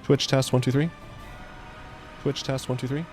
Twitch test 1 2 3. Twitch test 1 2 3.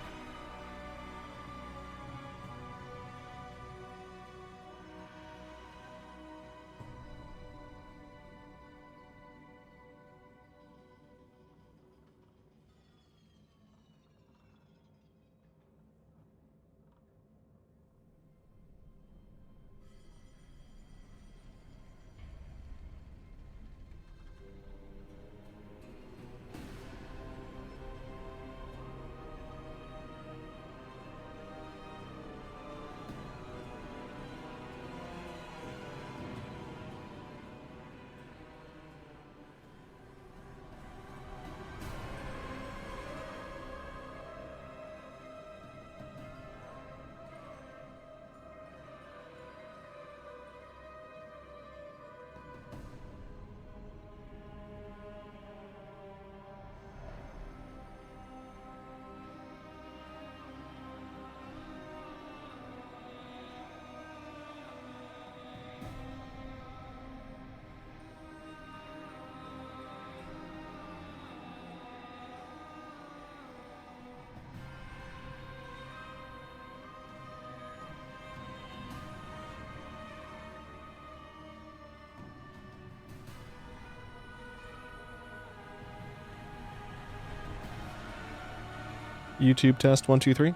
YouTube test 1 2 3.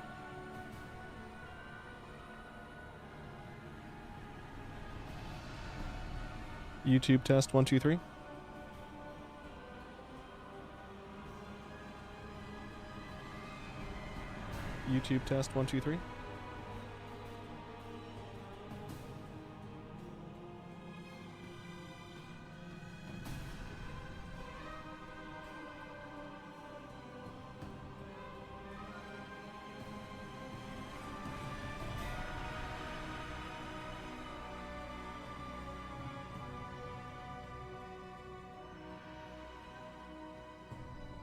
YouTube test 1 2 3. YouTube test 1 2 3.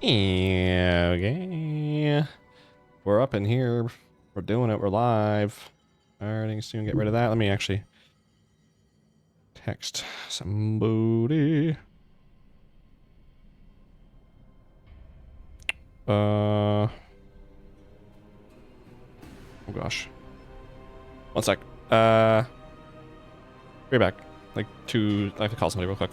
Okay. We're up in here. We're doing it. We're live. Starting soon. Get rid of that. Let me actually text somebody. Oh gosh. One sec. Be back. I have to call somebody real quick.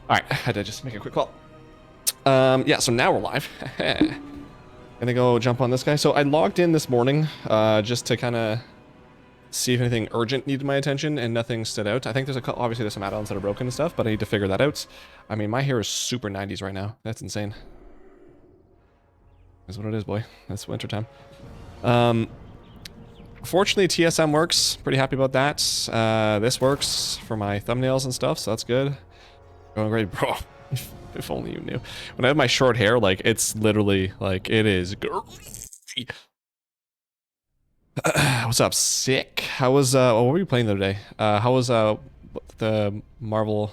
All right, I had to just make a quick call. Yeah, so now we're live. Gonna go jump on this guy. So I logged in this morning just to kind of see if anything urgent needed my attention, and nothing stood out. I think there's obviously there's some add-ons that are broken and stuff, but I need to figure that out. I mean, my hair is super 90s right now. That's insane. Is what it is, boy. It's winter time. Fortunately, TSM works. Pretty happy about that. This works for my thumbnails and stuff, so that's good. Going great, bro. If only you knew. When I have my short hair, like, it's literally, like, it is great. What's up, sick? How was, what were you playing the other day? How was, the Marvel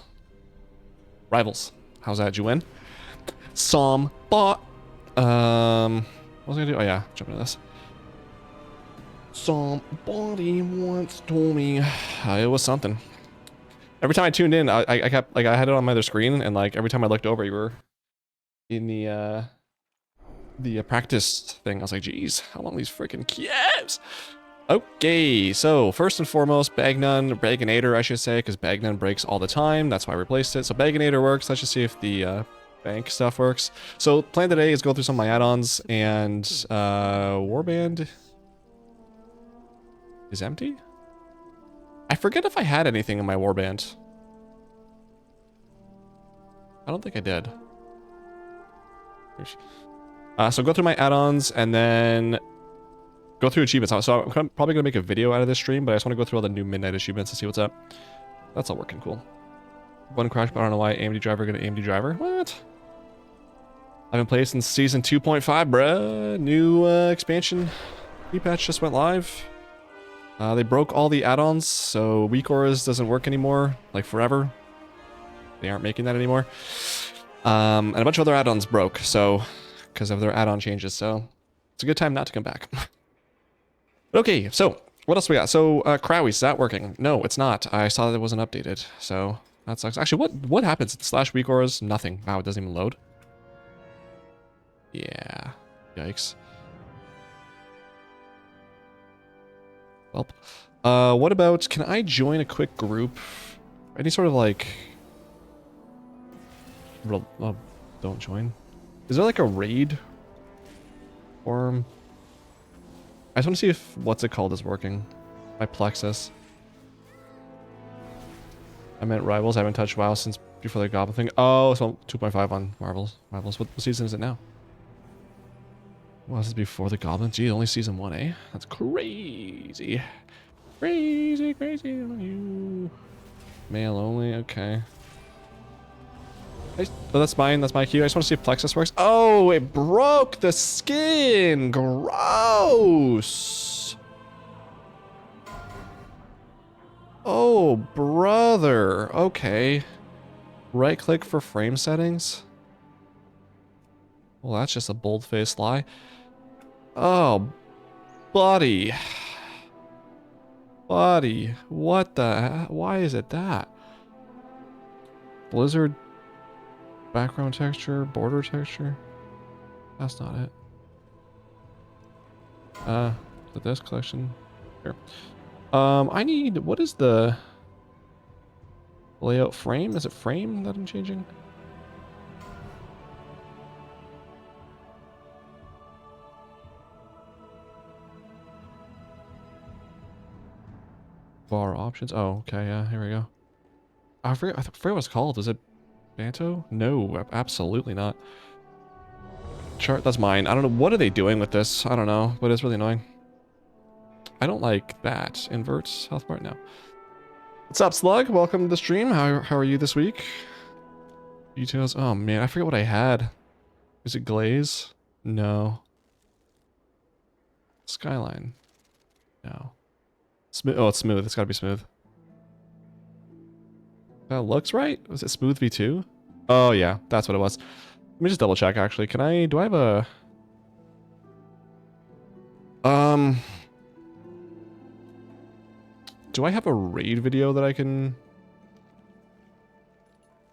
Rivals? How's that? Did you win? What was I gonna do? Oh yeah, jump into this. Somebody once told me it was something. Every time I tuned in, I kept like I had it on my other screen, and like every time I looked over, you were in the practice thing. I was like, geez, how long are these freaking calves? Okay, so first and foremost, Bagnator, I should say, because Bagnan breaks all the time. That's why I replaced it. So Bagnator works. Let's just see if the bank stuff works. So plan today is go through some of my add-ons, and Warband is empty? I forget if I had anything in my warband. I don't think I did. So go through my add-ons and then go through achievements. So I'm probably going to make a video out of this stream, but I just want to go through all the new midnight achievements and see what's up. That's all working cool. One crash, but I don't know why AMD driver going to AMD driver. What? I've been playing since season 2.5, bruh. New expansion. patch just went live. They broke all the add-ons, so weak auras doesn't work anymore, like forever. They aren't making that anymore. And a bunch of other add-ons broke, so because of their add-on changes, so it's a good time not to come back. Okay, so what else we got? So Crowie's, is that working? No, it's not. I saw that it wasn't updated, so that sucks. Actually, what happens? Slash weak auras? Nothing. Wow, it doesn't even load. Yeah. Yikes. Well, what about, can I join a quick group? Any sort of like, oh, don't join. Is there like a raid forum? I just want to see if, what's it called is working. My Plexus. I meant Rivals, I haven't touched WoW since before the Goblin thing. Oh, so 2.5 on Marvels. What season is it now? Well, this is before the Goblin. Gee, only season 1, eh? That's crazy. Crazy, crazy on you. Male only, okay. Oh, that's mine, that's my cue. I just want to see if Plexus works. Oh, it broke the skin! Gross! Oh, brother. Okay. Right click for frame settings. Well, that's just a bold-faced lie. Oh, buddy. Buddy, what the, why is it that? Blizzard background texture, border texture. That's not it. The disc collection. Here. I need, what is the layout frame? Is it frame that I'm changing? Bar options. Oh, okay, yeah, here we go. I forget what it's called. Is it Banto? No, absolutely not. Chart, that's mine. I don't know. What are they doing with this? I don't know, but it's really annoying. I don't like that. Inverts, health bar, no. What's up, Slug? Welcome to the stream. How are you this week? Details. Oh, man, I forget what I had. Is it glaze? No. Skyline. No. Smooth. Oh, it's smooth. It's gotta be smooth. That looks right. Was it smooth V2? Oh yeah, that's what it was. Let me just double check. Actually, do I have a? Do I have a raid video that I can?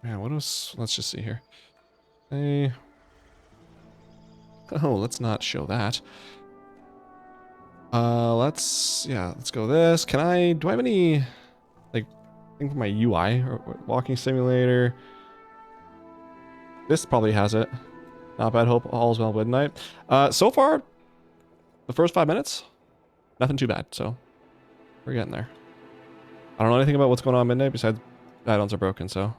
Man, what was? Let's just see here. Hey. Oh, let's not show that. Let's go this. Do I have any, like, thing for my UI or walking simulator? This probably has it. Not bad. Hope all's well midnight. So far, the first 5 minutes, nothing too bad. So we're getting there. I don't know anything about what's going on at midnight besides add-ons are broken. So,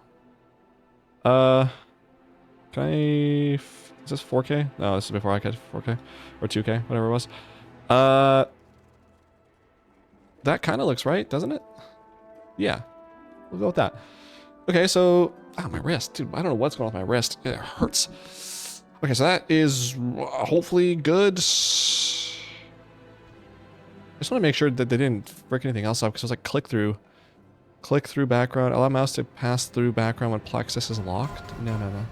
can I Is this 4K? No, this is before I got 4K or 2K, whatever it was. That kind of looks right, doesn't it? Yeah, we'll go with that. Okay, so my wrist, dude. I don't know what's going on with my wrist. It hurts. Okay, so that is hopefully good. I just want to make sure that they didn't frick anything else up because it was like click through background. Allow mouse to pass through background when plexus is locked. No.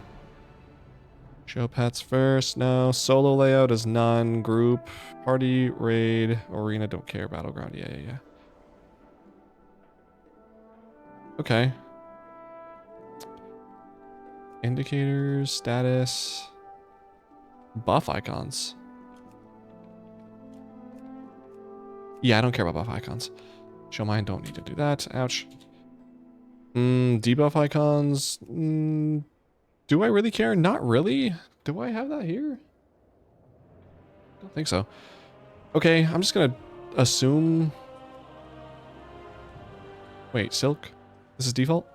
Show pets first. No. Solo layout is none. Group, party, raid, arena. Don't care. Battleground. Yeah. Okay. Indicators, status, buff icons. Yeah, I don't care about buff icons. Show mine, don't need to do that. Ouch. Debuff icons. Do I really care? Not really. Do I have that here? I don't think so. Okay, I'm just gonna assume. Wait, silk? This is default?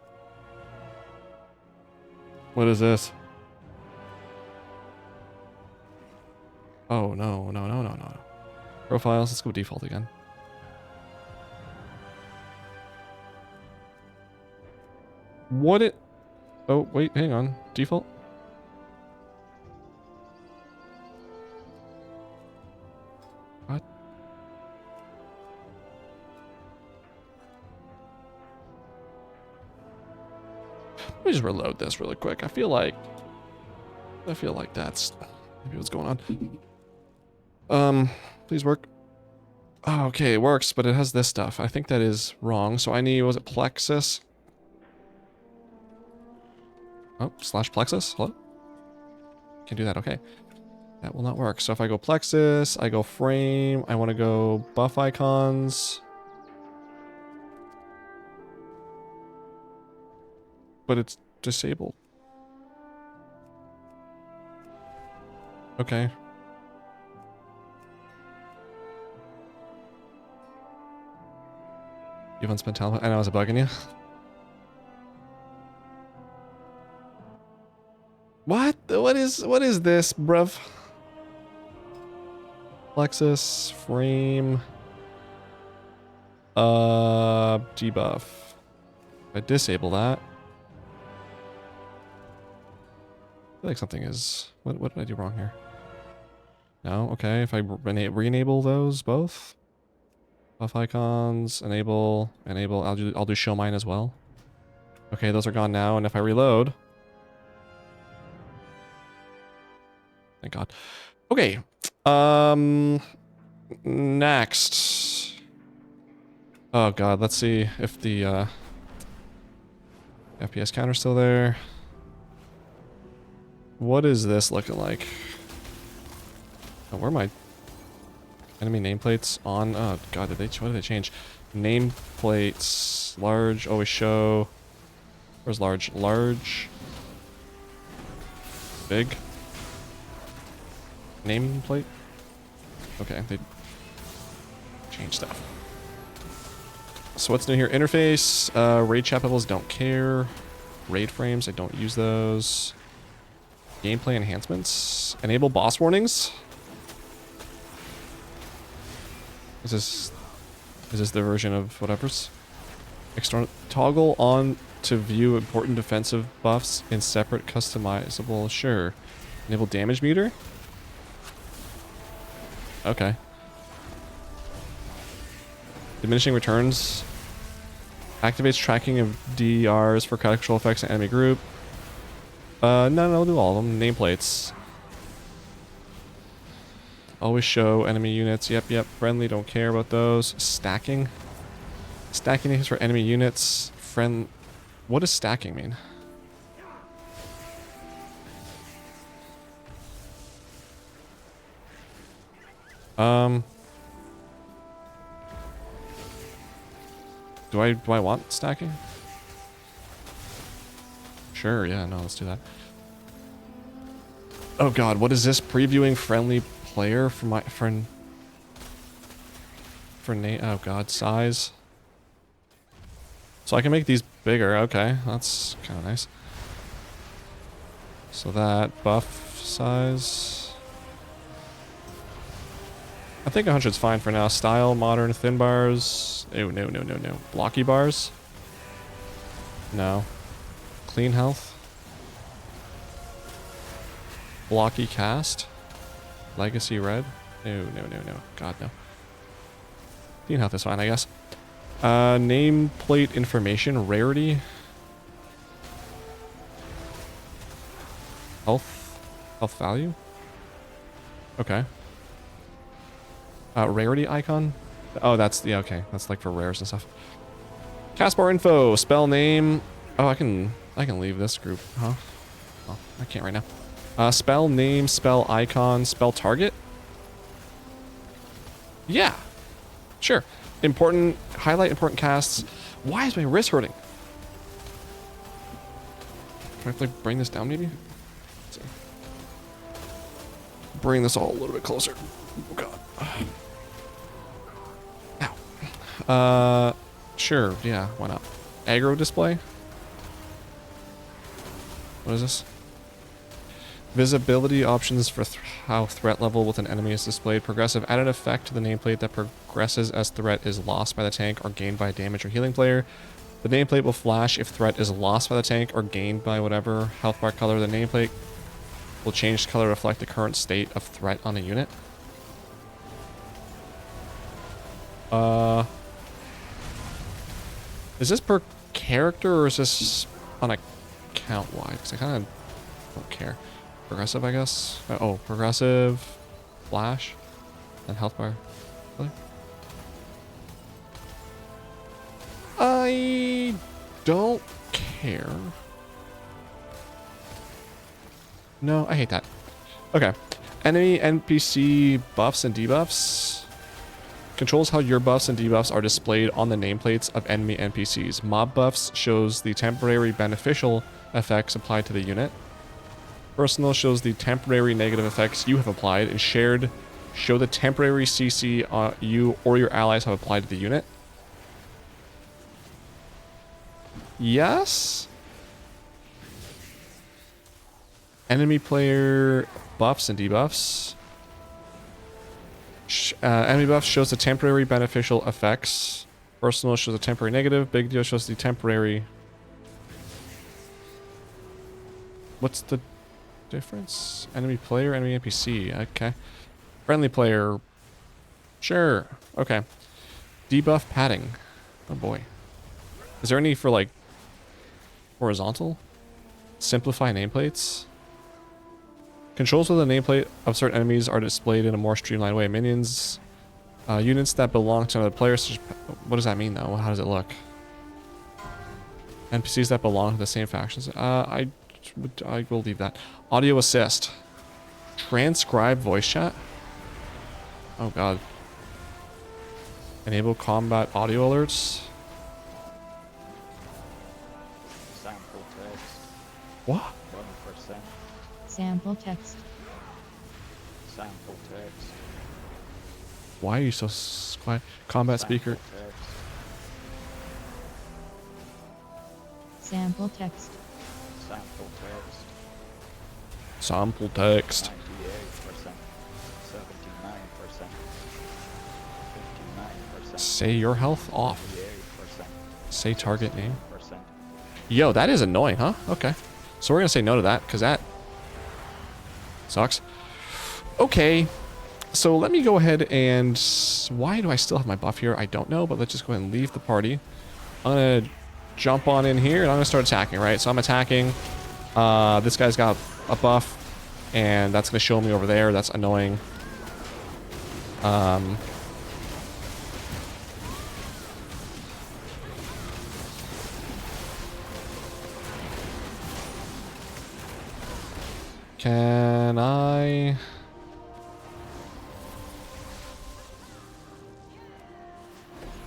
What is this? Oh, no. Profiles, let's go default again. What it... Oh, wait, hang on. Default? What? Let me just reload this really quick. I feel like that's maybe what's going on. Please work. Oh, okay, it works, but it has this stuff. I think that is wrong. So I need, was it plexus? Oh, slash plexus? Hello? Can't do that, okay. That will not work. So if I go plexus, I go frame, I want to go buff icons. But it's disabled. Okay. You haven't spent time. I know I was bugging you. What? What is this, bruv? Plexus, frame. Debuff. If I disable that. I feel like something is... What did I do wrong here? No? Okay, if I re-enable those both. Buff icons, enable. I'll do show mine as well. Okay, those are gone now, and if I reload... Thank God. Okay. Next. Oh God, let's see if the FPS counter's still there. What is this looking like? Oh, where are my enemy nameplates on? Oh God, what did they change? Nameplates, large, always show. Where's large? Large. Big. Nameplate? Okay, they changed stuff. So what's new here? Interface, raid chat bubbles, don't care. Raid frames, I don't use those. Gameplay enhancements. Enable boss warnings. Is this the version of whatever's? External toggle on to view important defensive buffs in separate customizable. Sure. Enable damage meter. Okay. Diminishing returns. Activates tracking of DRs for contextual effects in enemy group. No, I'll do all of them. Nameplates. Always show enemy units. Yep. Friendly, don't care about those. Stacking. Stacking is for enemy units. What does stacking mean? Do I want stacking? Sure, yeah, no, let's do that. Oh God, what is this? Previewing friendly player for my friend. Oh God, size. So I can make these bigger. Okay, that's kind of nice. So that buff size. I think 100's fine for now. Style, modern, thin bars. Oh, no, no, no, no. Blocky bars? No. Clean health. Blocky cast. Legacy red. No, no, no, no. God, no. Clean health is fine, I guess. Nameplate information. Rarity. Health. Health value. Okay. Rarity icon. Oh, that's the okay. That's like for rares and stuff. Castbar info. Spell name. Oh, I can leave this group, huh? Oh, I can't right now. Spell name. Spell icon. Spell target. Yeah. Sure. Important. Highlight important casts. Why is my wrist hurting? Do I have to like bring this down maybe? Let's see. Bring this all a little bit closer. Oh god. Ow. Sure, yeah, why not? Aggro display? What is this? Visibility options for how threat level with an enemy is displayed. Progressive added effect to the nameplate that progresses as threat is lost by the tank or gained by damage or healing player. The nameplate will flash if threat is lost by the tank or gained by whatever health bar color. The nameplate will change color to reflect the current state of threat on a unit. Is this per character or is this on account wide? Because I kind of don't care. Progressive, I guess. Oh, progressive, flash, and health bar. Really? I don't care. No, I hate that. Okay. Enemy NPC buffs and debuffs. Controls how your buffs and debuffs are displayed on the nameplates of enemy NPCs. Mob buffs shows the temporary beneficial effects applied to the unit. Personal shows the temporary negative effects you have applied, and shared show the temporary CC you or your allies have applied to the unit. Yes? Enemy player buffs and debuffs. Enemy buff shows the temporary beneficial effects. Personal shows the temporary negative. Big deal shows the temporary. What's the difference? Enemy player, enemy NPC. Okay. Friendly player. Sure. Okay. Debuff padding. Oh boy. Is there any for like horizontal? Simplify nameplates. Controls of the nameplate of certain enemies are displayed in a more streamlined way. Minions, units that belong to another player. What does that mean though? How does it look? NPCs that belong to the same factions. I will leave that. Audio assist. Transcribe voice chat. Oh god. Enable combat audio alerts. Sample text. What? 1%. Sample text. Sample text. Why are you so quiet? Combat speaker. Text. Sample text. Sample text. Sample text. 98%. 79%. 59%. Say your health off. 58%. Say target name. 60%. Yo, that is annoying, huh? Okay. So we're gonna say no to that, because that sucks. Okay. So let me go ahead and... Why do I still have my buff here? I don't know, but let's just go ahead and leave the party. I'm gonna jump on in here, and I'm gonna start attacking, right? So I'm attacking. This guy's got a buff, and that's gonna show me over there. That's annoying. Can I...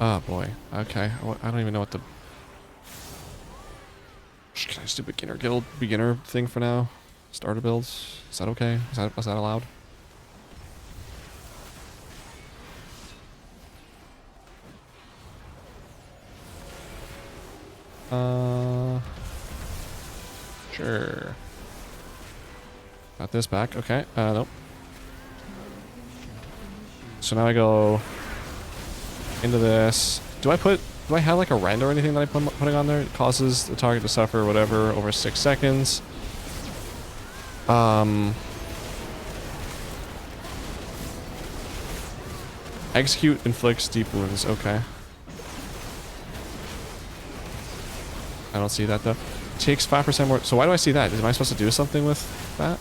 Oh boy. Okay. I don't even know what the... Can I just do beginner guild beginner thing for now? Starter builds? Is that okay? Is that allowed? Sure. Got this back. Okay. Nope. So now I go into this. Do I have like a rend or anything that I'm putting on there? It causes the target to suffer whatever over 6 seconds. Execute inflicts deep wounds. Okay. I don't see that though. Takes 5% more. So why do I see that? Am I supposed to do something with that?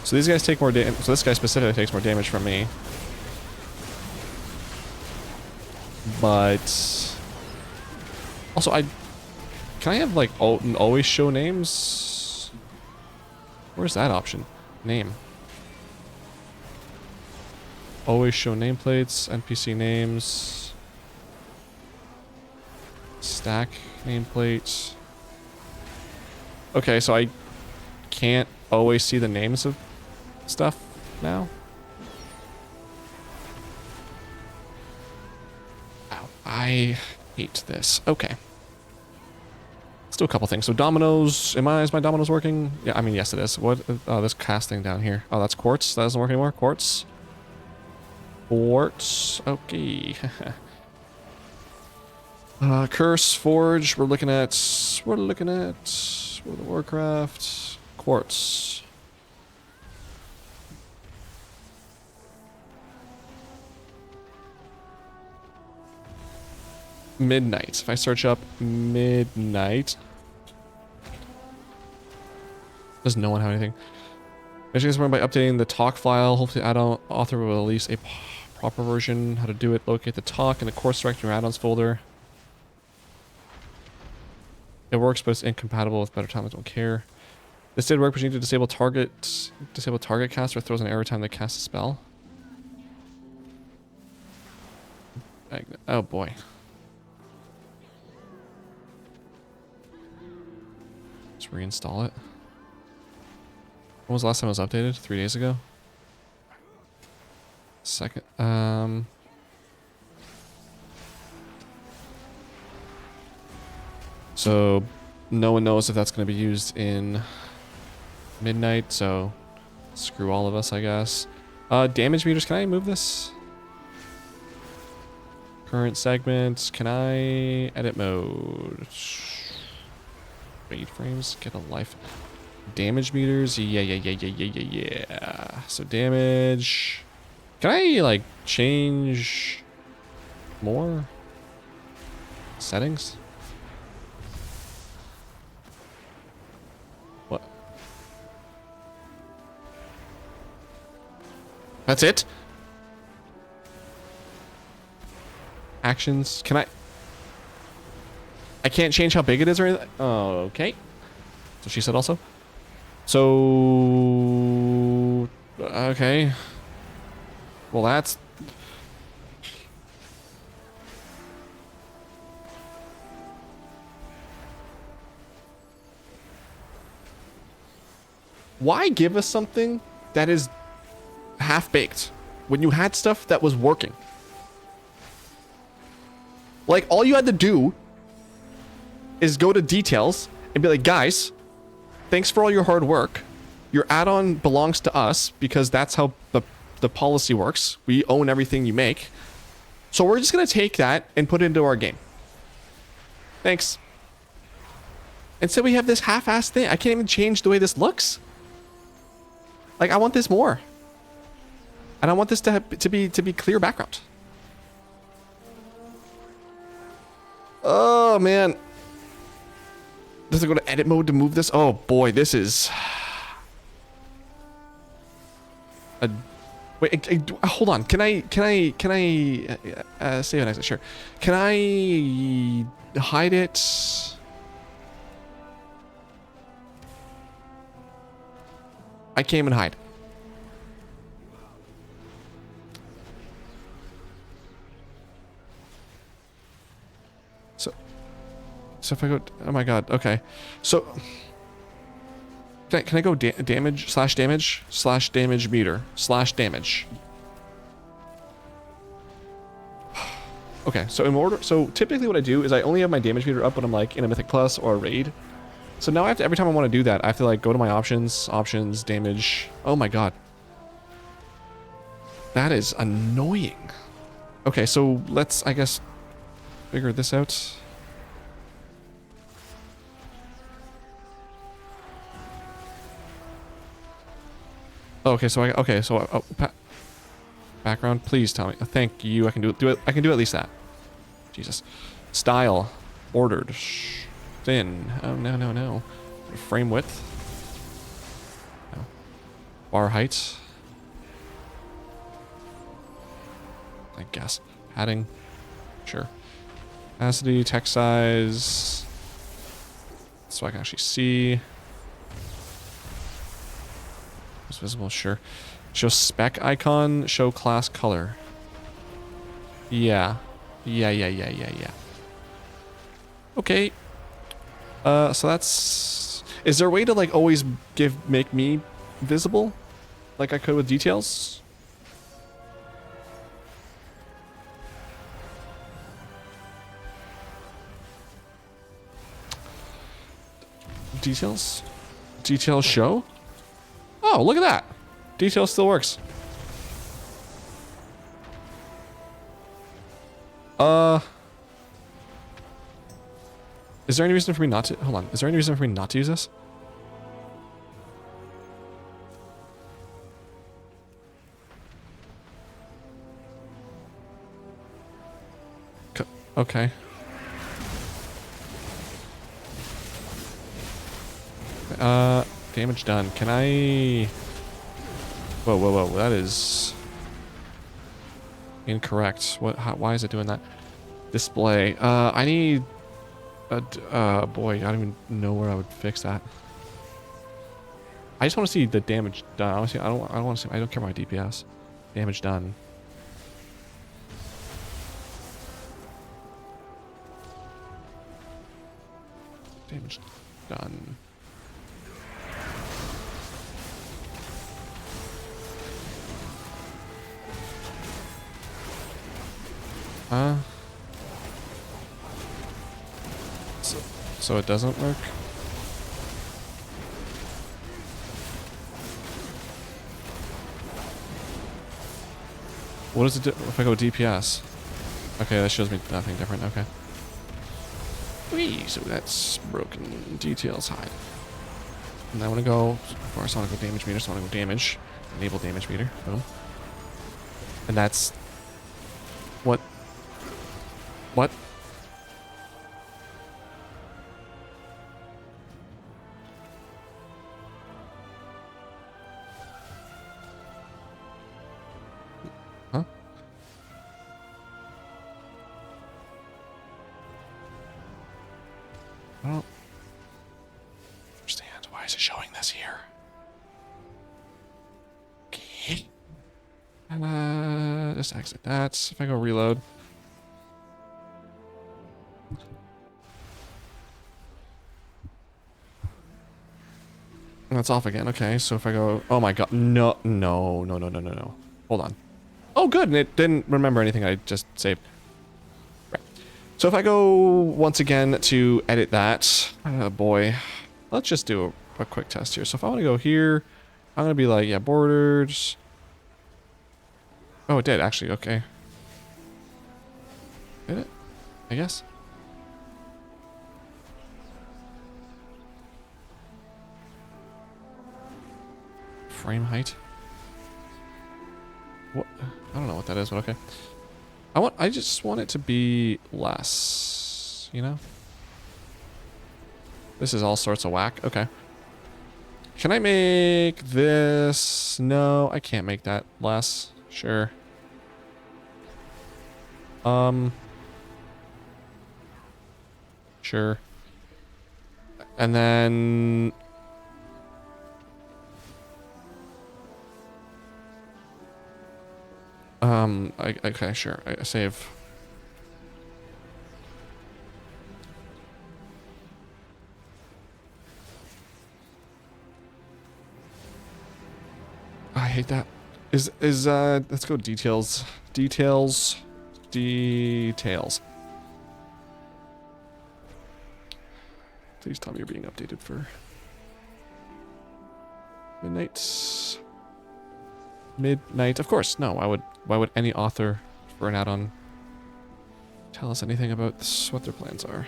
So these guys take more damage. So this guy specifically takes more damage from me. But also, can I have like always show names? Where's that option? Name. Always show nameplates, NPC names, stack nameplates. Okay, so I can't always see the names of stuff now. Ow, I hate this. Okay. Let's do a couple things. So dominoes, is my dominoes working? Yeah, I mean, yes it is. What, this casting down here. Oh, that's quartz. That doesn't work anymore. Quartz. Quartz. Okay. Curse, Forge. We're looking at World of Warcraft. Quartz. Midnight. If I search up midnight, does no one have anything? Make sure by updating the talk file. Hopefully, add-on author will release a proper version. How to do it? Locate the talk in the course directory or add-ons folder. It works, but it's incompatible with better time. I don't care. This did work, but you need to disable target cast, or throws an error time to cast a spell. Oh boy. Let's reinstall it. When was the last time it was updated? 3 days ago? Second. So no one knows if that's going to be used in midnight, so screw all of us, I guess. Damage meters, can I move this? Current segment, can I edit mode? Wait frames, get a life. Damage meters, yeah. So damage. Can I like change more settings? What? That's it? Actions, can I can't change how big it is or anything? Oh, okay. So she said also. So, okay. Well, that's... Why give us something that is half-baked when you had stuff that was working? Like, all you had to do is go to details and be like, guys, thanks for all your hard work. Your add-on belongs to us because that's how the policy works. We own everything you make. So we're just going to take that and put it into our game. Thanks. Instead, we have this half-assed thing. I can't even change the way this looks. Like, I want this more. And I want this to be clear background. Oh, man. Does it go to edit mode to move this? Oh, boy, this is... Wait, hold on. Can I save an exit? Sure. Can I hide it? I can't even hide. So if I go, oh my god, okay. So can I go damage slash damage meter slash damage? Okay, so in order, so typically what I do is I only have my damage meter up when I'm like in a Mythic Plus or a raid. So now I have to, every time I want to do that, I have to like go to my options, damage. Oh my god. That is annoying. Okay, so let's, I guess, figure this out. Okay, so background, please tell me. Thank you. I can do it. I can do at least that. Jesus. Style, ordered, thin. Oh no, no, no. Frame width. No. Bar height. I guess. Padding. Sure. Opacity, text size. So I can actually see. It's visible, sure. Show spec icon, show class color. Yeah. Yeah. Okay. So that's... Is there a way to like always make me visible? Like I could with details? Details? Details show? Oh, look at that. Details still works. Is there any reason for me not to... Hold on. Is there any reason for me not to use this? Okay. Damage done. Can I... Whoa. That is... incorrect. Why is it doing that? Display. I need... boy, I don't even know where I would fix that. I just want to see the damage done. Honestly, I don't want to see... I don't care about my DPS. Damage done. Damage done. So it doesn't work? What does it do if I go DPS? Okay, that shows me nothing different. Okay. Whee, so that's broken. Details hide. And I want to go, of course, I want to go damage meter, so I want to go damage. Enable damage meter. Boom. And that's... What? What? Huh? I don't understand. Why is it showing this here? Okay. Just exit that. If I go reload. That's off again. Okay, so if I go... Oh my god. No. Hold on. Oh, good. And it didn't remember anything I just saved. Right. So if I go once again to edit that... Oh boy. Let's just do a quick test here. So if I want to go here, I'm going to be like, yeah, borders. Oh, it did, actually. Okay. Did it? I guess. Frame height. What? I don't know what that is, but okay. I just want it to be less, you know? This is all sorts of whack. Okay. Can I make this? No, I can't make that less. Sure. Sure. And then... okay, sure. I save. I hate that. Let's go details. Details. Please tell me you're being updated for midnight. Midnight. Of course. No. Why would any author for an add-on tell us anything about what their plans are?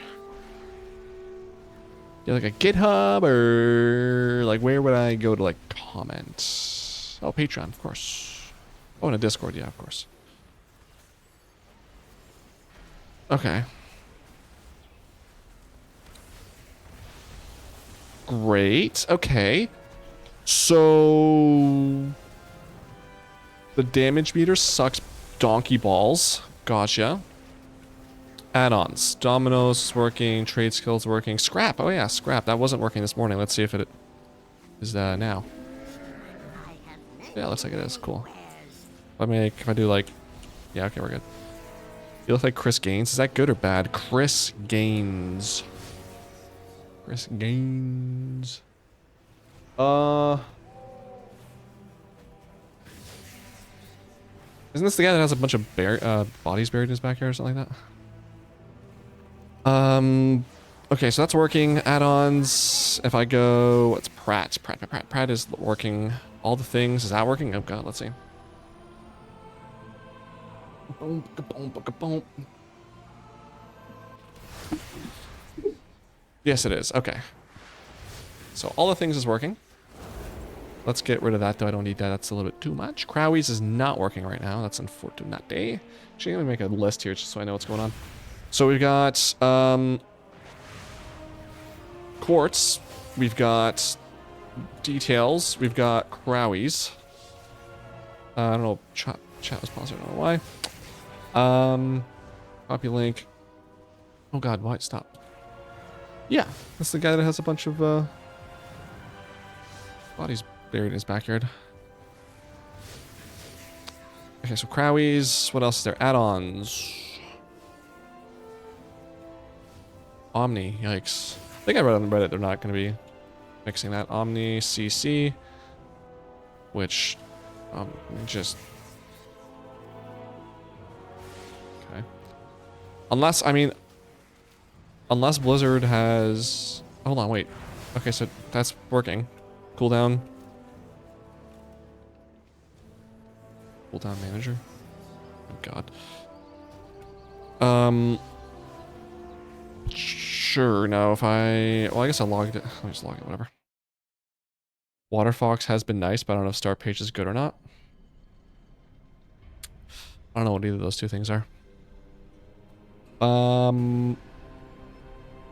Yeah, like a GitHub or like where would I go to like comment? Oh, Patreon, of course. Oh, and a Discord, yeah, of course. Okay. Great. Okay. So the damage meter sucks donkey balls. Gotcha. Add-ons. Dominoes is working. Trade skills working. Scrap. Oh yeah, scrap. That wasn't working this morning. Let's see if it is now. Yeah, looks like it is. Cool. If I do like, yeah, okay, we're good. You look like Chris Gaines. Is that good or bad? Chris Gaines. Chris Gaines. Isn't this the guy that has a bunch of bodies buried in his backyard or something like that? Okay, so that's working. Add-ons. If I go, what's Pratt? Pratt is working all the things. Is that working? Oh god, let's see. Yes, it is. Okay. So all the things is working. Let's get rid of that, though. I don't need that. That's a little bit too much. Crowie's is not working right now. That's unfortunate. Actually, let me make a list here just so I know what's going on. So we've got quartz. We've got details. We've got Crowie's. I don't know. Chat was paused. I don't know why. Copy link. Oh god, why? Stop. Yeah, that's the guy that has a bunch of bodies buried in his backyard. Okay, so Crowie's. What else is there? Add-ons. Omni. Yikes. I think I read on Reddit they're not going to be fixing that. Omni CC. Which, just... Okay. Unless Blizzard has... Hold on, wait. Okay, so that's working. Cooldown. Cooldown manager. Oh god. Sure, no, if I... Well, I guess I logged it. Let me just log it, whatever. Waterfox has been nice, but I don't know if Star Page is good or not. I don't know what either of those two things are.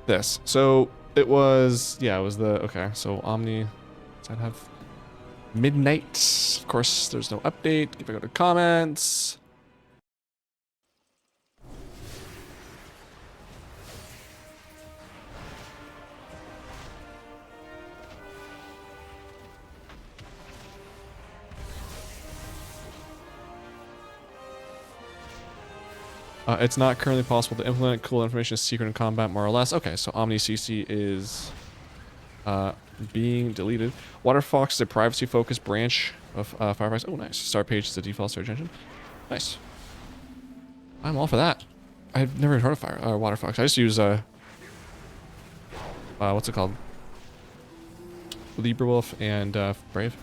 This. So, it was... Yeah, it was the... Okay, so Omni... Does that have... Midnight. Of course, there's no update. If I go to comments... It's not currently possible to implement. Cool information is secret in combat, more or less. Okay, so Omni CC is being deleted. Waterfox is a privacy-focused branch of Firefox. Oh, nice. Star Page is the default search engine. Nice. I'm all for that. I've never heard of Waterfox. I just use what's it called? LibreWolf and Brave.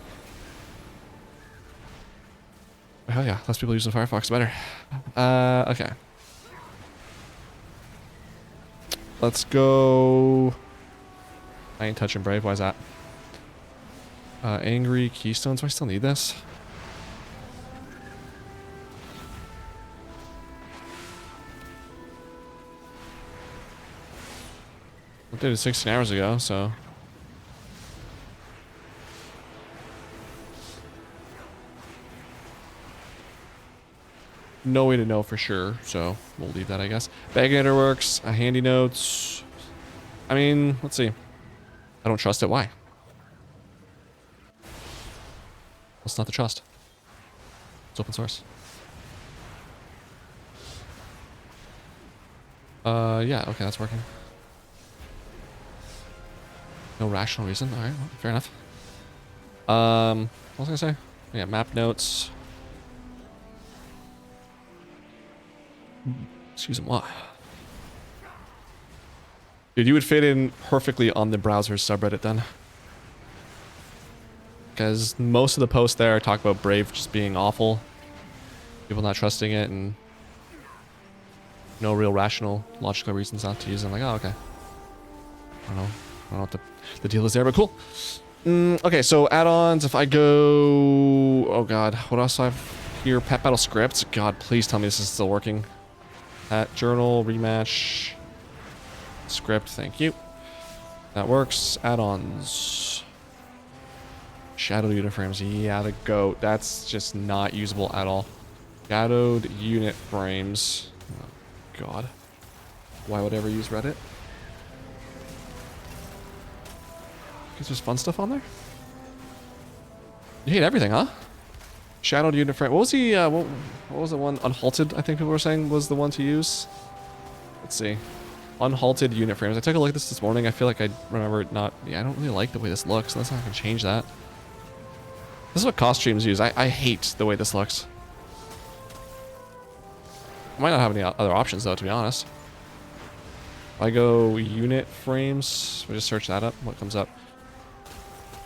Hell yeah, less people using Firefox, the better. Okay. Let's go... I ain't touching Brave, why is that? Angry Keystones, do I still need this? I did it 16 hours ago, so... No way to know for sure, so we'll leave that, I guess. Baggator works, handy notes. I mean, let's see. I don't trust it. Why? What's not to trust? It's open source. Yeah, okay, that's working. No rational reason. All right, well, fair enough. What was I gonna say? Yeah, map notes. Excuse me, what? Dude, you would fit in perfectly on the browser's subreddit then. Because most of the posts there talk about Brave just being awful. People not trusting it and no real rational, logical reasons not to use it. I'm like, oh, okay. I don't know what the deal is there, but cool. Okay, so add-ons, if I go... Oh god, what else do I have here? Pet Battle Scripts? God, please tell me this is still working. Pet Journal, Rematch, Script, thank you. That works. Add-ons. Shadowed unit frames, yeah, the goat. That's just not usable at all. Shadowed unit frames. Oh god. Why would I ever use Reddit? Because there's fun stuff on there? You hate everything, huh? Shadowed unit frame. What was the what was the one? Unhalted, I think people were saying was the one to use. Let's see. Unhalted unit frames. I took a look at this morning. I feel like I remember it not... Yeah, I don't really like the way this looks. Let's not gonna change that. This is what cost streams use. I hate the way this looks. I might not have any other options though, to be honest. If I go unit frames, we just search that up. What comes up?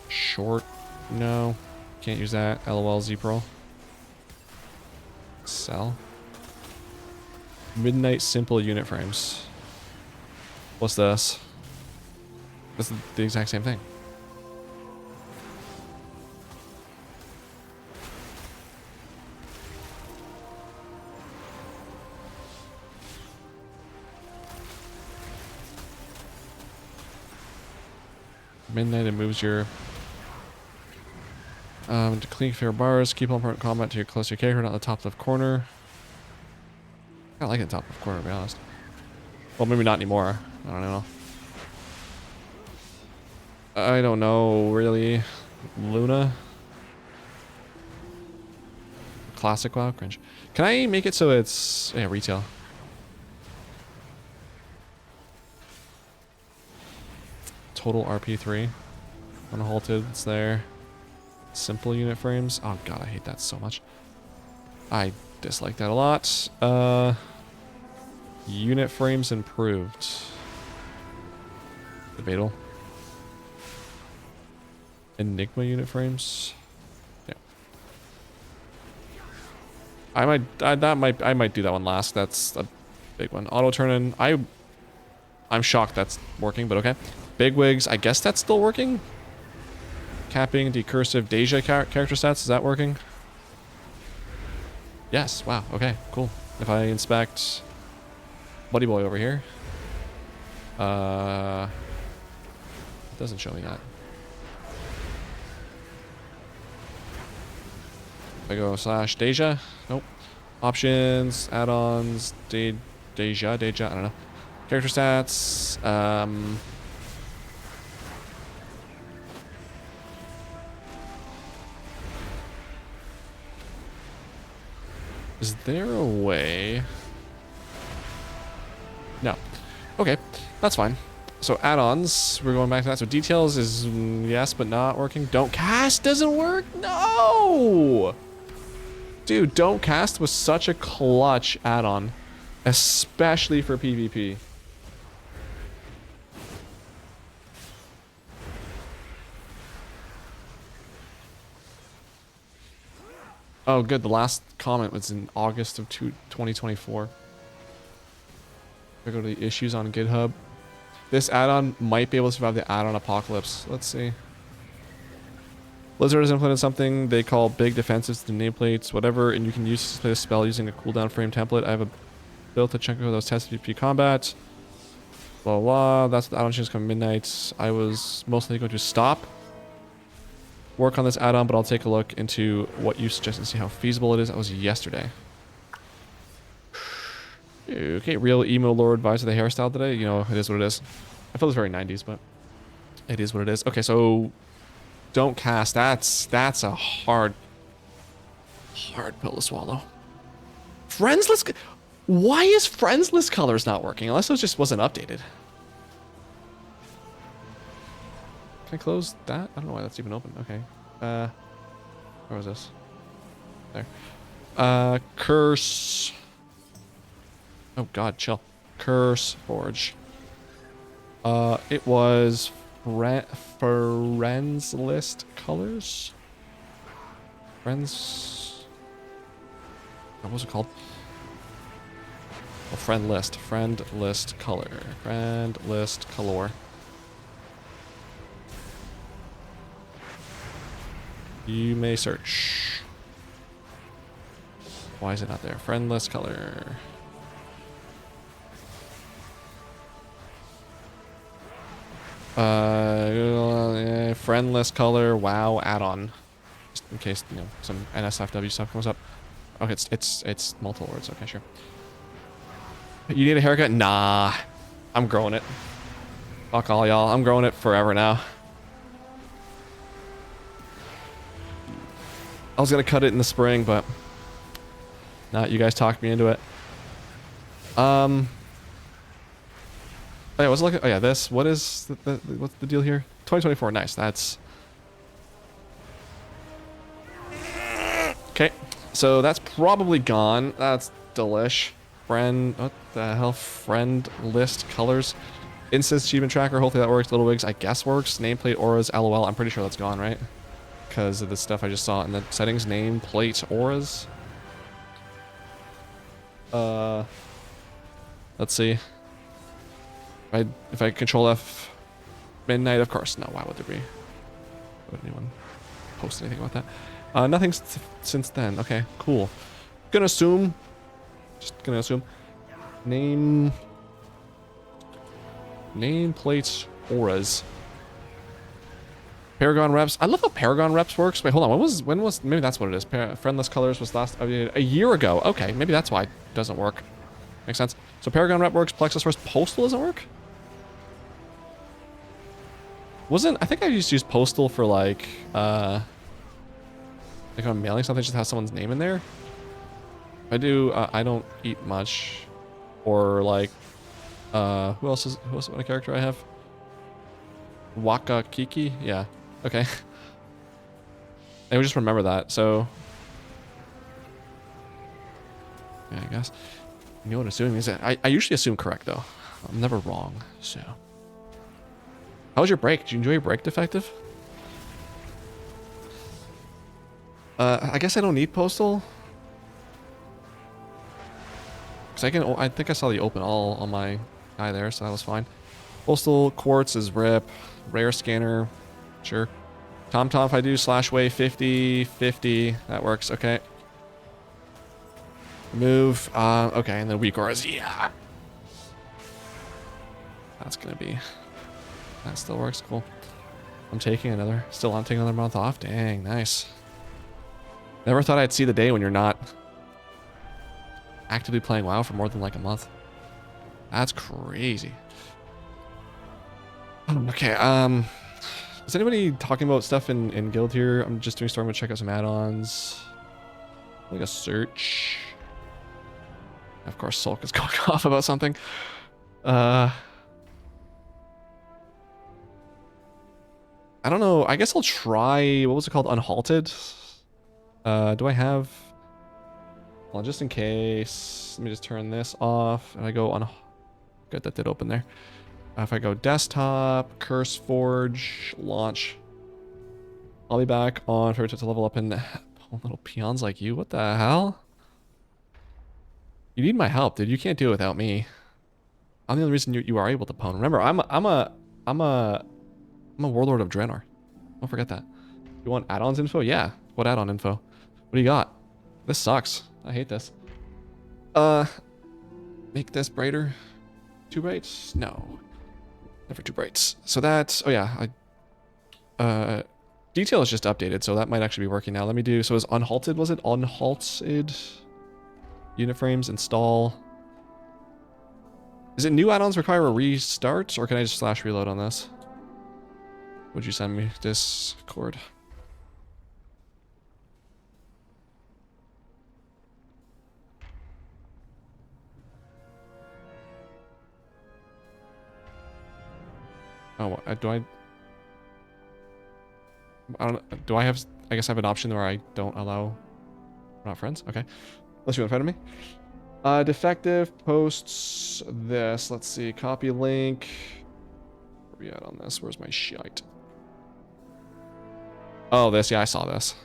Short. No. Can't use that. LOL Z-Pro. Sell. Midnight simple unit frames. What's this? This is the exact same thing. Midnight, it moves your to clean fair bars, keep all important combat to your closer character, not the top left corner. I like it top left corner, to be honest. Well, maybe not anymore. I don't know. I don't know, really. Luna? Classic WoW? Cringe. Can I make it so it's... Yeah, retail. Total RP3. Unhalted, it's there. Simple unit frames. Oh god, I hate that so much. I dislike that a lot. Unit frames improved. Debatable. Enigma unit frames. Yeah. I might do that one last. That's a big one. Auto turn in. I'm shocked that's working, but okay. Bigwigs, I guess that's still working. Capping decursive Deja character stats, is that working? Yes, wow, okay, cool. If I inspect Buddy Boy over here, it doesn't show me that. If I go slash Deja, nope. Options, add-ons, Deja, I don't know. Character stats, is there a way? No. Okay, that's fine. So add-ons, we're going back to that. So details is yes, but not working. Don't cast doesn't work? No! Dude, don't cast was such a clutch add-on, especially for PvP. Oh, good. The last comment was in August of 2024. I go to the issues on GitHub. This add-on might be able to survive the add-on apocalypse. Let's see. Blizzard has implemented something they call big defenses to nameplates, whatever, and you can use this spell using a cooldown frame template. I have a built a chunk of those tested PvP combat. Blah, blah, blah. That's the add-on changes come midnight. I was mostly going to stop work on this add-on, but I'll take a look into what you suggest and see how feasible it is. That was yesterday. Okay, real emo lord advice of the hairstyle today. You know, it is what it is. I feel it's very 90s, but it is what it is. Okay, so don't cast. That's a hard pill to swallow. Friendsless. Why is friendsless colors not working? Unless it just wasn't updated. Can I close that? I don't know why that's even open. Okay. Where was this? There. Curse. Oh god, chill. Curse Forge. It was friends list colors. Friends. What was it called? Oh, friend list color. Friend list color. You may search. Why is it not there? Friend list color. Friend list color. WoW add-on. Just in case, you know, some NSFW stuff comes up. Okay, it's multiple words. Okay, sure. You need a haircut? Nah, I'm growing it. Fuck all y'all. I'm growing it forever now. I was gonna cut it in the spring, but not. You guys talked me into it. Oh yeah, what's looking? Oh yeah, this. What is what's the deal here? 2024. Nice. That's okay. So that's probably gone. That's delish. Friend, what the hell? Friend list colors. Instance achievement tracker. Hopefully that works. Little wigs, I guess works. Nameplate auras. LOL. I'm pretty sure that's gone, right? Because of the stuff I just saw in the settings. Nameplate auras. Let's see. If I control F midnight, of course. No, why would there be? Would anyone post anything about that? Nothing since then. Okay, cool. Gonna assume. Just gonna assume. Nameplate auras. Paragon reps. I love how Paragon reps works. Wait, hold on. When was maybe that's what it is. Friendless colors was last updated a year ago. Okay, maybe that's why it doesn't work. Makes sense. So Paragon rep works. Plexus first. Postal doesn't work. I think I used to use Postal for like I'm mailing something, just has someone's name in there. I do. I don't eat much, or like, who else what a character I have? Waka Kiki. Yeah. Okay. I would just remember that. So. Yeah, I guess. You know what assuming is? I usually assume correct though. I'm never wrong. So. How was your break? Did you enjoy your break, Defective? I guess I don't need Postal. Because I think I saw the open all on my guy there, so that was fine. Postal Quartz is RIP. Rare Scanner. Sure. TomTom if I do /way 50. That works. Okay. Move. Okay, and then weak auras. Yeah. That's gonna be. That still works. Cool. I'm taking another month off. Dang, nice. Never thought I'd see the day when you're not actively playing WoW for more than like a month. That's crazy. Okay, is anybody talking about stuff in guild here? I'm just doing storm to check out some add-ons. Like a search. Of course, Sulk is going off about something. I don't know. I guess I'll try, what was it called? Unhalted? Do I have... Well, just in case, let me just turn this off. And I go on... Good, that did open there. If I go desktop, Curse Forge, launch. I'll be back on for to level up in little peons like you. What the hell? You need my help, dude. You can't do it without me. I'm the only reason you are able to pwn. Remember, I'm a warlord of Draenor. Don't forget that. You want add-ons info? Yeah. What add-on info? What do you got? This sucks. I hate this. Make this brighter. 2 brights? No. Never 2 brights. So that's, oh yeah. Detail is just updated, so that might actually be working now. Let me do, so is unhalted, was it? Unhalted. Unit frames, install. Is it new add-ons require a restart, or can I just /reload on this? Would you send me Discord? Oh, do I have, I guess I have an option where I don't allow, we're not friends? Okay. Unless you want to friend me. Defective posts this. Let's see. Copy link. we at on this? Where's my shite? Oh, this. Yeah, I saw this.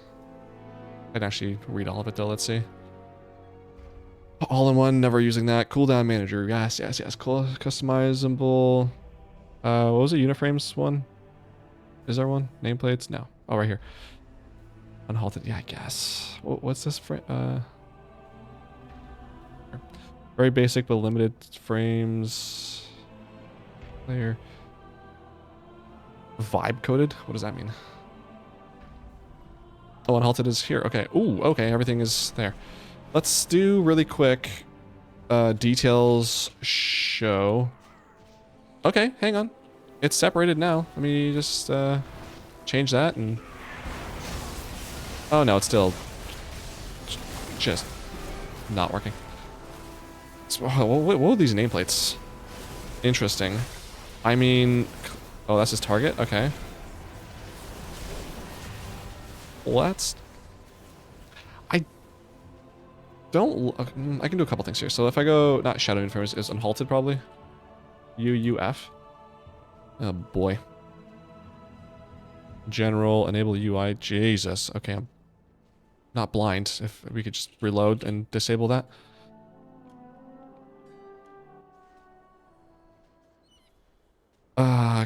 I can actually read all of it though. Let's see. All in one, never using that. Cooldown manager. Yes, yes, yes. Cool. Customizable. What was it? Uniframes one? Is there one? Nameplates? No. Oh, right here. Unhalted. Yeah, I guess. What's this frame? Very basic but limited frames. There. Vibe coded? What does that mean? Oh, unhalted is here. Okay. Ooh, okay. Everything is there. Let's do really quick details show. Okay, hang on. It's separated now. Let me just change that and... Oh no, it's still just not working. So, what are these nameplates? Interesting. I mean... Oh, that's his target? Okay. Let's... I can do a couple things here. So if I go... Not Shadow Uniforms, is unhalted probably. UUF. Oh boy. General, enable UI. Jesus. Okay, I'm not blind. If we could just reload and disable that.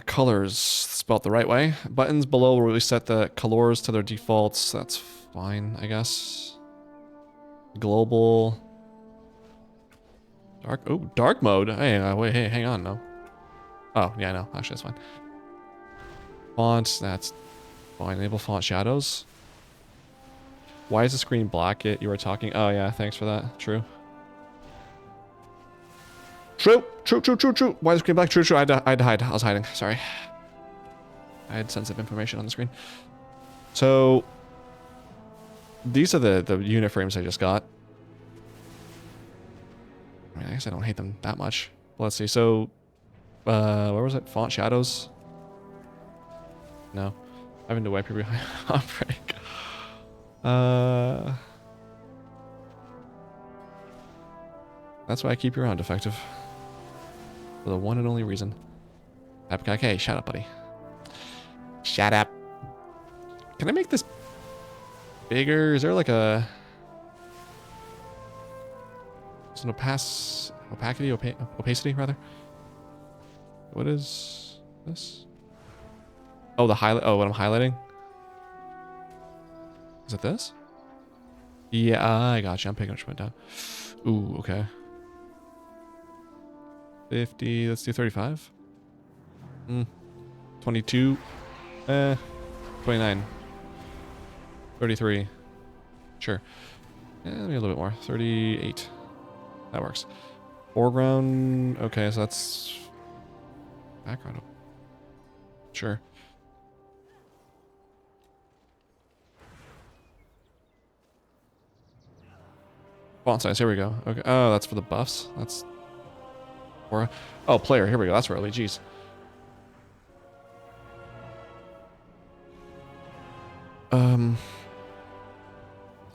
Colors spelled the right way. Buttons below will reset the colors to their defaults. That's fine, I guess. Global. Dark. Oh, dark mode. Hey, wait, hey, hang on, no. Oh, yeah, no, actually, that's fine. Fonts, that's fine. Enable font shadows. Why is the screen black? You were talking. Oh, yeah, thanks for that. True. True. Why is the screen black? True. I had to hide. I was hiding. Sorry. I had sensitive information on the screen. So, these are the unit frames I just got. I mean, I guess I don't hate them that much. Let's see. So, where was it? Font shadows? No. Having to wipe your behind break. That's why I keep you around, Defective. For the one and only reason. Okay, shut up, buddy. Shut up. Can I make this bigger? Is there like a... There's an opacity, rather? What is this? Oh, the highlight. Oh, what I'm highlighting? Is it this? Yeah, I gotcha. I'm picking which one down. Ooh, okay. 50. Let's do 35. 22. 29. 33. Sure. Maybe a little bit more. 38. That works. Foreground. Okay, so that's background. Sure. Font size. Here we go. Okay. Oh, that's for the buffs. That's. Oh, player. Here we go. That's early. Jeez.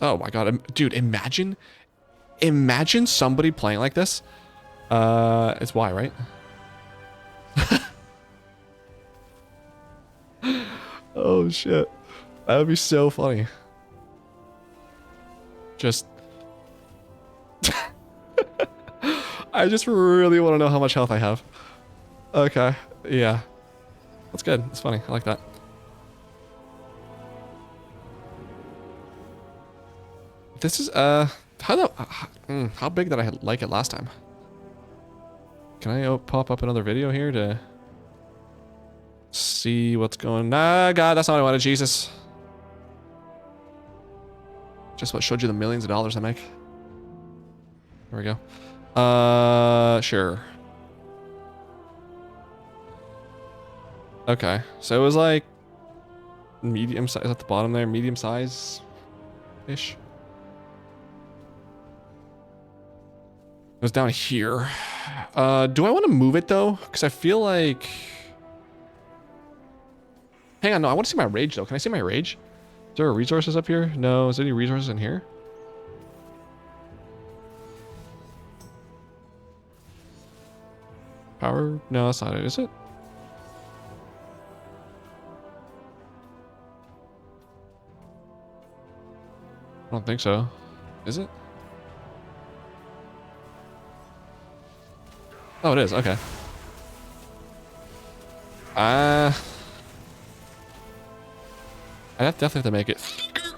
Oh my god, dude! Imagine somebody playing like this. It's Y, right? Oh shit, that would be so funny. Just, I just really want to know how much health I have. Okay, yeah, that's good. It's funny. I like that. This is how big did I like it last time? Can I pop up another video here to see what's going? Ah, God, that's not what I wanted. Jesus, just what showed you the millions of dollars I make. There we go. Sure. Okay, so it was like medium size at the bottom there, medium size ish. It was down here. Do I want to move it though? Because I feel like... Hang on, no, I want to see my rage though. Can I see my rage? Is there resources up here? No, is there any resources in here? Power? No, that's not it, is it? don't think so. Is it? Oh, it is. Okay. I'd definitely have to make it thicker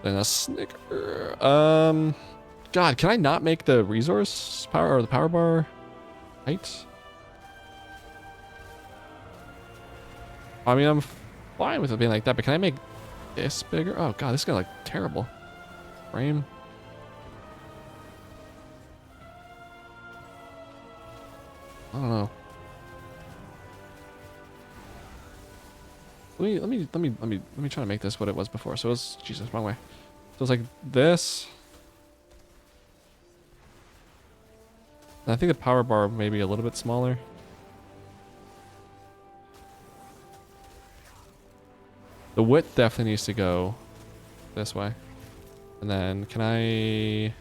than a snicker. God, can I not make the resource power or the power bar height? I mean, I'm fine with it being like that, but can I make this bigger? Oh God, this is gonna look terrible. Frame. I don't know. Let me try to make this what it was before. So it was, Jesus, wrong way. So it's like this. And I think the power bar may be a little bit smaller. The width definitely needs to go this way. And then can I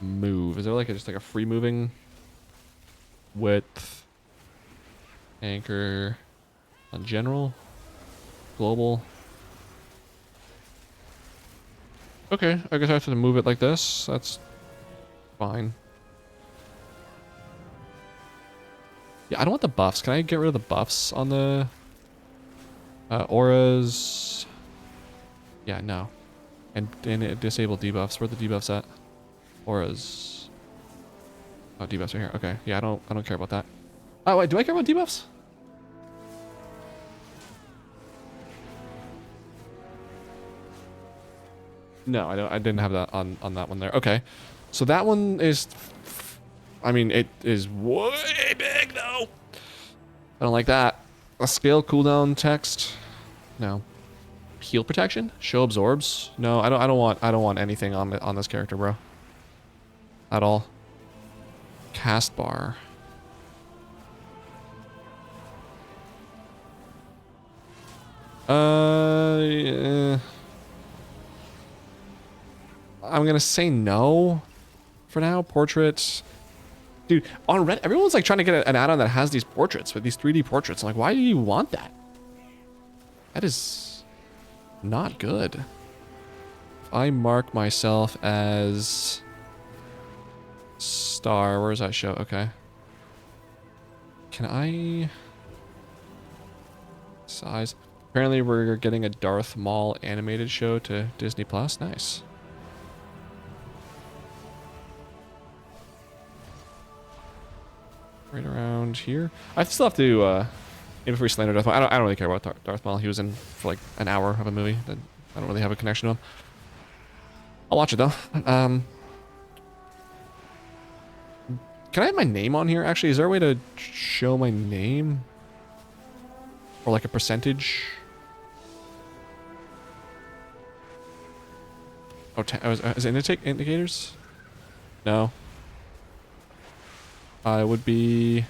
move? Is there like just like a free moving width, anchor on general, global? Okay, I guess I have to move it like this. That's fine. Yeah, I don't want the buffs. Can I get rid of the buffs on the auras? Yeah, no. And disable debuffs. Where are the debuffs at? Auras. Oh, debuffs are here. Okay. Yeah, I don't care about that. Oh wait, do I care about debuffs? No, I don't. I didn't have that on that one there. Okay. So that one is, I mean, it is way big though. I don't like that. A scale cooldown text. No. Heal protection? Show absorbs? No, I don't want anything on this character, bro. At all. Cast bar. Yeah. I'm gonna say no for now. Portrait. Dude, on Reddit, everyone's like trying to get an add-on that has these portraits, with these 3D portraits. I'm like, why do you want that? That is not good. If I mark myself as star, where's that show? Okay. Can I size? Apparently we're getting a Darth Maul animated show to Disney Plus. Nice. Right around here. I still have to maybe if we slander Darth Maul. I don't really care about Darth Maul. He was in for like an hour of a movie. That I don't really have a connection to him. I'll watch it though. Can I have my name on here? Actually, is there a way to show my name? Or like a percentage? Oh, is it indicators? No. It would be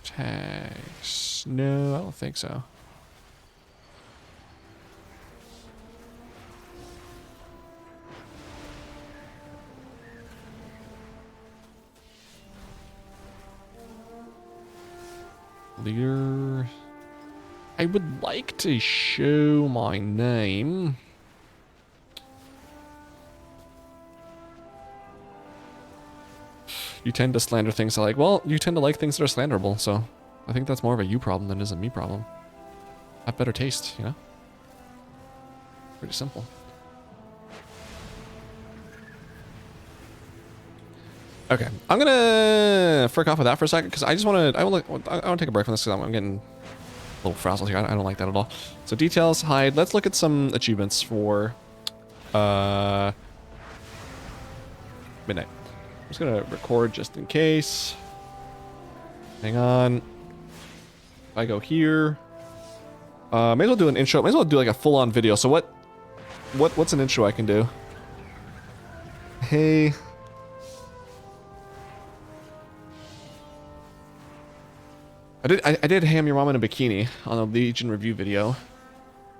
tags. No, I don't think so. Leader. I would like to show my name. You tend to slander things I like. Well, you tend to like things that are slanderable, so I think that's more of a you problem than it is a me problem. Have better taste, you know? Pretty simple. Okay, I'm gonna frick off with that for a second because I just want to. I want to take a break from this because I'm getting a little frazzled here. I don't like that at all. So details, hide. Let's look at some achievements for midnight. I'm just gonna record just in case. Hang on. If I go here, may as well do an intro. May as well do like a full-on video. So what's an intro I can do? Hey. I did Hey, I'm Your Mom in a Bikini on a Legion review video.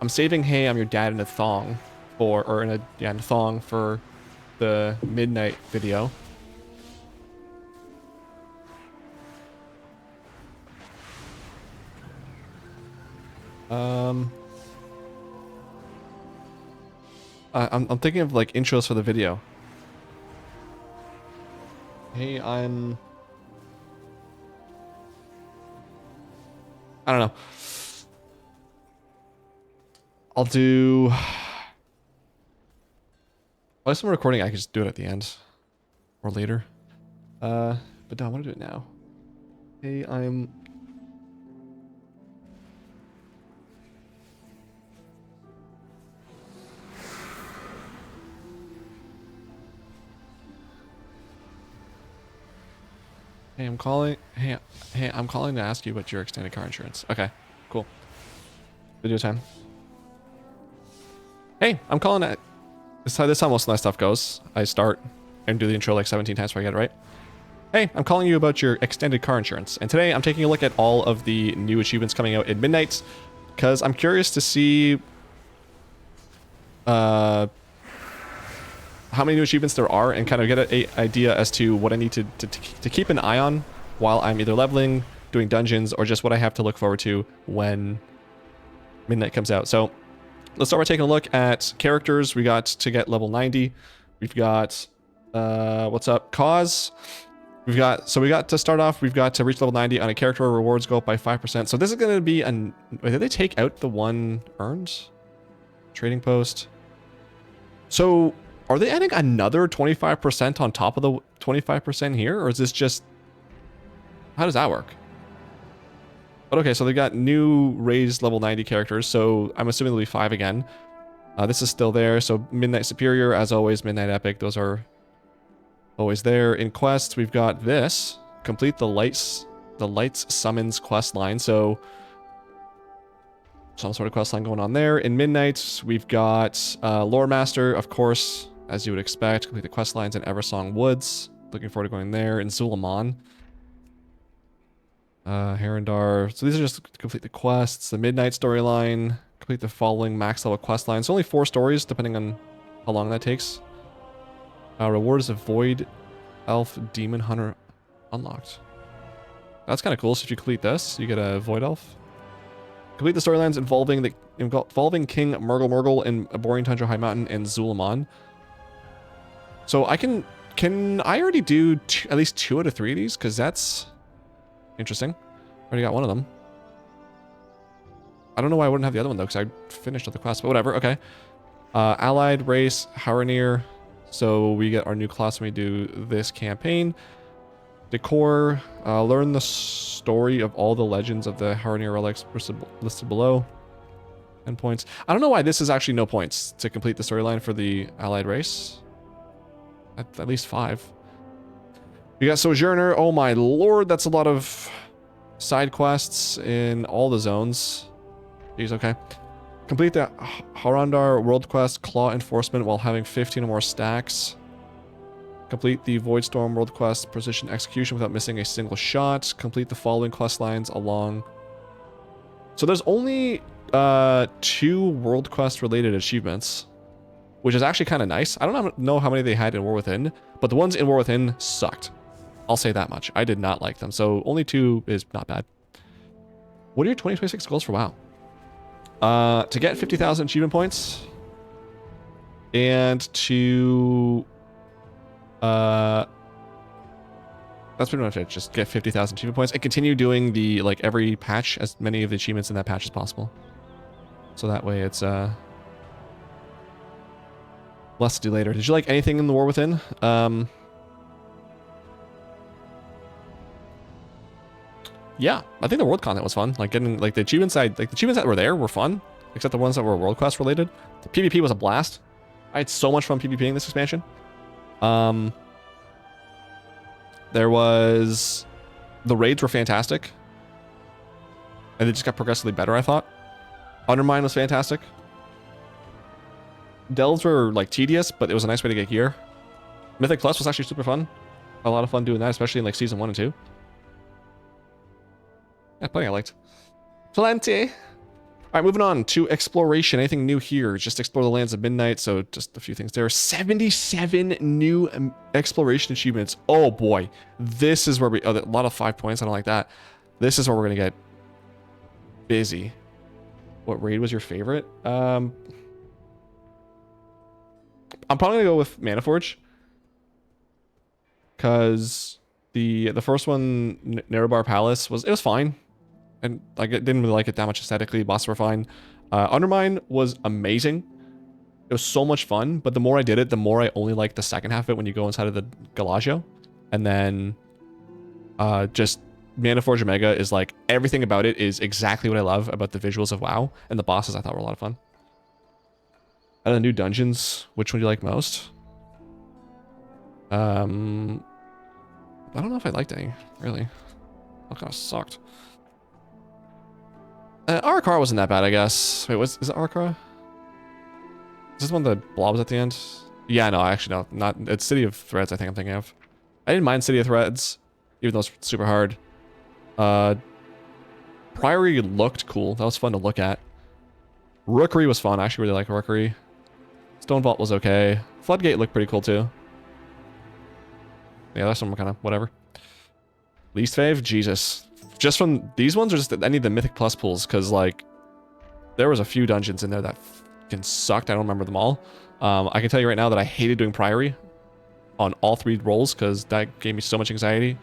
I'm saving Hey, I'm Your Dad in a Thong in a thong for the midnight video. I'm thinking of like intros for the video. Hey, I don't know. I'll do... Unless I'm recording, I can just do it at the end. Or later. But no, I want to do it now. Hey, Hey, I'm calling. Hey, I'm calling to ask you about your extended car insurance. Okay, cool. Video time. Hey, I'm calling to... This is how most of my stuff goes. I start and do the intro like 17 times before I get it right. Hey, I'm calling you about your extended car insurance. And today I'm taking a look at all of the new achievements coming out at midnight, because I'm curious to see how many new achievements there are and kind of get an idea as to what I need to keep an eye on while I'm either leveling, doing dungeons, or just what I have to look forward to when midnight comes out. So let's start by taking a look at characters. We got to get level 90. We've got, what's up? Cause. We got to start off, we've got to reach level 90 on a character where rewards go up by 5%. So this is going to be an... Wait, did they take out the one earned? Trading post. So are they adding another 25% on top of the 25% here? Or is this just... How does that work? But okay, so they've got new raised level 90 characters. So I'm assuming there'll be 5 again. This is still there. So Midnight Superior, as always, Midnight Epic. Those are... always there. In quests, we've got this. Complete the lights summons quest line. So some sort of quest line going on there. In Midnight, we've got Lore Master, of course, as you would expect. Complete the quest lines in Eversong Woods. Looking forward to going there. In Zulamon. Herondar. So these are just to complete the quests. The Midnight storyline. Complete the following max level quest lines. So only 4 stories, depending on how long that takes. Rewards of Void Elf Demon Hunter unlocked. That's kind of cool. So if you complete this, you get a Void Elf. Complete the storylines involving King Murgle in Boring Tundra High Mountain and Zulamon. So I can I already do at least 2 out of 3 of these? Because that's interesting. Already got one of them. I don't know why I wouldn't have the other one though, because I finished all the quests, but whatever. Okay. Allied Race Haranir. So we get our new class when we do this campaign. Decor, learn the story of all the legends of the Haranir relics listed below. 10 points. I don't know why this is actually no points to complete the storyline for the Allied Race. At least 5. We got Sojourner. Oh my lord, that's a lot of side quests in all the zones. Jeez, okay. Complete the Harandar World Quest Claw Enforcement while having 15 or more stacks. Complete the Voidstorm World Quest Precision Execution without missing a single shot. Complete the following quest lines along. So there's only 2 World Quest related achievements, which is actually kind of nice. I don't know how many they had in War Within, but the ones in War Within sucked. I'll say that much. I did not like them. So only 2 is not bad. What are your 2026 goals for WoW? To get 50,000 achievement points and to that's pretty much it. Just get 50,000 achievement points and continue doing the like every patch, as many of the achievements in that patch as possible, so that way it's less to do later. Did you like anything in the War Within? Yeah, I think the world content was fun. Like getting like the achievements that were there were fun, except the ones that were world quest related. The PvP was a blast. I had so much fun PvPing this expansion. There was the raids were fantastic, and they just got progressively better. I thought Undermine was fantastic. Delves were like tedious, but it was a nice way to get gear. Mythic Plus was actually super fun. A lot of fun doing that, especially in like season 1 and 2. Yeah, plenty I liked. Plenty. All right, moving on to exploration. Anything new here? Just explore the lands of midnight. So just a few things there. 77 new exploration achievements. Oh boy, this is where we. Oh, a lot of 5 points. I don't like that. This is where we're gonna get busy. What raid was your favorite? I'm probably gonna go with Mana Forge. Cause the first one, Nerebar Palace, was fine. And like, I didn't really like it that much aesthetically. Bosses were fine. Undermine was amazing. It was so much fun, but the more I did it, the more I only liked the second half of it when you go inside of the Galagio. And then just Mana Forge Omega is like, everything about it is exactly what I love about the visuals of WoW. And the bosses I thought were a lot of fun. Out of the new dungeons, which one do you like most? I don't know if I liked any, really. That kind of sucked. Arakara wasn't that bad, I guess. Wait, is it Arakara? Is this one of the blobs at the end? Yeah, no, actually, no. Not, it's City of Threads, I think I'm thinking of. I didn't mind City of Threads, even though it's super hard. Priory looked cool. That was fun to look at. Rookery was fun. I actually really like Rookery. Stone Vault was okay. Floodgate looked pretty cool, too. Yeah, that's some kind of whatever. Least fave? Jesus. Just from these ones, or just any of the Mythic Plus pools? Because, like, there was a few dungeons in there that fucking sucked. I don't remember them all. I can tell you right now that I hated doing Priory on all 3 rolls because that gave me so much anxiety.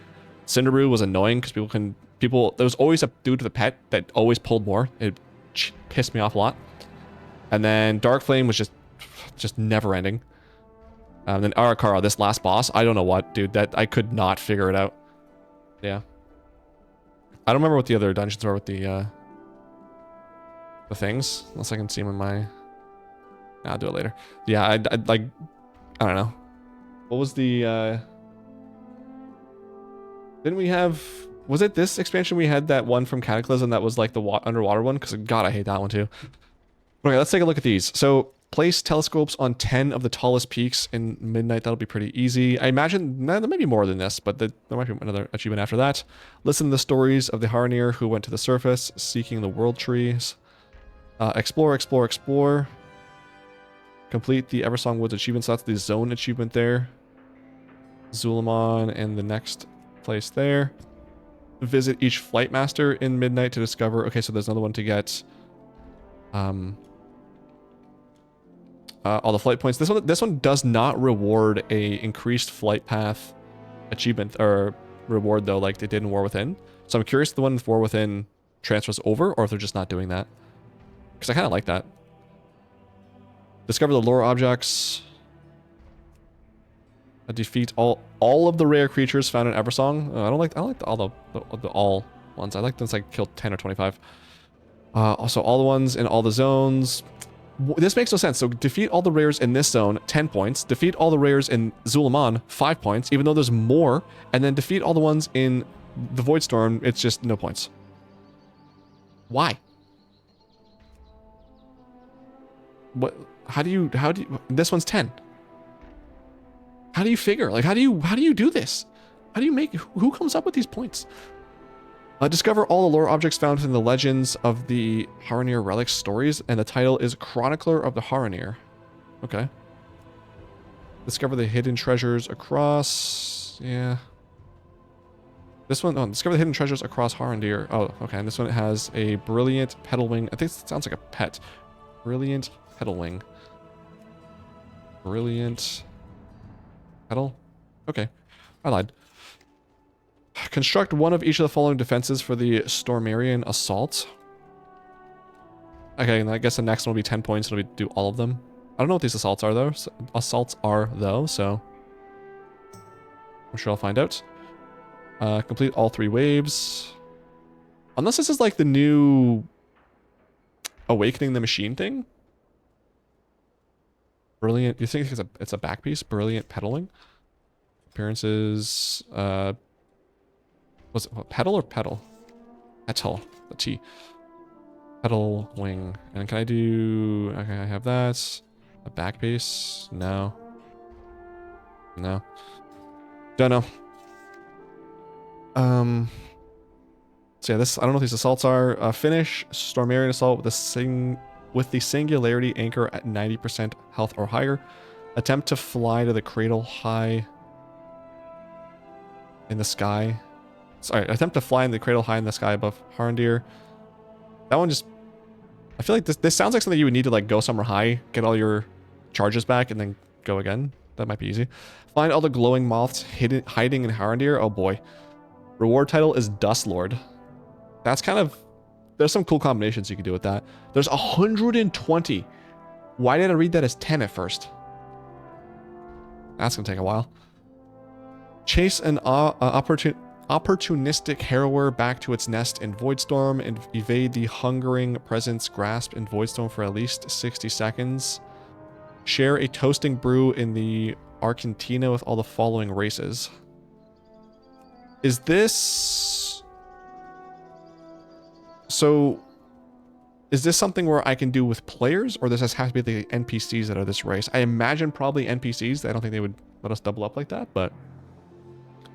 Cinderbrew was annoying because there was always a dude with a pet that always pulled more. It pissed me off a lot. And then Dark Flame was just never ending. Then Arakara, this last boss, I don't know what, dude. That I could not figure it out. Yeah. I don't remember what the other dungeons were with the things, unless I can see them in my. Nah, I'll do it later. Yeah, I'd like, I don't know. What was the? Didn't we have? Was it this expansion we had that one from Cataclysm that was like the underwater one? Because God, I hate that one too. Okay, let's take a look at these. So place telescopes on 10 of the tallest peaks in Midnight. That'll be pretty easy. I imagine there may be more than this, but there might be another achievement after that. Listen to the stories of the Haranir who went to the surface, seeking the world trees. Explore, explore, explore. Complete the Eversong Woods achievement. So that's the zone achievement there. Zulamon and the next place there. Visit each flight master in Midnight to discover. Okay, so there's another one to get. All the flight points. This one does not reward a increased flight path achievement or reward though, like they did in War Within. So I'm curious if the one with War Within transfers over, or if they're just not doing that. Because I kind of like that. Discover the lore objects. Defeat all of the rare creatures found in Eversong. I like all the all ones. I like those like kill 10 or 25. Also all the ones in all the zones. This makes no sense. So defeat all the rares in this zone, 10 points. Defeat all the rares in Zulamon, 5 points, even though there's more. And then defeat all the ones in the Void Storm, it's just no points. Why? What? How do you, this one's 10. How do you figure? Like, how do you do this? How do you make, who comes up with these points? Discover all the lore objects found in the legends of the Haranir relic stories, and the title is Chronicler of the Haranir. Okay. Discover the hidden treasures across. Yeah. This one, oh, discover the hidden treasures across Haranir. Oh, okay. And this one has a brilliant petal wing. I think it sounds like a pet. Brilliant petal wing. Brilliant petal. Okay, I lied. Construct one of each of the following defenses for the Stormarian assault. Okay, and I guess the next one will be 10 points. It'll be do all of them. I don't know what these assaults are though. So I'm sure I'll find out. Complete all 3 waves. Unless this is like the new Awakening the Machine thing. Brilliant. You think it's a back piece? Brilliant pedaling. Appearances. Was it what, pedal or pedal? Petal. The T. Pedal wing. And can I do? Okay, I have that. A back piece? No. No. Don't know. So yeah, this I don't know what these assaults are. Finish Stormarian assault with the singularity anchor at 90% health or higher. Attempt to fly to the cradle high in the sky. Sorry, attempt to fly in the cradle high in the sky above Harandir. That one just, I feel like this sounds like something you would need to like go somewhere high, get all your charges back, and then go again. That might be easy. Find all the glowing moths hiding in Harandir. Oh boy. Reward title is Dust Lord. That's kind of... There's some cool combinations you can do with that. There's 120. Why did I read that as 10 at first? That's going to take a while. Chase an opportunistic harrower back to its nest in Voidstorm and evade the hungering presence grasped in Voidstorm for at least 60 seconds. Share a toasting brew in the Argentina with all the following races. Is this... So, is this something where I can do with players, or does this have to be the NPCs that are this race? I imagine probably NPCs. I don't think they would let us double up like that, but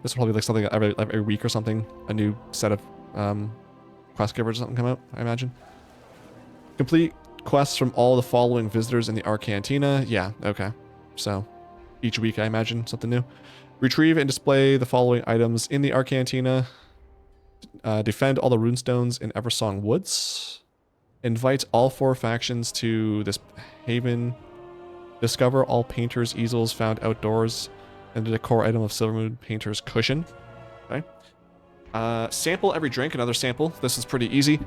this will probably be like something every week or something. A new set of quest givers or something come out, I imagine. Complete quests from all the following visitors in the Arcantina. Yeah, okay. So, each week I imagine something new. Retrieve and display the following items in the Arcantina. Defend all the runestones in Eversong Woods. Invite all 4 factions to this haven. Discover all painters' easels found outdoors. And the decor item of Silvermoon Painter's Cushion. Okay. Sample every drink. Another sample. This is pretty easy.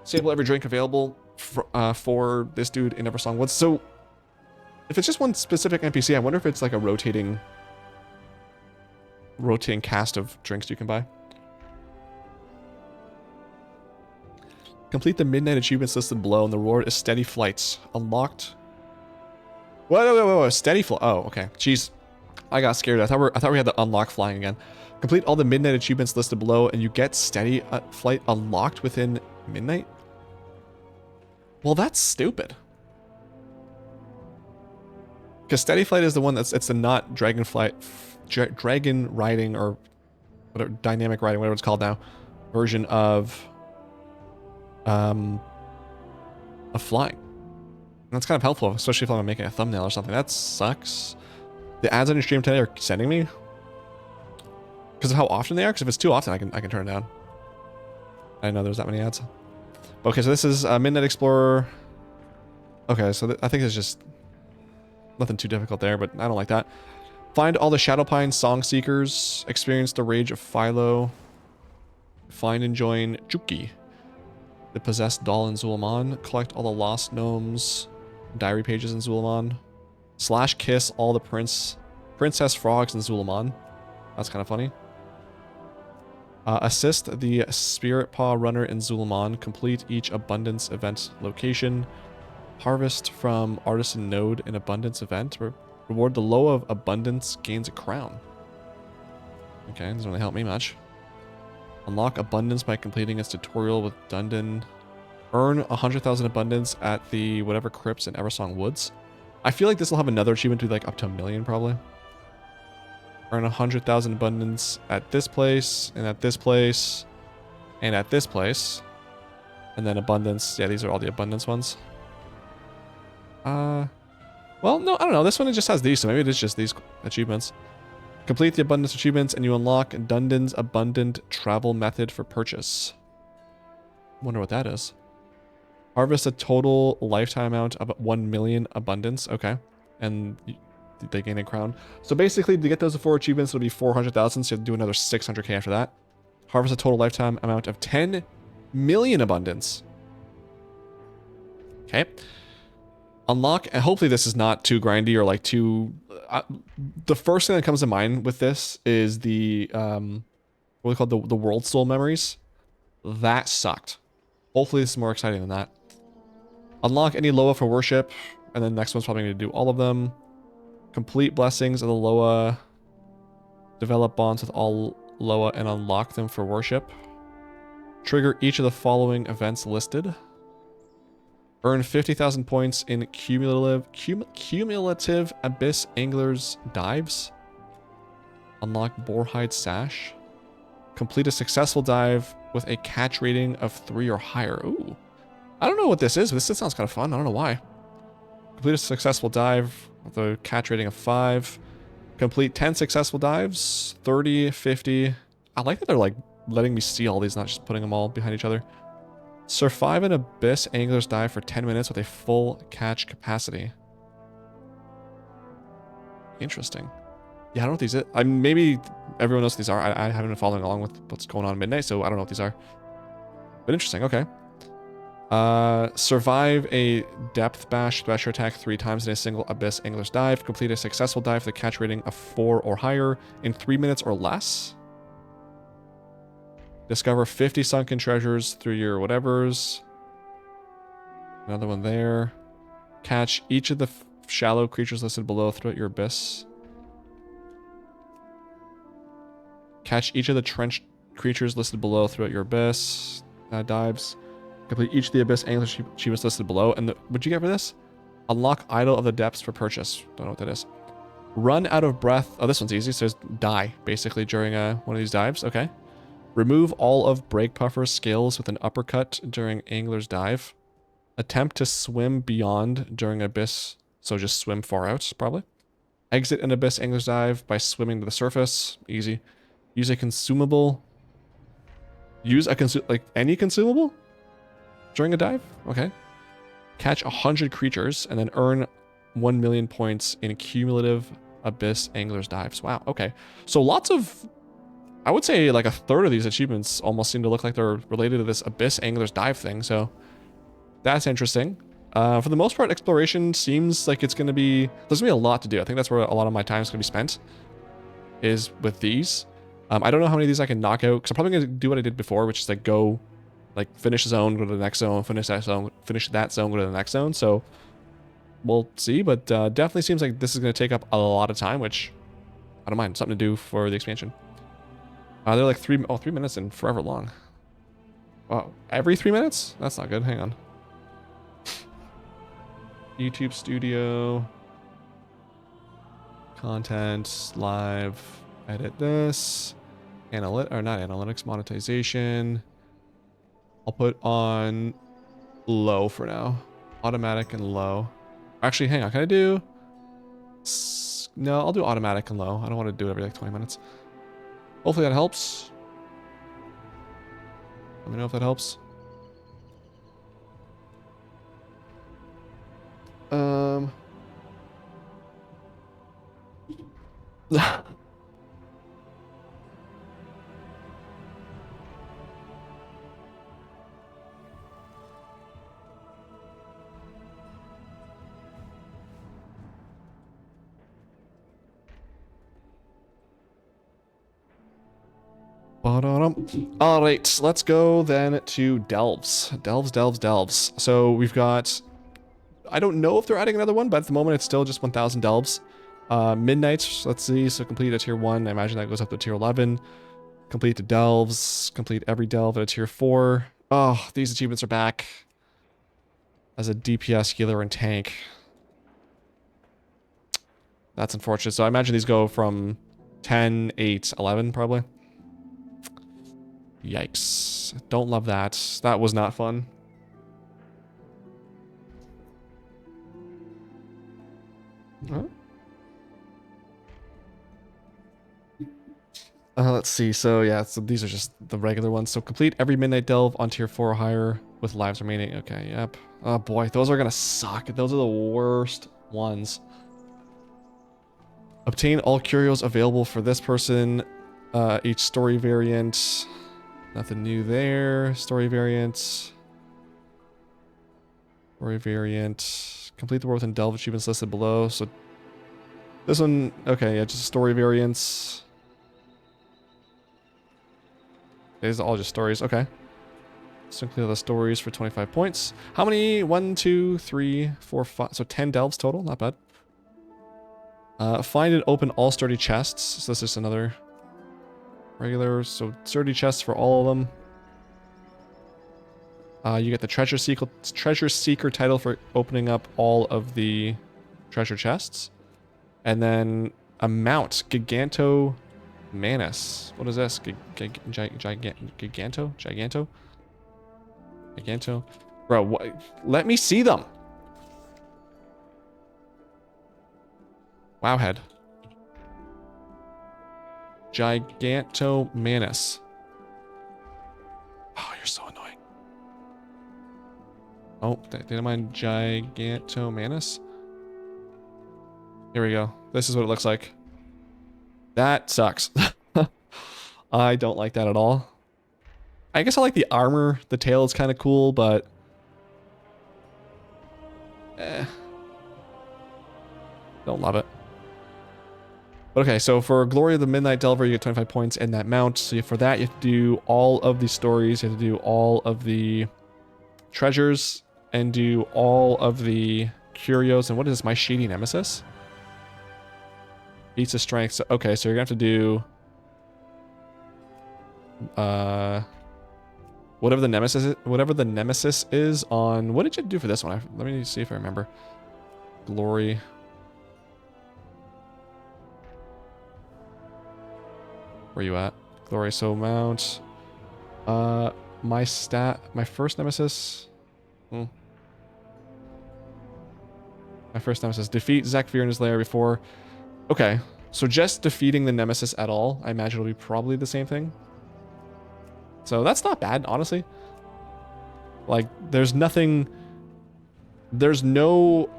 Sample every drink available for this dude in Eversong Woods. So, if it's just one specific NPC, I wonder if it's like a rotating cast of drinks you can buy. Complete the midnight achievements listed below, and the reward is steady flights. Unlocked. Whoa, steady flight. Oh, okay. Jeez, I got scared. I thought we had the unlock flying again. Complete all the midnight achievements listed below, and you get steady flight unlocked within midnight. Well, that's stupid. Because steady flight is the one it's the not dragon riding or whatever, dynamic riding, whatever it's called now, version of flying. And that's kind of helpful, especially if I'm making a thumbnail or something. That sucks. The ads on your stream today are sending me because of how often they are. Because if it's too often, I can turn it down. I didn't know there's that many ads. Okay, so this is Midnight Explorer. Okay, so I think it's just nothing too difficult there, but I don't like that. Find all the Shadowpine Song Seekers. Experience the Rage of Philo. Find and join Juki, the possessed doll in Zul'Aman. Collect all the lost gnomes, diary pages in Zul'Aman. / kiss all the princess frogs in Zul'Aman. That's kind of funny. Assist the Spirit Paw Runner in Zul'Aman. Complete each Abundance event location. Harvest from Artisan Node in Abundance event. Reward the Loa of Abundance gains a crown. Okay, doesn't really help me much. Unlock Abundance by completing its tutorial with Dundon. Earn 100,000 Abundance at the whatever crypts in Eversong Woods. I feel like this will have another achievement to be like up to 1 million probably. Earn 100,000 Abundance at this place, and at this place, and at this place. And then Abundance. Yeah, these are all the Abundance ones. Well, no, I don't know. This one just has these, so maybe it is just these achievements. Complete the Abundance achievements, and you unlock Dundon's Abundant Travel Method for purchase. Wonder what that is. Harvest a total lifetime amount of 1 million Abundance. Okay. And they gain a crown. So basically, to get those 4 achievements, it'll be 400,000, so you have to do another 600k after that. Harvest a total lifetime amount of 10 million Abundance. Okay. Unlock, and hopefully this is not too grindy or like too... the first thing that comes to mind with this is the, what we call the World Soul Memories. That sucked. Hopefully this is more exciting than that. Unlock any Loa for worship, and then the next one's probably going to do all of them. Complete blessings of the Loa. Develop bonds with all Loa and unlock them for worship. Trigger each of the following events listed. Earn 50,000 points in cumulative Abyss Angler's Dives. Unlock Boarhide Sash. Complete a successful dive with a catch rating of 3 or higher. Ooh. I don't know what this is, but this sounds kind of fun. I don't know why. Complete a successful dive with a catch rating of 5. Complete 10 successful dives. 30, 50. I like that they're like letting me see all these, not just putting them all behind each other. Survive an Abyss Angler's Dive for 10 minutes with a full catch capacity. Interesting. Yeah, I don't know what these are. Maybe everyone knows what these are. I haven't been following along with what's going on at midnight, so I don't know what these are. But interesting, okay. Survive a depth bash thresher attack 3 times in a single abyss angler's dive. Complete a successful dive with a catch rating of 4 or higher in 3 minutes or less. Discover 50 sunken treasures through your whatevers. Another one there. Catch each of the shallow creatures listed below throughout your abyss. Catch each of the trenched creatures listed below throughout your abyss. Dives. Complete each of the abyss angler achievements listed below. And what'd you get for this? Unlock Idol of the Depths for purchase. Don't know what that is. Run out of breath. Oh, this one's easy. It says die, basically, during one of these dives. Okay. Remove all of Break Puffer's skills with an uppercut during Angler's Dive. Attempt to swim beyond during Abyss. So just swim far out, probably. Exit an Abyss Angler's Dive by swimming to the surface. Easy. Use a consumable. Use a any consumable? During a dive? Okay. Catch 100 creatures and then earn 1 million points in cumulative Abyss Angler's Dives. Wow, okay. So lots of... I would say like a third of these achievements almost seem to look like they're related to this Abyss Angler's Dive thing, so that's interesting. For the most part, exploration seems like it's going to be... There's going to be a lot to do. I think that's where a lot of my time is going to be spent, is with these. I don't know how many of these I can knock out, because I'm probably going to do what I did before, which is like go, like finish a zone, go to the next zone, finish that zone, go to the next zone, so we'll see, but definitely seems like this is going to take up a lot of time, which I don't mind. Something to do for the expansion. They're like 3 minutes and forever long. Wow, every 3 minutes? That's not good. Hang on. YouTube Studio. Content, live, edit this. Not analytics, monetization. I'll put on low for now. Automatic and low. Actually, hang on. Can I do... No, I'll do automatic and low. I don't want to do it every like 20 minutes. Hopefully that helps. Let me know if that helps. All right, let's go then to delves. Delves. So we've got... I don't know if they're adding another one, but at the moment it's still just 1,000 delves. Midnight, let's see. So complete a tier 1. I imagine that goes up to tier 11. Complete the delves. Complete every delve at a tier 4. Oh, these achievements are back. As a DPS, healer, and tank. That's unfortunate. So I imagine these go from 10, 8, 11 probably. Yikes. Don't love that. That was not fun. Huh? Let's see. So yeah, so these are just the regular ones. So complete every midnight delve on tier 4 or higher with lives remaining. Okay, yep. Oh boy, those are gonna suck. Those are the worst ones. Obtain all curios available for this person. Each story variant. Nothing new there. Story variant. Story variant. Complete the world within delve achievements listed below. So this one, okay, yeah, just story variants. These are all just stories. Okay. Simply the stories for 25 points. How many? 1, 2, 3, 4, 5. So 10 delves total. Not bad. Find and open all sturdy chests. So this is another regular. So sturdy chests for all of them. You get the treasure seeker title for opening up all of the treasure chests. And then a mount. Giganto Manus. What is this? Giganto? Bro, what? Let me see them. Wowhead. Giganto Manus. Oh, you're so annoying. Oh, didn't mind Giganto Manus. Here we go. This is what it looks like. That sucks. I don't like that at all. I guess I like the armor. The tail is kind of cool, but... Don't love it. But okay, so for Glory of the Midnight Delver, you get 25 points in that mount. So for that, you have to do all of the stories. You have to do all of the treasures. And do all of the curios. And what is this? My Shady Nemesis? Beats of Strength. So, okay, so you're going to have to do... whatever the nemesis is on... What did you do for this one? Let me see if I remember. Glory... Where you at? Glory, so mount. My first nemesis. My first nemesis. Defeat Zekvir in his lair before. Okay, so just defeating the nemesis at all, I imagine it'll be probably the same thing. So that's not bad, honestly. Like, there's no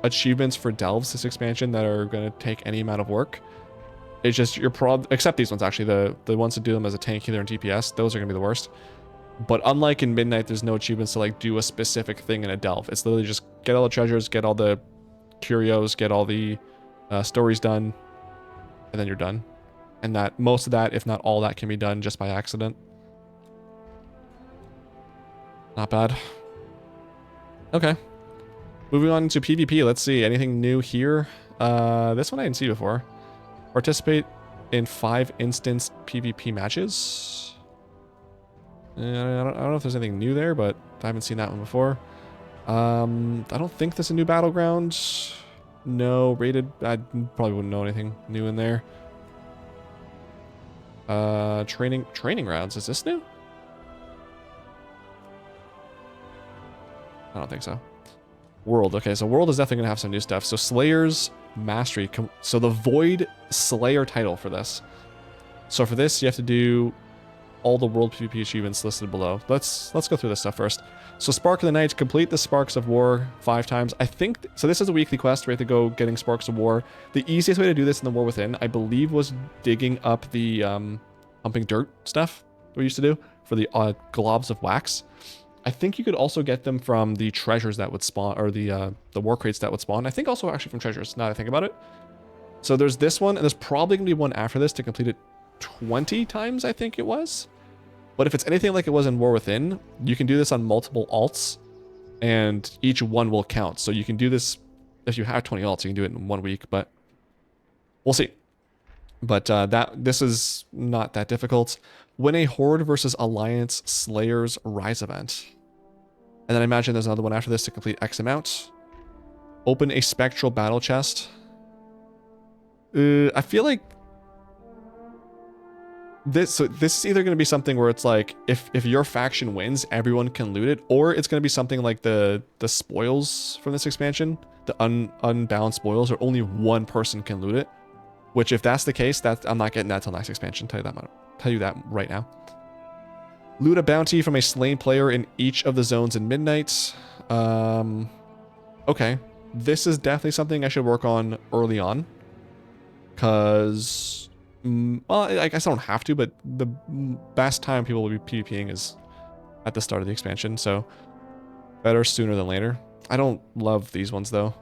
achievements for delves this expansion that are going to take any amount of work. It's just except these ones actually, the ones that do them as a tank healer and DPS, those are gonna be the worst. But unlike in Midnight, there's no achievements to like do a specific thing in a delve. It's literally just get all the treasures, get all the curios, get all the stories done, and then you're done. And that most of that, if not all that, can be done just by accident. Not bad. Okay. Moving on to PvP. Let's see anything new here. This one I didn't see before. Participate in 5 instance PvP matches. I don't know if there's anything new there, but I haven't seen that one before. I don't think there's a new battleground. No, rated. I probably wouldn't know anything new in there. Training rounds. Is this new? I don't think so. World. Okay, so World is definitely going to have some new stuff. So Slayer's Mastery. So the Void Slayer title for this. So for this, you have to do all the World PvP achievements listed below. Let's go through this stuff first. So Spark of the Night, complete the Sparks of War 5 times. I think, so this is a weekly quest. We have to go getting Sparks of War. The easiest way to do this in the War Within, I believe, was digging up the pumping dirt stuff we used to do for the globs of wax. I think you could also get them from the treasures that would spawn, or the war crates that would spawn. I think also actually from treasures, now that I think about it. So there's this one, and there's probably going to be one after this to complete it 20 times, I think it was. But if it's anything like it was in War Within, you can do this on multiple alts, and each one will count. So you can do this, if you have 20 alts, you can do it in 1 week, but we'll see. But this is not that difficult. Win a Horde versus Alliance Slayer's Rise event. And then I imagine there's another one after this to complete X amount. Open a Spectral Battle Chest. I feel like this is either going to be something where it's like, if your faction wins, everyone can loot it, or it's going to be something like the spoils from this expansion, the unbound spoils, or only one person can loot it. Which, if that's the case, I'm not getting that till next expansion. Tell you that right now. Loot a bounty from a slain player in each of the zones in Midnight. Okay. This is definitely something I should work on early on. Because, well, I guess I don't have to, but the best time people will be PvPing is at the start of the expansion. So, better sooner than later. I don't love these ones, though.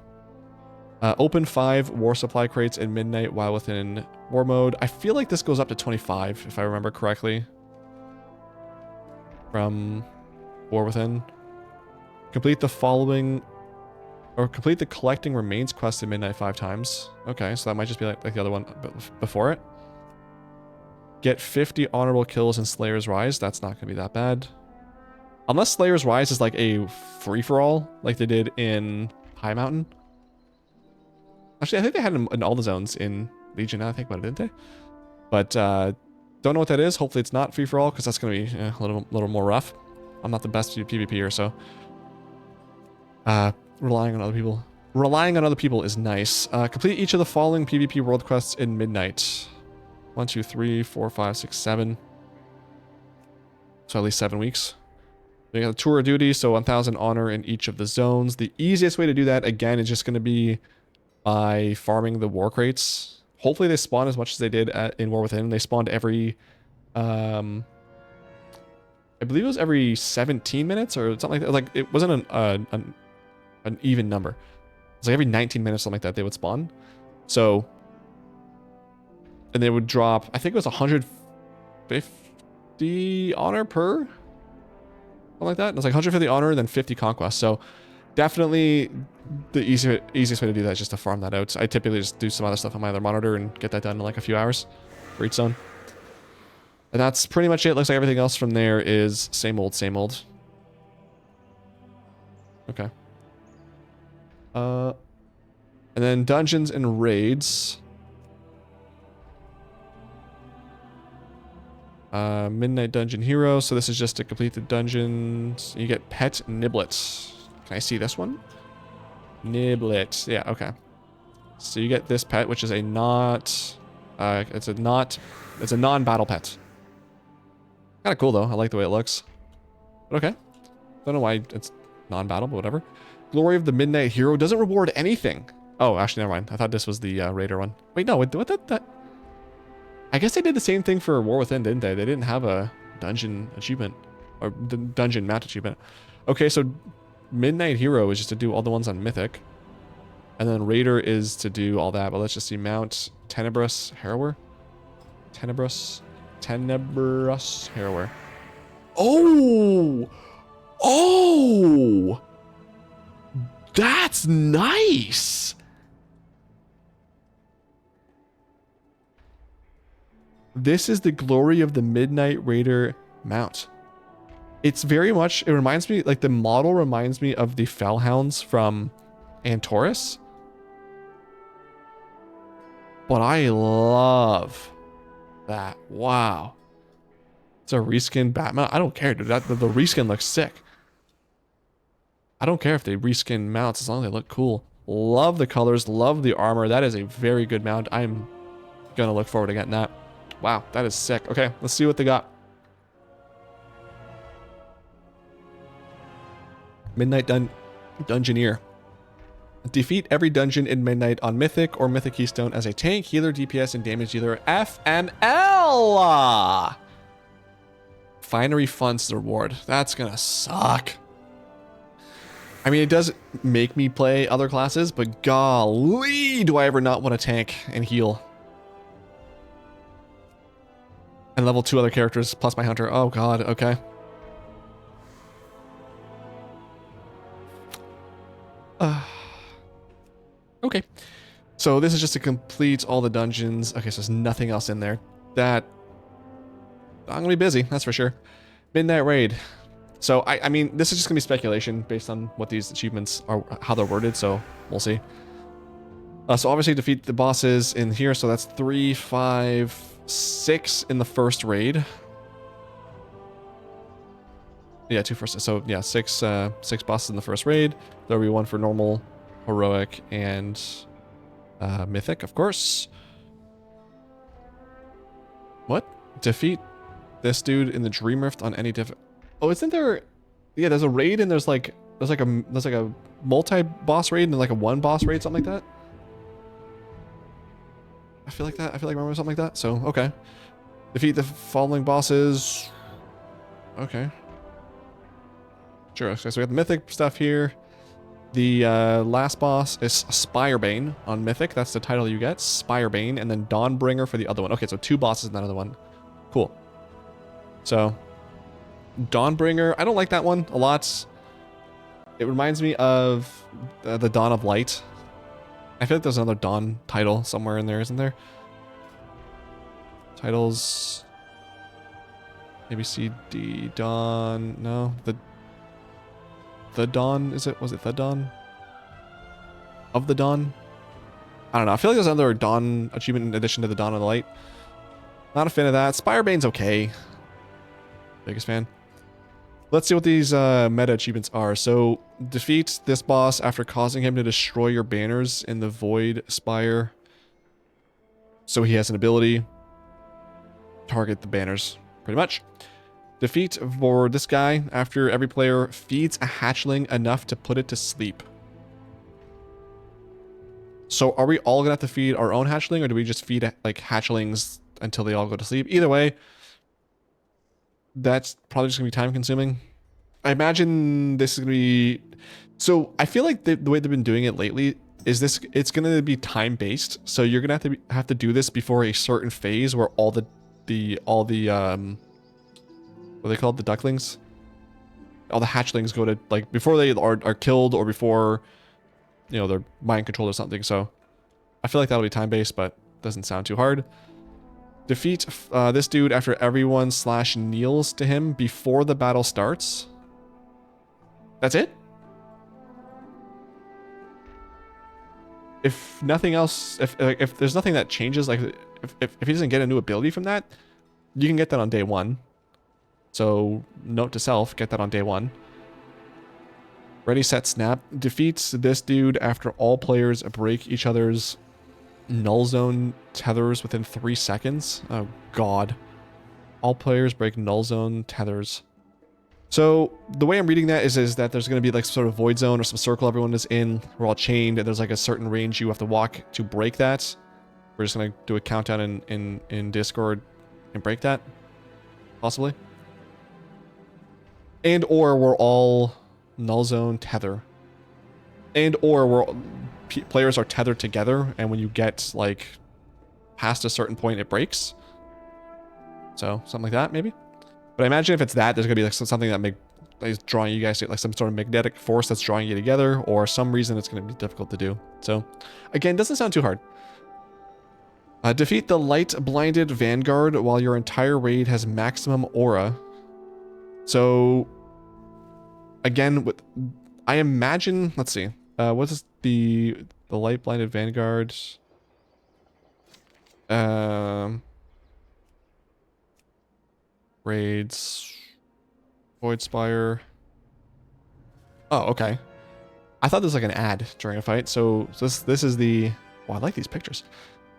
Open 5 war supply crates in Midnight while within war mode. I feel like this goes up to 25, if I remember correctly. From War Within. Complete the following, or complete the collecting remains quest in Midnight 5 times. Okay, so that might just be like the other one before it. Get 50 honorable kills in Slayer's Rise. That's not going to be that bad. Unless Slayer's Rise is like a free-for-all, like they did in High Mountain. Actually, I think they had them in all the zones in Legion, now I think about it, didn't they? But, don't know what that is. Hopefully it's not free-for-all, because that's going to be a little more rough. I'm not the best PvPer, so... relying on other people. Relying on other people is nice. Complete each of the following PvP world quests in Midnight. 1, 2, 3, 4, 5, 6, 7. So at least 7 weeks. We got a tour of duty, so 1,000 honor in each of the zones. The easiest way to do that, again, is just going to be by farming the war crates. Hopefully they spawn as much as they did in War Within. They spawned every, I believe it was every 17 minutes or something like that. Like, it wasn't an even number. It's like every 19 minutes, something like that, they would spawn. So, and they would drop, I think it was 150 honor per, something like that. It was like 150 honor and then 50 conquest. So definitely the easiest way to do that is just to farm that out. I typically just do some other stuff on my other monitor and get that done in like a few hours for each zone. And that's pretty much it. Looks like everything else from there is same old, same old. Okay. And then dungeons and raids. Midnight Dungeon Hero. So this is just to complete the dungeons. You get Pet Niblet. Can I see this one? Niblet. Yeah, okay. So you get this pet, which is a it's a non-battle pet. Kind of cool though. I like the way it looks. But okay. Don't know why it's non-battle, but whatever. Glory of the Midnight Hero doesn't reward anything. Oh, actually, never mind. I thought this was the Raider one. Wait, no. What that? I guess they did the same thing for War Within, didn't they? They didn't have a dungeon achievement or the dungeon mount achievement. Okay, so Midnight Hero is just to do all the ones on Mythic, and then Raider is to do all that. But let's just see. Mount Tenebrous Harrower. Tenebrous Harrower. Oh! Oh! That's nice! This is the Glory of the Midnight Raider mount. It's very much, it reminds me, like the model reminds me of the Fellhounds from Antorus. But I love that. Wow. It's a reskin Batman. I don't care, dude. The reskin looks sick. I don't care if they reskin mounts as long as they look cool. Love the colors, love the armor. That is a very good mount. I'm gonna look forward to getting that. Wow, that is sick. Okay, let's see what they got. Midnight Dungeoneer. Defeat every dungeon in Midnight on Mythic or Mythic Keystone as a tank, healer, DPS, and damage dealer. FML! Finery Funds reward. That's gonna suck. I mean, it does make me play other classes, but golly, do I ever not want to tank and heal. And level 2 other characters plus my hunter. Oh god, okay. Okay. So this is just to complete all the dungeons. Okay, so there's nothing else in there. That I'm gonna be busy, that's for sure. Midnight Raid. So I mean, this is just gonna be speculation based on what these achievements are, how they're worded. So we'll see. So obviously defeat the bosses in here. So that's 3, 5, 6 in the first raid. Yeah, 2 first. So yeah, 6 bosses in the first raid. There'll be 1 for normal, heroic, and mythic, of course. What? Defeat this dude in the Dream Rift on any Oh, isn't there? Yeah, there's a raid and there's like a multi-boss raid and like a 1 boss raid, something like that. I feel like I remember something like that. So okay, defeat the following bosses. Okay. Sure. Okay, so we got the mythic stuff here. The last boss is Spirebane on Mythic. That's the title you get, Spirebane, and then Dawnbringer for the other one. Okay, so 2 bosses in that other one. Cool. So, Dawnbringer, I don't like that one a lot. It reminds me of the Dawn of Light. I feel like there's another Dawn title somewhere in there, isn't there? Titles... ABCD, Dawn... No, the Dawn, is it? Was it the Dawn? Of the Dawn? I don't know. I feel like there's another Dawn achievement in addition to the Dawn of the Light. Not a fan of that. Spirebane's okay. Biggest fan. Let's see what these meta achievements are. So, defeat this boss after causing him to destroy your banners in the Void Spire. So he has an ability. Target the banners, pretty much. Defeat for this guy after every player feeds a hatchling enough to put it to sleep. So are we all gonna have to feed our own hatchling, or do we just feed like hatchlings until they all go to sleep? Either way, that's probably just gonna be time consuming. I imagine this is gonna be. So I feel like the way they've been doing it lately is it's gonna be time based. So you're gonna have to do this before a certain phase where all the what are they called, the ducklings, all the hatchlings go to, like, before they are killed, or before, you know, they're mind controlled or something. So I feel like that'll be time based, but doesn't sound too hard. Defeat this dude after everyone / kneels to him before the battle starts. That's it? If nothing else, if there's nothing that changes, like if he doesn't get a new ability from that, you can get that on day 1. So note to self, get that on day 1. Ready, set, snap. Defeats this dude after all players break each other's null zone tethers within 3 seconds. Oh god. All players break null zone tethers. So the way I'm reading that is that there's going to be like some sort of void zone or some circle everyone is in. We're all chained, and there's like a certain range you have to walk to break that. We're just going to do a countdown in Discord and break that, possibly. And or we're all null zone tether. And or players are tethered together, and when you get like past a certain point, it breaks. So something like that, maybe. But I imagine if it's that, there's gonna be like something that is drawing you guys to, like, some sort of magnetic force that's drawing you together, or some reason it's gonna be difficult to do. So again, doesn't sound too hard. Defeat the light blinded vanguard while your entire raid has maximum aura. So again, I imagine, let's see, what is the light blinded vanguard? Raids, Void Spire. Oh, okay. I thought this was like an ad during a fight. So this is the. Oh, I like these pictures.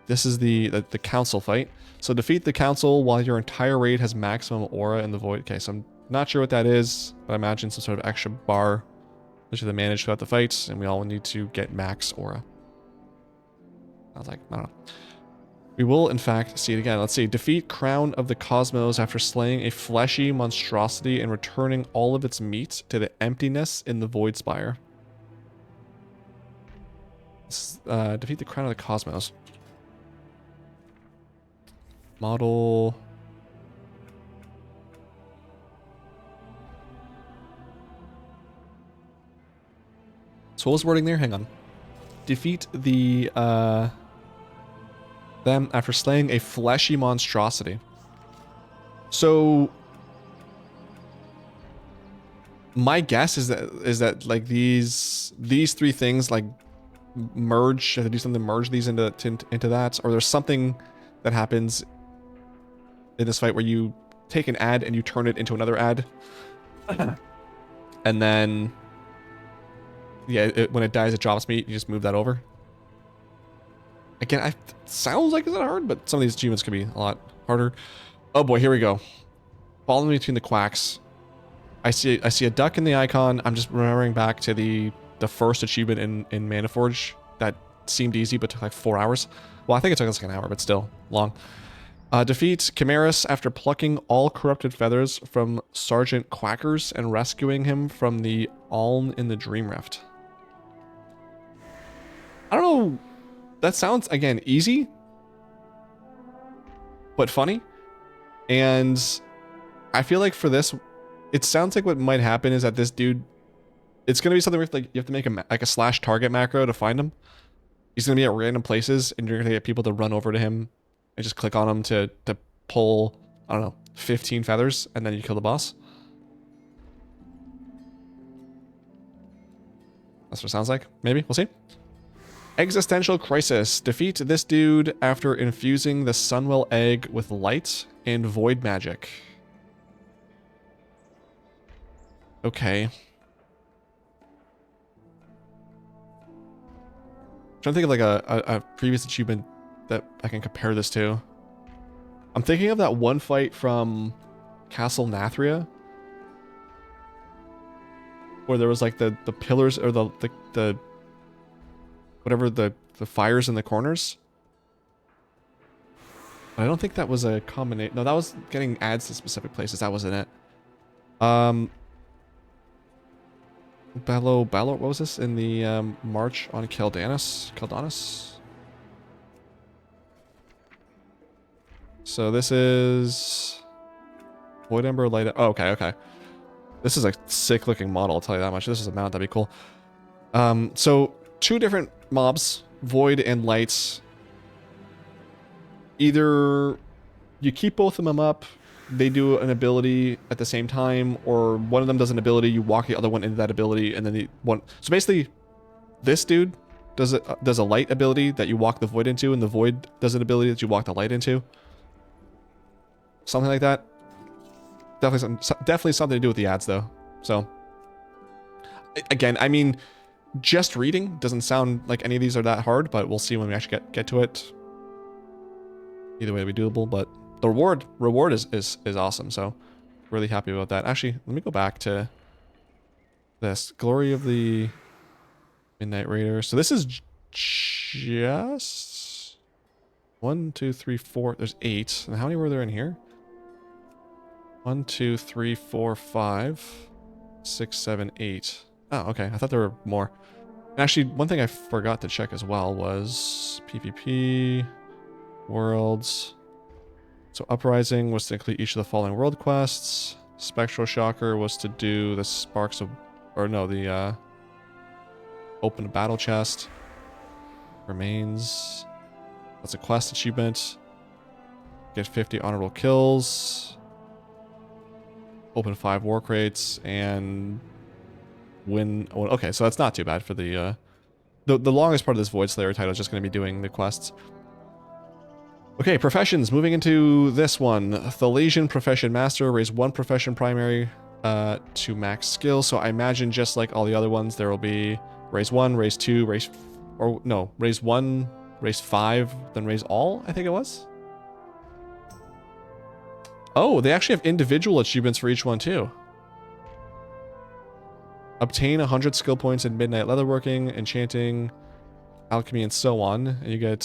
This is the council fight. So defeat the council while your entire raid has maximum aura in the void. Okay, so I'm not sure what that is, but I imagine some sort of extra bar which they manage throughout the fights, and we all need to get max aura. I was like, I don't know. We will, in fact, see it again. Let's see. Defeat Crown of the Cosmos after slaying a fleshy monstrosity and returning all of its meat to the emptiness in the Void Spire. Defeat the Crown of the Cosmos. Model. So what was wording there? Hang on. Defeat the, them after slaying a fleshy monstrosity. So my guess is that like these 3 things like merge. Have to do something to merge these into that, or there's something that happens in this fight where you take an ad and you turn it into another ad, and then yeah, when it dies, it drops meat. You just move that over. Again, it sounds like it's not hard, but some of these achievements could be a lot harder. Oh boy, here we go. Following between the quacks. I see a duck in the icon. I'm just remembering back to the first achievement in Manaforge that seemed easy but took like 4 hours. Well, I think it took us like an hour, but still long. Defeat Chimeras after plucking all corrupted feathers from Sergeant Quackers and rescuing him from the Aln in the Dream Rift. I don't know. That sounds, again, easy, but funny. And I feel like for this, it sounds like what might happen is that this dude, it's going to be something where you have to make like a slash target macro to find him. He's going to be at random places, and you're going to get people to run over to him and just click on him to pull, I don't know, 15 feathers, and then you kill the boss. That's what it sounds like. Maybe. We'll see. Existential Crisis. Defeat this dude after infusing the Sunwell egg with light and void magic. Okay. I'm trying to think of like a previous achievement that I can compare this to. I'm thinking of that one fight from Castle Nathria, where there was like the pillars, or the whatever the the fires in the corners. But I don't think that was a combination. No, that was getting ads to specific places. That wasn't it. What was this in the march on Keldanis? So this is Void Ember Light. Oh, okay. This is a sick looking model, I'll tell you that much. This is a mount, that'd be cool. So 2 different mobs, Void and Lights. Either you keep both of them up, they do an ability at the same time, or one of them does an ability, you walk the other one into that ability, and then the one... So basically, this dude does a light ability that you walk the Void into, and the Void does an ability that you walk the light into. Something like that. Definitely something to do with the ads, though. So, again, I mean, just reading doesn't sound like any of these are that hard, but we'll see when we actually get to it. Either way, it'll be doable, but the reward is awesome, so really happy about that. Actually, let me go back to this. Glory of the Midnight Raider. So this is just 1, 2, 3, 4. There's 8. And how many were there in here? 1, 2, 3, 4, 5, 6, 7, 8. Oh, okay. I thought there were more. Actually, one thing I forgot to check as well was PvP, Worlds. So Uprising was to complete each of the following world quests. Spectral Shocker was to do the Sparks of... Or no, the open a battle chest. Remains. That's a quest achievement. Get 50 honorable kills. Open 5 war crates and win. Oh, okay, so that's not too bad for the longest part of this Void Slayer title is just going to be doing the quests. Okay, professions. Moving into this one. Thalasian Profession Master. Raise 1 profession primary to max skill. So I imagine just like all the other ones, there will be raise 1, raise 2, raise 1, raise 5, then raise all, I think it was. Oh, they actually have individual achievements for each one too. Obtain 100 skill points in Midnight Leatherworking, Enchanting, Alchemy, and so on. And you get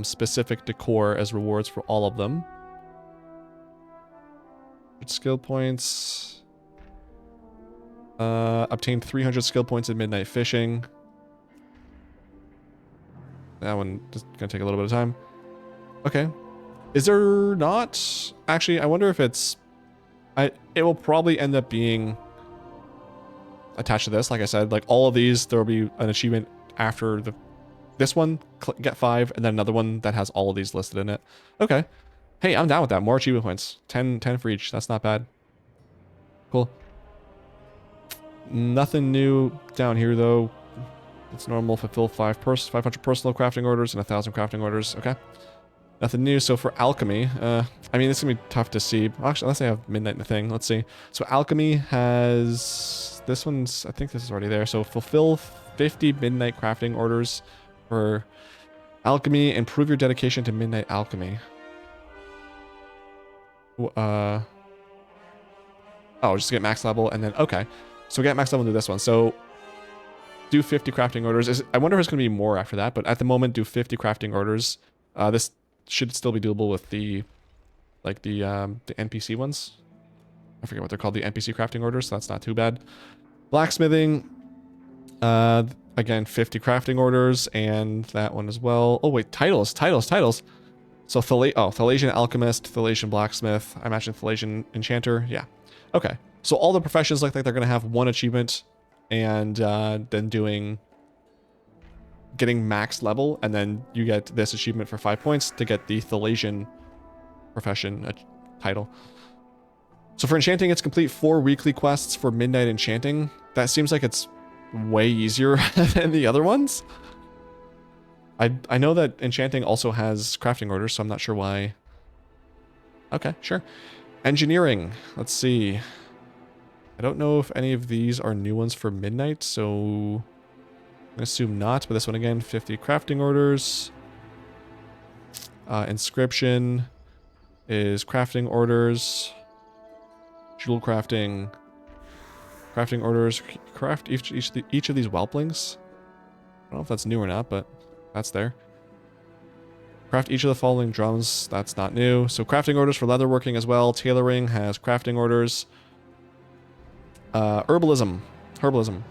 specific decor as rewards for all of them. Skill points. Obtain 300 skill points in Midnight Fishing. That one just gonna take a little bit of time. Okay. Is there not? Actually, I wonder if it's... It will probably end up being attached to this. Like I said, like all of these, there will be an achievement after this one, get 5, and then another one that has all of these listed in it. Okay. Hey, I'm down with that. More achievement points. 10 for each. That's not bad. Cool. Nothing new down here, though. It's normal. Fulfill 500 personal crafting orders and 1,000 crafting orders. Okay. Nothing new. So for alchemy, I mean, it's going to be tough to see. Actually, unless they have midnight in the thing. Let's see. So alchemy has... This one's... I think this is already there. So fulfill 50 midnight crafting orders for alchemy. Improve your dedication to midnight alchemy. Oh, just to get max level and then... Okay. So get max level and do this one. So do 50 crafting orders. I wonder if it's going to be more after that, but at the moment, do 50 crafting orders. This should still be doable with the NPC ones. I forget what they're called, the NPC crafting orders, so that's not too bad. Blacksmithing, again, 50 crafting orders, and that one as well. Oh wait, titles. So Thalasian Alchemist, Thalasian Blacksmith, I imagine Thalasian Enchanter, yeah. Okay, so all the professions look like they're going to have one achievement, and then getting max level, and then you get this achievement for 5 points to get the Thalasian profession title. So for enchanting, it's complete 4 weekly quests for midnight enchanting. That seems like it's way easier than the other ones. I know that enchanting also has crafting orders, so I'm not sure why. Okay, sure. Engineering, let's see. I don't know if any of these are new ones for midnight, so I'm gonna assume not, but this one again, 50 crafting orders. Inscription is crafting orders. Jewel crafting. Crafting orders. Craft each of these whelplings. I don't know if that's new or not, but That's there. Craft each of the following drums. That's not new. So crafting orders for leatherworking as well. Tailoring has crafting orders. Herbalism. Herbalism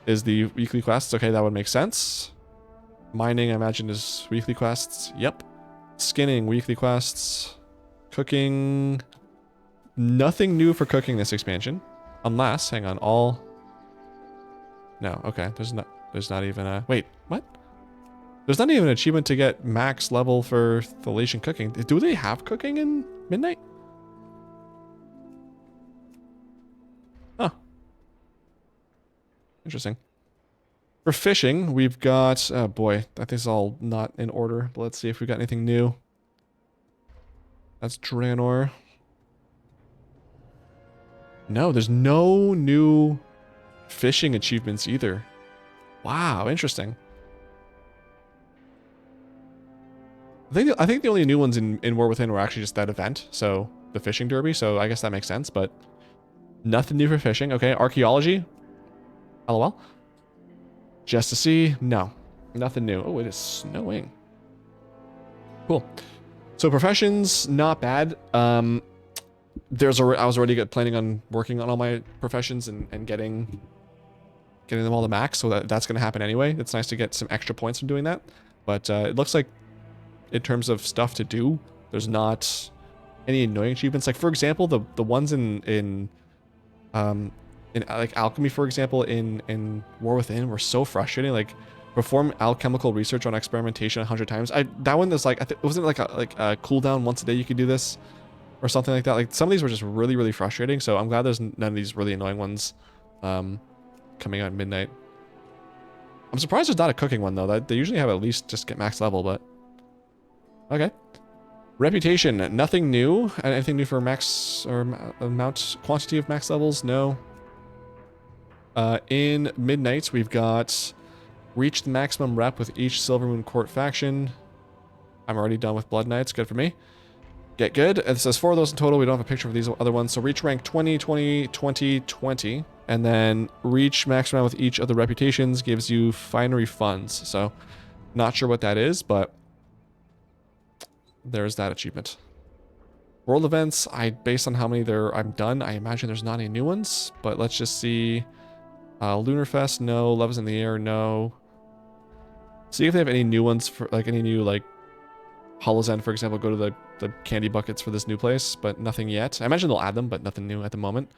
is the weekly quests. Okay, that would make sense. Mining, I imagine, is weekly quests. Yep. Skinning, weekly quests. Cooking. Nothing new for cooking this expansion. Unless, hang on, all... No, okay. There's not even a... Wait, what? There's not even an achievement to get max level for Thalatian cooking. Do they have cooking in Midnight? Huh. Interesting. For fishing, we've got... Oh boy, that is all not in order. But let's see if we got anything new. That's Draenor. No, there's no new fishing achievements either. Wow, interesting. I think the only new ones in War Within were actually just that event, so the fishing derby, so I guess that makes sense, but nothing new for fishing. Okay, archaeology. LOL. Just to see. No, nothing new. Oh, it is snowing. Cool. So professions, not bad. I was already planning on working on all my professions and getting them all to max, so that's going to happen anyway. It's nice to get some extra points from doing that, but it looks like in terms of stuff to do, there's not any annoying achievements. Like for example, the ones in like alchemy, for example, in War Within were so frustrating. Like perform alchemical research on experimentation 100 times. That one was like, it wasn't like a cooldown once a day you could do this or something like that. Like some of these were just really, really frustrating. So I'm glad there's none of these really annoying ones coming out at midnight. I'm surprised there's not a cooking one though. That they usually have at least just get max level, but okay. Reputation, nothing new. Anything new for max or amount quantity of max levels? No. In Midnight, we've got reach the maximum rep with each Silvermoon Court faction. I'm already done with Blood Knights. Good for me. Get good. It says 4 of those in total. We don't have a picture of these other ones. So reach rank 20, 20, 20, 20. And then reach maximum with each of the reputations gives you finery funds. So not sure what that is, but there's that achievement. World events, based on how many I'm done, I imagine there's not any new ones, but let's just see. Lunar Fest, no. Levels in the Air, no. See if they have any new ones for like any new like Hollow's End, for example. Go to the candy buckets for this new place, but nothing yet. I imagine they'll add them, but nothing new at the moment.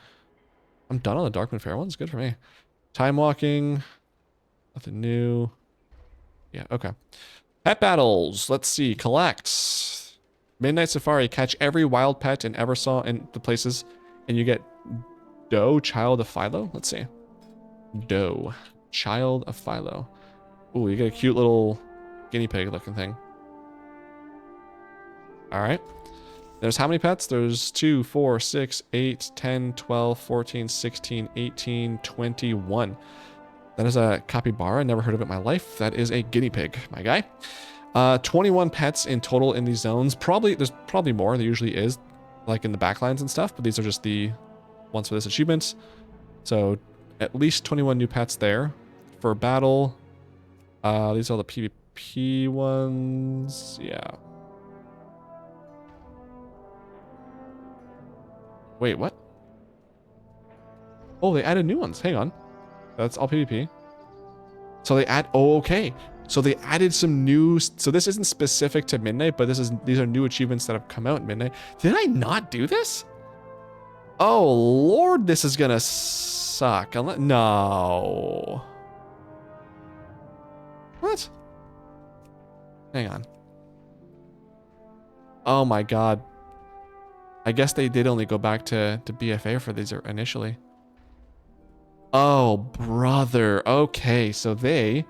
I'm done on the Darkmoon Fair ones. Good for me. Time walking, nothing new. Yeah, okay. Pet battles. Let's see. Collect. Midnight Safari. Catch every wild pet in Eversaw in the places, and you get Doe, Child of Philo. Let's see. Doe, Child of Philo. Ooh, you get a cute little guinea pig looking thing. All right. There's how many pets? There's 2, 4, 6, 8, 10, 12, 14, 16, 18, 21. That is a capybara. Never heard of it in my life. That is a guinea pig, my guy. 21 pets in total in these zones. There's probably more. There usually is, like in the backlines and stuff, but these are just the ones for this achievement. So at least 21 new pets there. For battle, these are the PvP ones. Yeah. Wait, what? Oh, they added new ones. Hang on. That's all PvP. So they add... Oh, okay. So they added some new... So this isn't specific to Midnight, but these are new achievements that have come out in Midnight. Did I not do this? Oh, Lord, this is gonna suck. No. What? Hang on. Oh my god. I guess they did only go back to BFA for these initially. Oh, brother. Okay, so they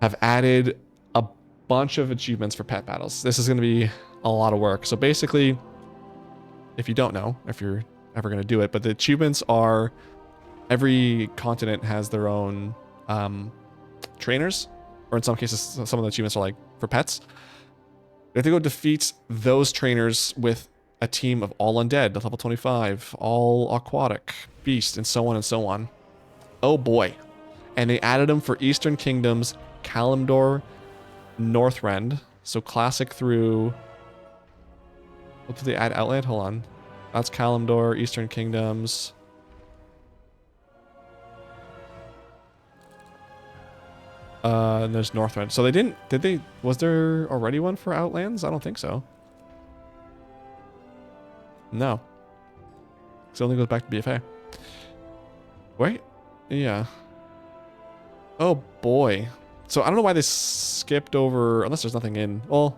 have added a bunch of achievements for pet battles. This is going to be a lot of work. So basically, if you don't know, if you're ever going to do it, but the achievements are every continent has their own trainers, or in some cases, some of the achievements are like for pets. You have to go defeat those trainers with a team of all undead, level 25, all aquatic, beast, and so on and so on. Oh boy. And they added them for Eastern Kingdoms Kalimdor, Northrend. So classic through... What did they add? Outland? Hold on. That's Kalimdor, Eastern Kingdoms. And there's Northrend. So they didn't... Did they... Was there already one for Outlands? I don't think so. No. It only goes back to BFA. Wait. Yeah. Oh boy. So I don't know why they skipped over... Unless there's nothing in... Well...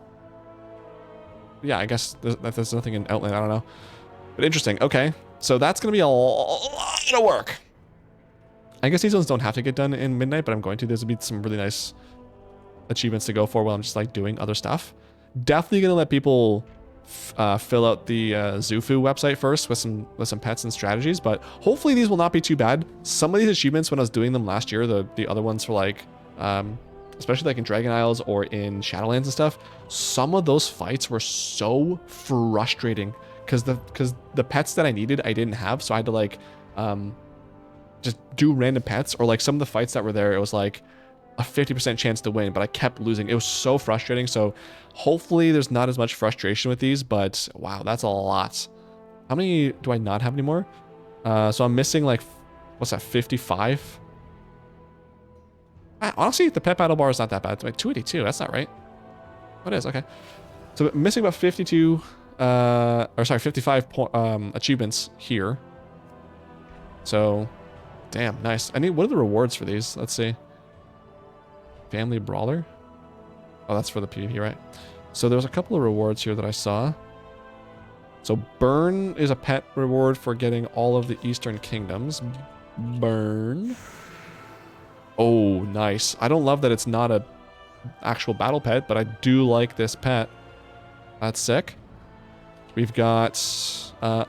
Yeah, I guess there's nothing in Outland. I don't know. But interesting. Okay. So that's going to be a lot of work. I guess these ones don't have to get done in midnight, but I'm going to. There's going to be some really nice achievements to go for while I'm just like doing other stuff. Definitely going to let people fill out the Zufu website first with some pets and strategies, but hopefully these will not be too bad. Some of these achievements when I was doing them last year, the other ones for like, especially like in Dragon Isles or in Shadowlands and stuff, some of those fights were so frustrating because the pets that I needed I didn't have, so I had to like just do random pets, or like some of the fights that were there, it was like a 50% chance to win, but I kept losing. It was so frustrating. So hopefully there's not as much frustration with these, but wow, that's a lot. How many do I not have anymore? So I'm missing like, what's that, 55? Honestly, the pet battle bar is not that bad. It's like 282. That's not right. What is? Okay. So missing about 52, or sorry, 55 achievements here. So, damn, nice. What are the rewards for these? Let's see. Family Brawler. Oh, that's for the PvP, right? So there's a couple of rewards here that I saw. So Burn is a pet reward for getting all of the Eastern Kingdoms. Burn. Oh, nice. I don't love that it's not a actual battle pet, but I do like this pet. That's sick. We've got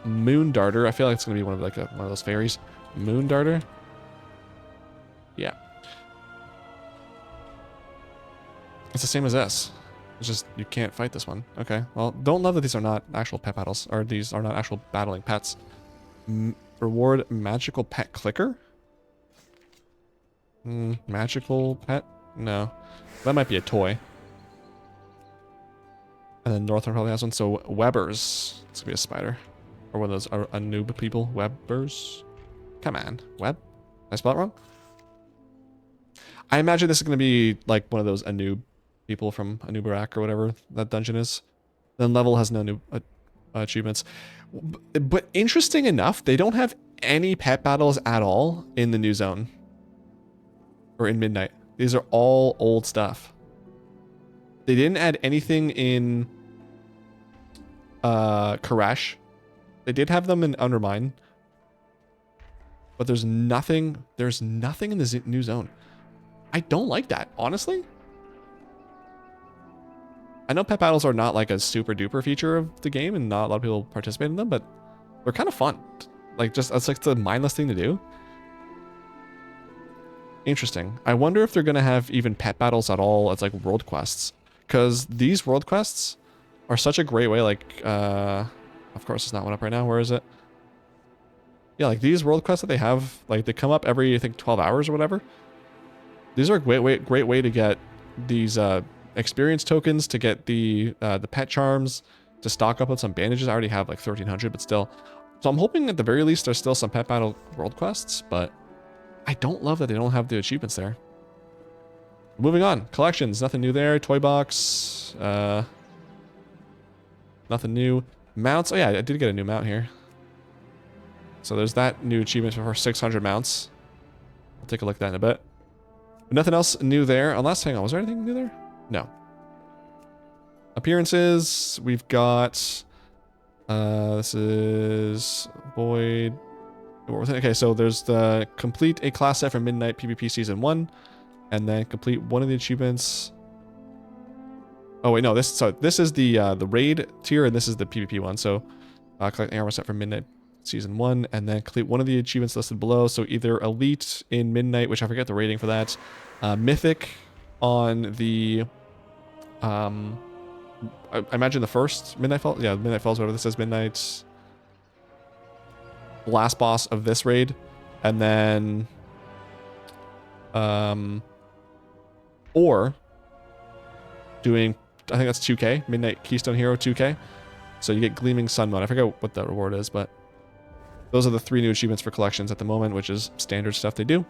Moon Darter. I feel like it's gonna be one of like one of those fairies. Moon Darter. Yeah. It's the same as this. It's just you can't fight this one. Okay. Well, don't love that these are not actual pet battles, or these are not actual battling pets. Reward magical pet clicker. Magical pet? No. That might be a toy. And then Northern probably has one. So Webbers. It's gonna be a spider. Or one of those a noob people. Webbers. Come on. Web? Did I spell it wrong? I imagine this is gonna be like one of those Anub people from Anubarak or whatever that dungeon is. Then level has no new achievements. But interesting enough, they don't have any pet battles at all in the new zone. Or in Midnight. These are all old stuff. They didn't add anything in Koresh. They did have them in Undermine. But there's nothing in the new zone. I don't like that, honestly. I know pet battles are not like a super duper feature of the game and not a lot of people participate in them, but they're kind of fun. Like just, it's like the mindless thing to do. Interesting. I wonder if they're going to have even pet battles at all as like world quests. Because these world quests are such a great way, like, of course it's not one up right now. Where is it? Yeah, like these world quests that they have, like they come up every, I think, 12 hours or whatever. These are a great way to get these experience tokens, to get the pet charms, to stock up on some bandages. I already have like 1,300, but still. So I'm hoping at the very least there's still some pet battle world quests, but I don't love that they don't have the achievements there. Moving on. Collections. Nothing new there. Toy box. Nothing new. Mounts. Oh yeah, I did get a new mount here. So there's that new achievement for 600 mounts. I'll take a look at that in a bit. But nothing else new there. Unless, hang on, was there anything new there? No. Appearances. We've got... this is... Void... Okay, so there's the complete a class set for Midnight PvP Season 1. And then complete one of the achievements. Oh wait, no, this is the raid tier, and this is the PvP one. So collect an armor set for Midnight Season 1, and then complete one of the achievements listed below. So either Elite in Midnight, which I forget the rating for that. Mythic on the I imagine the first Midnight Falls. Yeah, Midnight Falls, whatever this is, Midnight. Last boss of this raid. And then or doing, I think that's 2K, Midnight Keystone Hero 2K. So you get Gleaming Sun mode. I forget what that reward is, but those are the 3 new achievements for collections at the moment, which is standard stuff they do.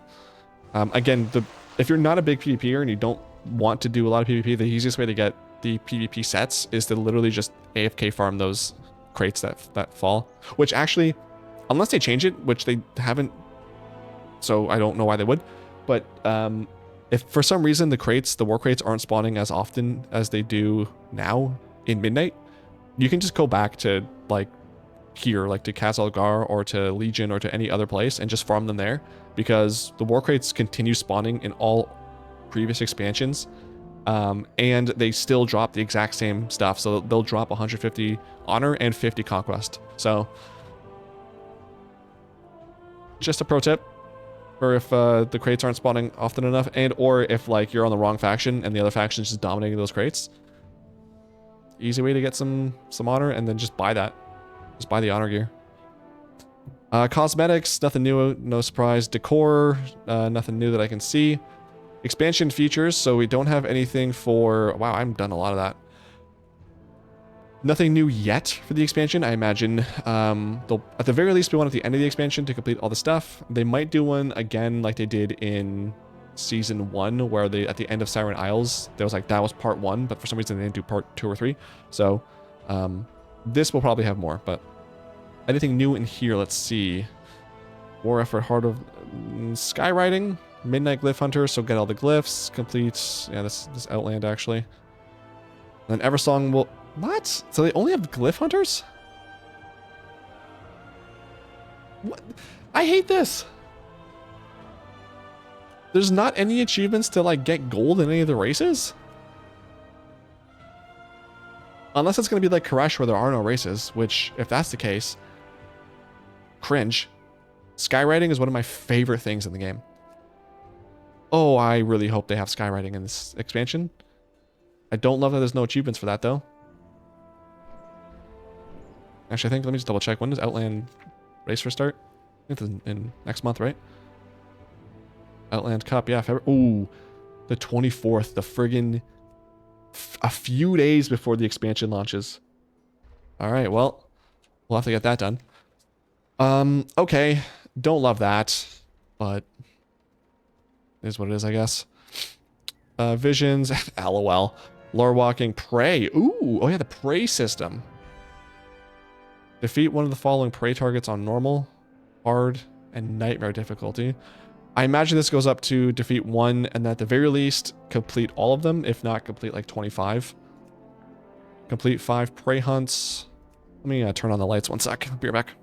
Again, if you're not a big PvPer and you don't want to do a lot of PvP, the easiest way to get the PvP sets is to literally just AFK farm those crates that fall. Which actually, unless they change it, which they haven't, so I don't know why they would, but if for some reason the war crates aren't spawning as often as they do now in Midnight, you can just go back to like here, like to Khazalgar or to Legion or to any other place and just farm them there, because the war crates continue spawning in all previous expansions, and they still drop the exact same stuff. So they'll drop 150 honor and 50 conquest. So just a pro tip, or if the crates aren't spawning often enough, and or if like you're on the wrong faction and the other faction is just dominating those crates, easy way to get some honor, and then just buy that. Just buy the honor gear. Cosmetics, nothing new, no surprise. Decor, nothing new that I can see. Expansion features, so we don't have anything for... Wow, I've done a lot of that. Nothing new yet for the expansion. I imagine they'll, at the very least, be one at the end of the expansion to complete all the stuff. They might do one again like they did in Season 1, where they, at the end of Siren Isles, there was like, that was part 1, but for some reason they didn't do part 2 or 3. So, this will probably have more, but anything new in here? Let's see. War Effort, Heart of Skywriting, Midnight Glyph Hunter, so get all the glyphs, complete, yeah, this Outland actually. And then Eversong will, what? So they only have Glyph Hunters? What? I hate this. There's not any achievements to like get gold in any of the races? Unless it's going to be like Koresh where there are no races, which, if that's the case, cringe. Skywriting is one of my favorite things in the game. Oh, I really hope they have skywriting in this expansion. I don't love that there's no achievements for that, though. Actually, I think, let me just double check. When does Outland race restart? I think it's in next month, right? Outland Cup, yeah, February. Ooh, the 24th, the friggin' a few days before the expansion launches. All right, well, we'll have to get that done. Okay, don't love that, but it is what it is, I guess. Visions, lol. Lore walking, prey. Ooh, oh yeah, the prey system. Defeat one of the following prey targets on normal, hard, and nightmare difficulty. I imagine this goes up to defeat 1, and at the very least, complete all of them, if not complete like 25. Complete 5 prey hunts. Let me turn on the lights 1 sec. I'll be right back.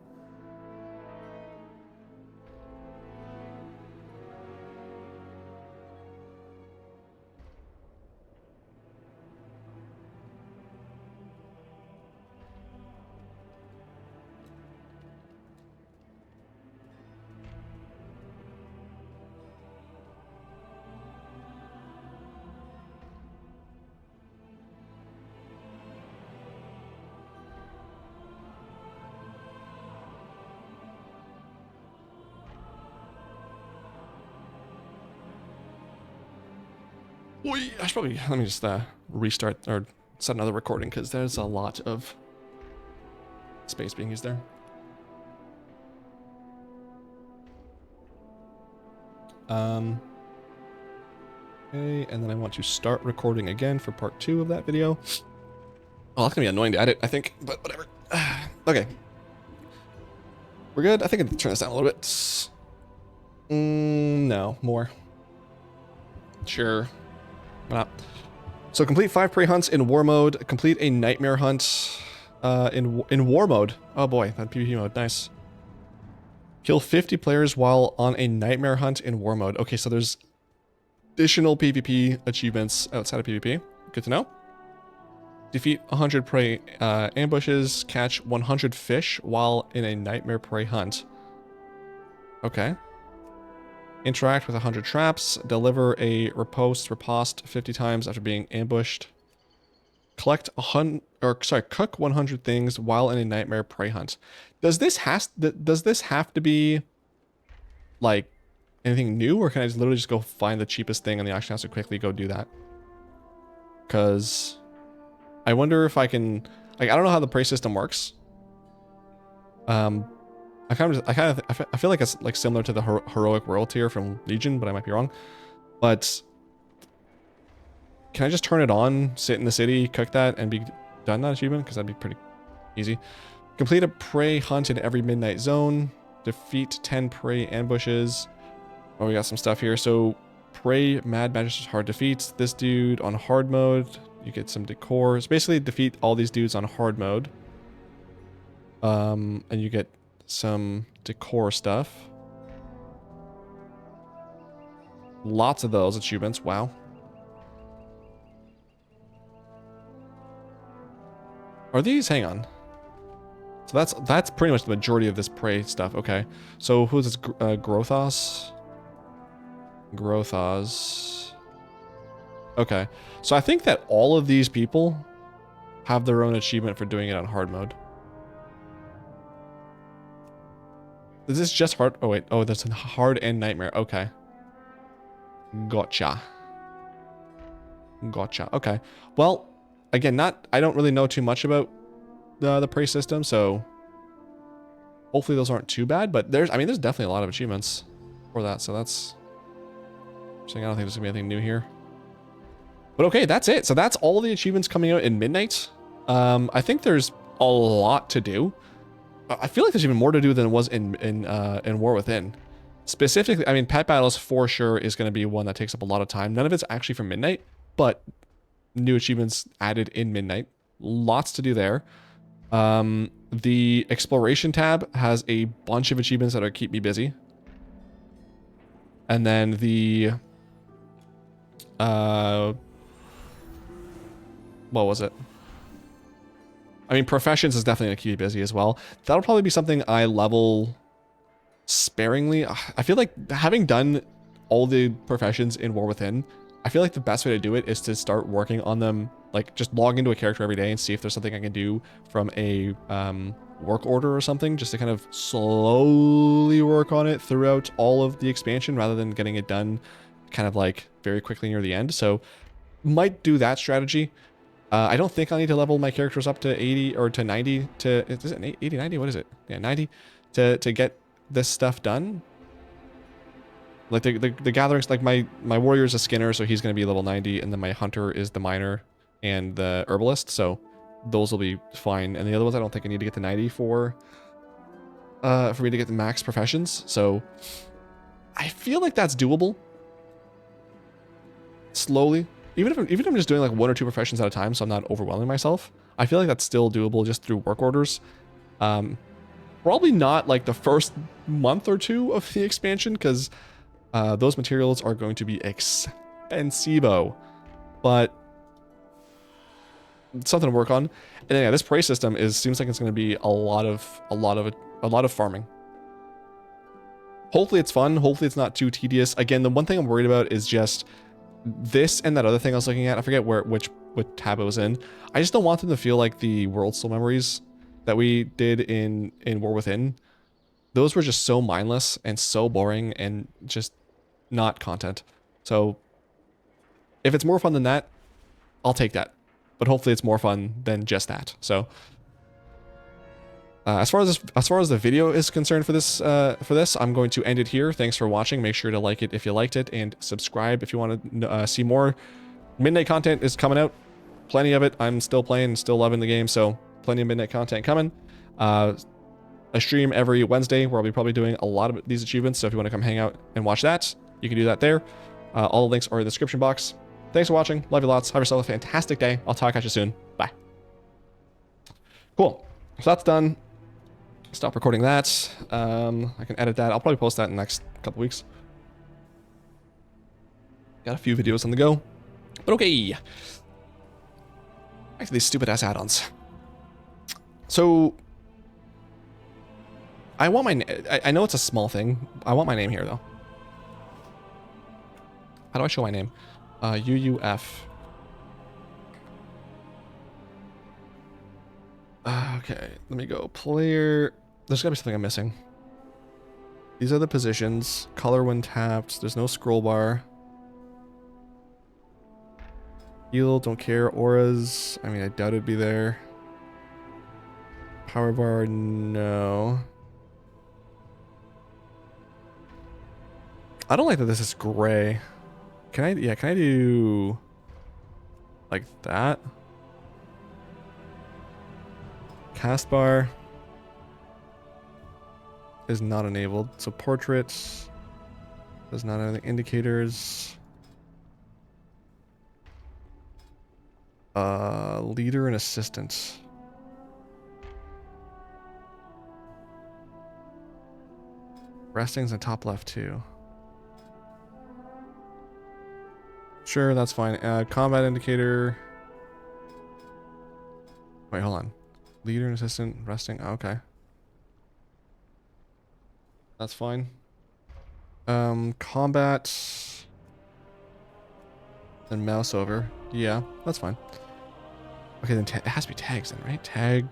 I should probably, let me just restart or set another recording, because there's a lot of space being used there. Okay, and then I want to start recording again for part 2 of that video. Oh, that's gonna be annoying to edit, I think, but whatever. Okay. We're good. I think I can turn this down a little bit. No, more. Sure. Why not? So complete 5 prey hunts in war mode. Complete a nightmare hunt in war mode. Oh boy, that PvP mode, nice. Kill 50 players while on a nightmare hunt in war mode. Okay, so there's additional PvP achievements outside of PvP. Good to know. Defeat 100 prey ambushes. Catch 100 fish while in a nightmare prey hunt. Okay. Interact with 100 traps. Deliver a riposte 50 times after being ambushed. Cook 100 things while in a nightmare prey hunt. Does this have to be like anything new, or can I just literally just go find the cheapest thing on the auction house and quickly go do that? Because I wonder if I can, like, I don't know how the price system works. I feel like it's like similar to the heroic world tier from Legion, but I might be wrong. But can I just turn it on, sit in the city, cook that, and be done that achievement? Because that'd be pretty easy. Complete a prey hunt in every midnight zone. Defeat 10 prey ambushes. Oh, we got some stuff here. So prey mad magician's hard defeats. This dude on hard mode. You get some decor. So basically defeat all these dudes on hard mode. And you get some decor stuff. Lots of those achievements. Wow. Are these? Hang on. So that's pretty much the majority of this prey stuff. Okay. So who's this? Grothos? Grothos. Okay. So I think that all of these people have their own achievement for doing it on hard mode. Is this just hard? Oh, wait. Oh, that's hard and nightmare. Okay. Gotcha. Gotcha. Okay. Well, again, I don't really know too much about the prey system, so hopefully those aren't too bad, but there's definitely a lot of achievements for that, so that's interesting. I don't think there's gonna be anything new here. But okay, that's it. So that's all the achievements coming out in Midnight. I think there's a lot to do. I feel like there's even more to do than it was in War Within. Specifically, I mean, Pet Battles for sure is going to be one that takes up a lot of time. None of it's actually from Midnight, but new achievements added in Midnight. Lots to do there. The Exploration tab has a bunch of achievements that are keep me busy. And then the... what was it? I mean, Professions is definitely going to keep me busy as well. That'll probably be something I level sparingly. I feel like having done all the Professions in War Within, I feel like the best way to do it is to start working on them, like just log into a character every day and see if there's something I can do from a work order or something, just to kind of slowly work on it throughout all of the expansion rather than getting it done kind of like very quickly near the end. So might do that strategy. I don't think I'll need to level my characters up to 80 or to 90 to, is it 80, 90? What is it? Yeah, 90 to get this stuff done. Like the gatherings, like my warrior is a skinner, so he's going to be level 90, and then my hunter is the miner and the herbalist, so those will be fine. And the other ones I don't think I need to get to 90 for me to get the max professions. So I feel like that's doable. Slowly. Even if I'm just doing like 1 or 2 professions at a time, so I'm not overwhelming myself, I feel like that's still doable just through work orders. Probably not like the first month or 2 of the expansion, because those materials are going to be expensivo, but something to work on. And yeah, this prey system seems like it's going to be a lot of farming. Hopefully it's fun. Hopefully it's not too tedious. Again, the one thing I'm worried about is just this and that other thing I was looking at. I forget which tab it was in. I just don't want them to feel like the World Soul Memories that we did in War Within. Those were just so mindless and so boring and just not content. So if it's more fun than that, I'll take that. But hopefully it's more fun than just that. So as far as the video is concerned for this, I'm going to end it here. Thanks for watching. Make sure to like it if you liked it, and subscribe if you want to see more. Midnight content is coming out. Plenty of it. I'm still playing, still loving the game, so plenty of Midnight content coming. A stream every Wednesday where I'll be probably doing a lot of these achievements, so if you want to come hang out and watch that, you can do that there. All the links are in the description box. Thanks for watching. Love you lots. Have yourself a fantastic day. I'll talk at you soon. Bye. Cool. So that's done. Stop recording that. I can edit that. I'll probably post that in the next couple weeks. Got a few videos on the go. But okay. Back to these stupid ass add-ons. So I want my I know it's a small thing. I want my name here though. How do I show my name? UUF. Okay, let me go. Player. There's gotta be something I'm missing. These are the positions. Color when tapped. There's no scroll bar. Heal, don't care. Auras, I mean, I doubt it'd be there. Power bar, no. I don't like that this is gray. Can I do like that? Cast bar is not enabled. So portraits does not have the indicators. Leader and assistant. Resting's in top left too. Sure, that's fine. Combat indicator. Wait, hold on. Leader and assistant, resting. Oh, okay. That's fine. Combat. Then mouse over. Yeah, that's fine. Okay, then it has to be tags then, right? Tag.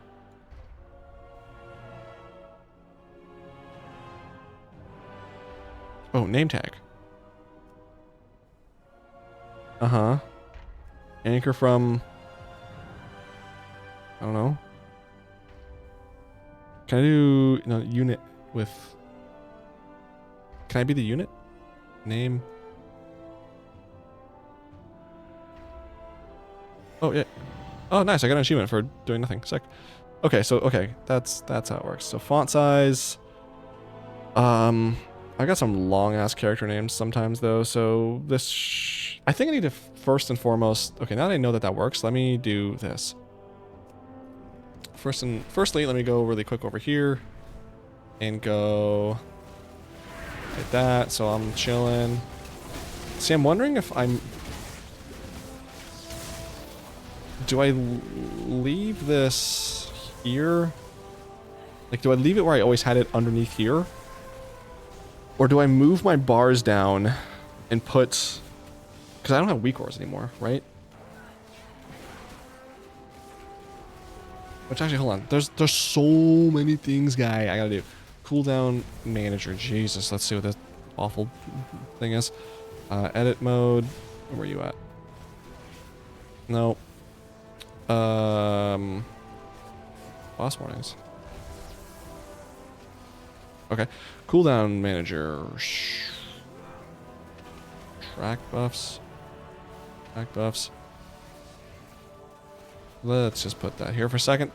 Oh, name tag. Uh-huh. Anchor from... I don't know. Can I do unit with... Can I be the unit? Name. Oh, yeah. Oh, nice. I got an achievement for doing nothing. Sick. Okay, so, okay. That's how it works. So font size. I got some long-ass character names sometimes, though, so this... I think I need to first and foremost... Okay, now that I know that that works, let me do this. Firstly, let me go really quick over here and go like that, so I'm chilling. See, I'm wondering if I'm... Do I leave this here? Like, do I leave it where I always had it underneath here? Or do I move my bars down and put... Because I don't have weak ores anymore, right? Which actually, hold on. There's so many things, guy, I gotta do. Cooldown manager. Jesus, let's see what this awful thing is. Edit mode. Where are you at? No. Boss warnings. Okay. Cooldown manager. Track buffs. Track buffs. Let's just put that here for a second.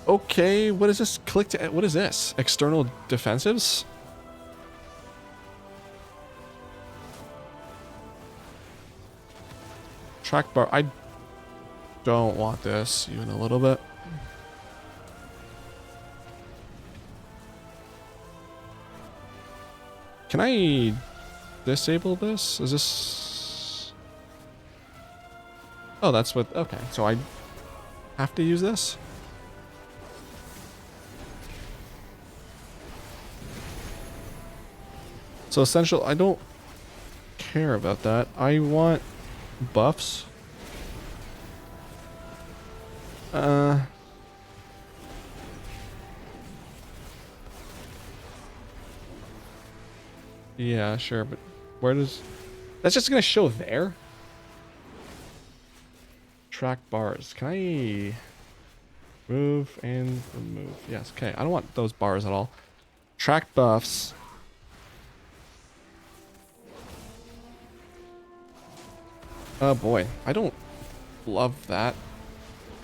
Okay, what is this? Click to... What is this? External defensives? Track bar. I don't want this even a little bit. Can I disable this? Is this... Oh, that's what... Okay, so I have to use this? So essential, I don't care about that. I want buffs. Yeah, sure, but where does... That's just gonna show there? Track bars. Can I move and remove? Yes, okay. I don't want those bars at all. Track buffs. Oh boy, I don't love that.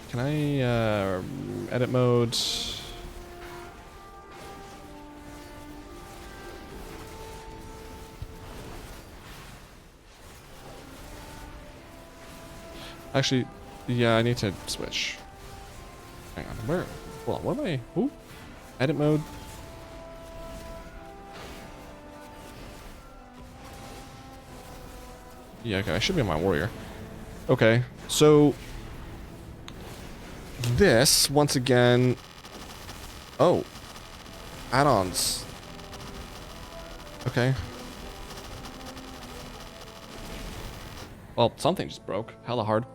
Can I, edit mode? Actually, yeah, I need to switch. Hang on, where? Hold on, what am I? Ooh, edit mode. Yeah, okay, I should be on my warrior. Okay, so this once again. Oh, add-ons. Okay. Well, something just broke. Hella hard.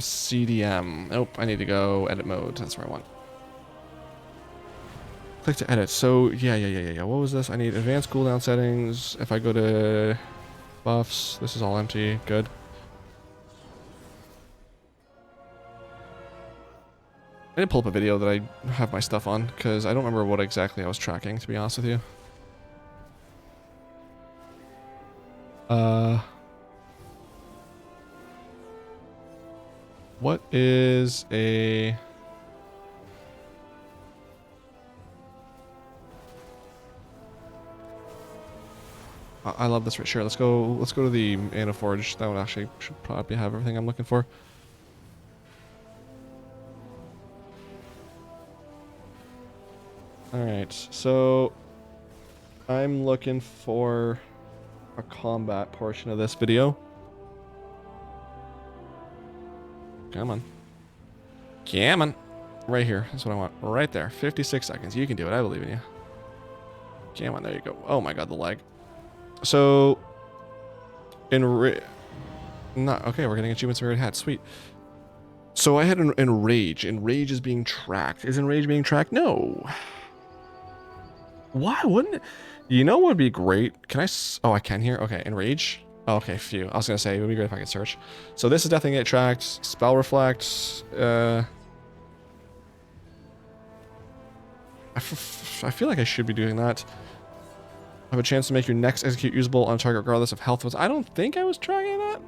CDM. Nope, I need to go edit mode. That's where I want. Click to edit. So yeah. What was this? I need advanced cooldown settings. If I go to buffs, this is all empty. Good. I didn't pull up a video that I have my stuff on because I don't remember what exactly I was tracking, to be honest with you. What is a... I love this. Sure, let's go to the Mana Forge. That would actually should probably have everything I'm looking for. Alright, so I'm looking for a combat portion of this video. Come on. Come on. Right here. That's what I want. Right there. 56 seconds. You can do it. I believe in you. Come on. There you go. Oh my god, the lag. So, okay, we're getting achievements for Red Hat. Sweet. So I had Enrage. Enrage is being tracked. Is Enrage being tracked? No. Why wouldn't it? You know what would be great? Can I... Oh, I can here? Okay, Enrage. Oh, okay, phew. I was going to say, it would be great if I could search. So this is definitely get tracked. Spell Reflect. I feel like I should be doing that. Have a chance to make your next execute usable on target regardless of health. I don't think I was tracking that.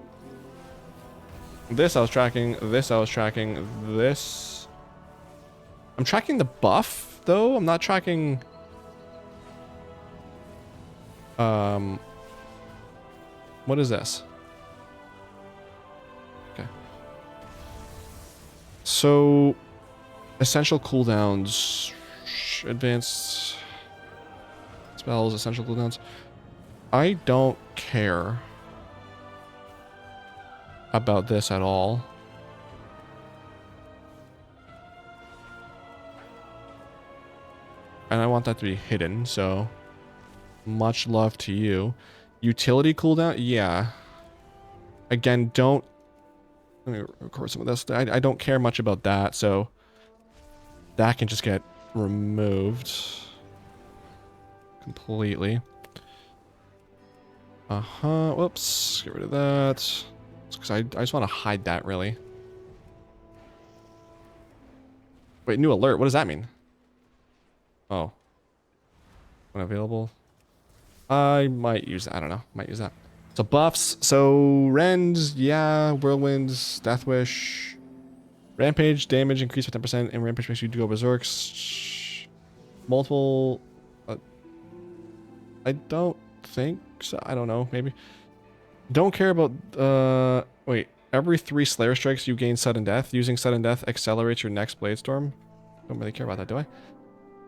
This I was tracking. This I was tracking. This... I'm tracking the buff, though. I'm not tracking... What is this? Okay. So, essential cooldowns, advanced spells, essential cooldowns. I don't care about this at all. And I want that to be hidden, so much love to you. Utility cooldown? Yeah. Again, don't... Let me record some of this. I don't care much about that, so that can just get removed completely. Whoops. Get rid of that. Because I just want to hide that, really. Wait, new alert. What does that mean? Oh. Unavailable. I might use that. I don't know. Might use that. So buffs. So Rend, yeah. Whirlwinds, Death Wish. Rampage, damage increased by 10%, and Rampage makes you go berserks. Multiple... I don't think so. I don't know. Maybe. Don't care about... wait. Every 3 Slayer strikes, you gain sudden death. Using sudden death accelerates your next Blade Storm. Don't really care about that, do I?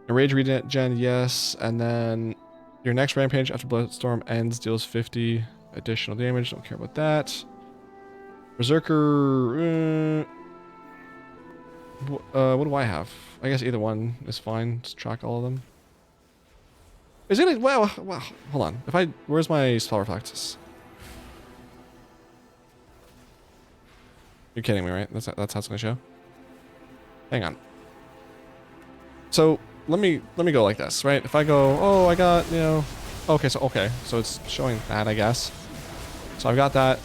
Enrage regen, yes. And then... Your next Rampage after Bloodstorm ends deals 50 additional damage. Don't care about that. Berserker... what do I have? I guess either one is fine. Just track all of them. Is it... Wow, hold on. If I... Where's my Spell Reflexes? You're kidding me, right? That's how it's gonna show? Hang on. So... Let me go like this, right? If I go, oh, I got, you know, okay, so it's showing that, I guess. So I've got that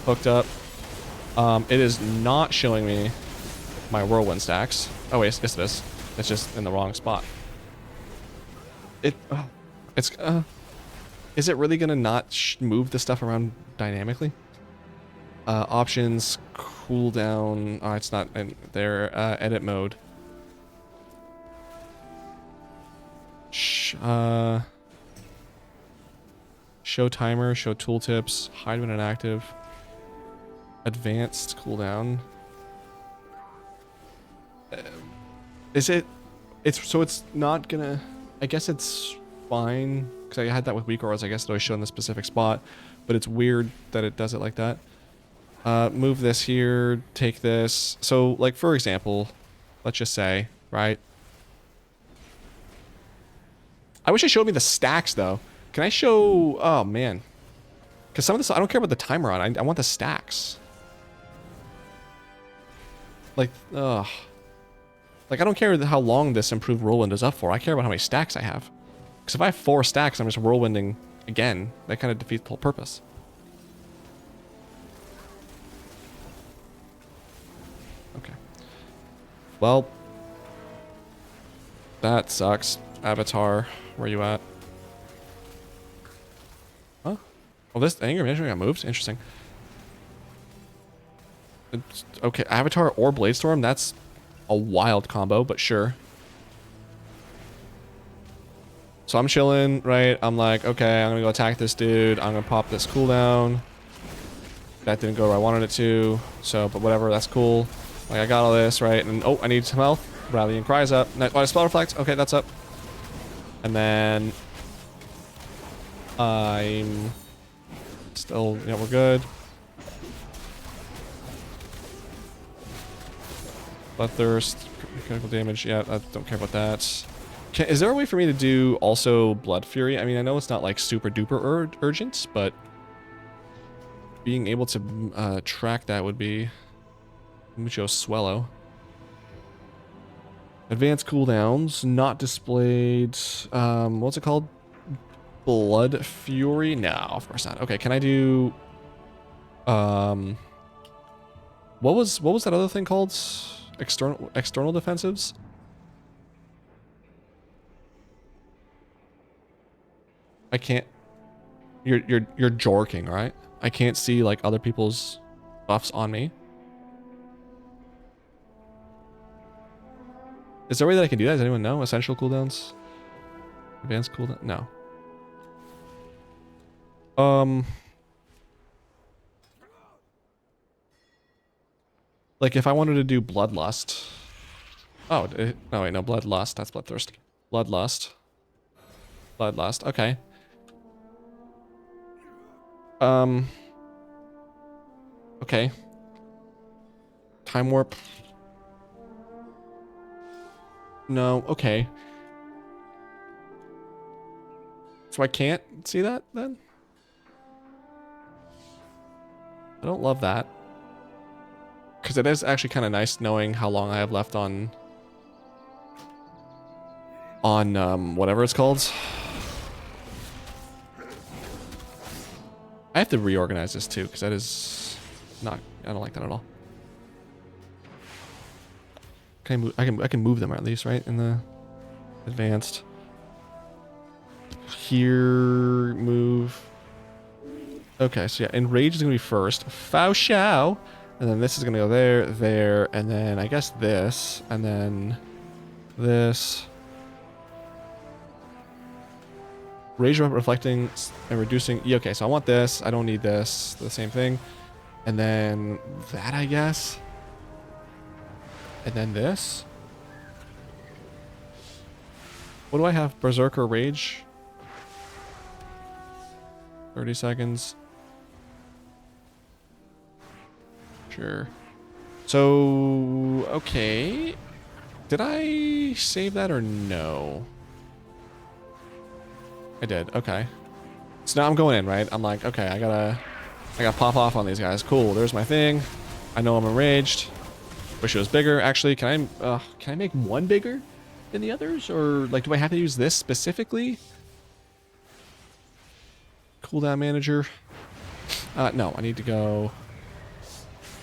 hooked up. It is not showing me my whirlwind stacks. Oh wait, it's this. It's just in the wrong spot. Is it really gonna not move the stuff around dynamically? Options, cooldown. Oh, it's not in there. Edit mode. Show timer, show tooltips, hide when inactive, advanced cooldown. It's not gonna, I guess it's fine, because I had that with weak auras. I guess it always showed in the specific spot, but it's weird that it does it like that. Move this here, take this. So, like, for example, let's just say, right? I wish it showed me the stacks, though. Can I show... Oh, man. Because some of this... I don't care about the timer on. I want the stacks. Like, ugh. Like, I don't care how long this improved whirlwind is up for. I care about how many stacks I have. Because if I have 4 stacks, I'm just whirlwinding again. That kind of defeats the whole purpose. Okay. Well, that sucks. Avatar, where you at? Huh? Oh, this anger management got moved? Interesting. Okay, Avatar or Bladestorm, that's a wild combo, but sure. So I'm chilling, right? I'm like, okay, I'm gonna go attack this dude. I'm gonna pop this cooldown. That didn't go where I wanted it to. So, but whatever, that's cool. Like, I got all this, right? And, oh, I need some health. Rallying Cry's up. Oh, Spell Reflect. Okay, that's up. And then... I'm... Still, yeah, we're good. Bloodthirst, critical damage. Yeah, I don't care about that. Is there a way for me to do also Blood Fury? I mean, I know it's not like super duper urgent, but being able to track that would be mucho swello. Advanced cooldowns, not displayed. What's it called? Blood Fury? No, of course not. Okay, can I do? What was that other thing called? External defensives? I can't. You're jorking, right? I can't see like other people's buffs on me. Is there a way that I can do that? Does anyone know? Essential cooldowns? Advanced cooldown? No. Like if I wanted to do Bloodlust. Oh, no wait, no, Bloodlust. That's Bloodthirst. Bloodlust. Bloodlust. Okay. Okay. Time warp. No, okay. So I can't see that then? I don't love that. Because it is actually kind of nice knowing how long I have left on whatever it's called. I have to reorganize this too, because that is not, I don't like that at all. Can I move? I can move them at least, right? In the advanced. Here, move. Okay, so yeah, enrage is gonna be first. Fao Shao, and then this is gonna go there, there, and then I guess this, and then this. Rage reflecting and reducing. Yeah, okay, so I want this. I don't need this. The same thing, and then that, I guess. And then this. What do I have? Berserker Rage. 30 seconds. Sure. So, okay. Did I save that or no? I did. Okay. So now I'm going in, right? I'm like, okay, I gotta pop off on these guys. Cool. There's my thing. I know I'm enraged. Wish it was bigger. Actually, can I make one bigger than the others? Or, like, do I have to use this specifically? Cooldown manager. No, I need to go...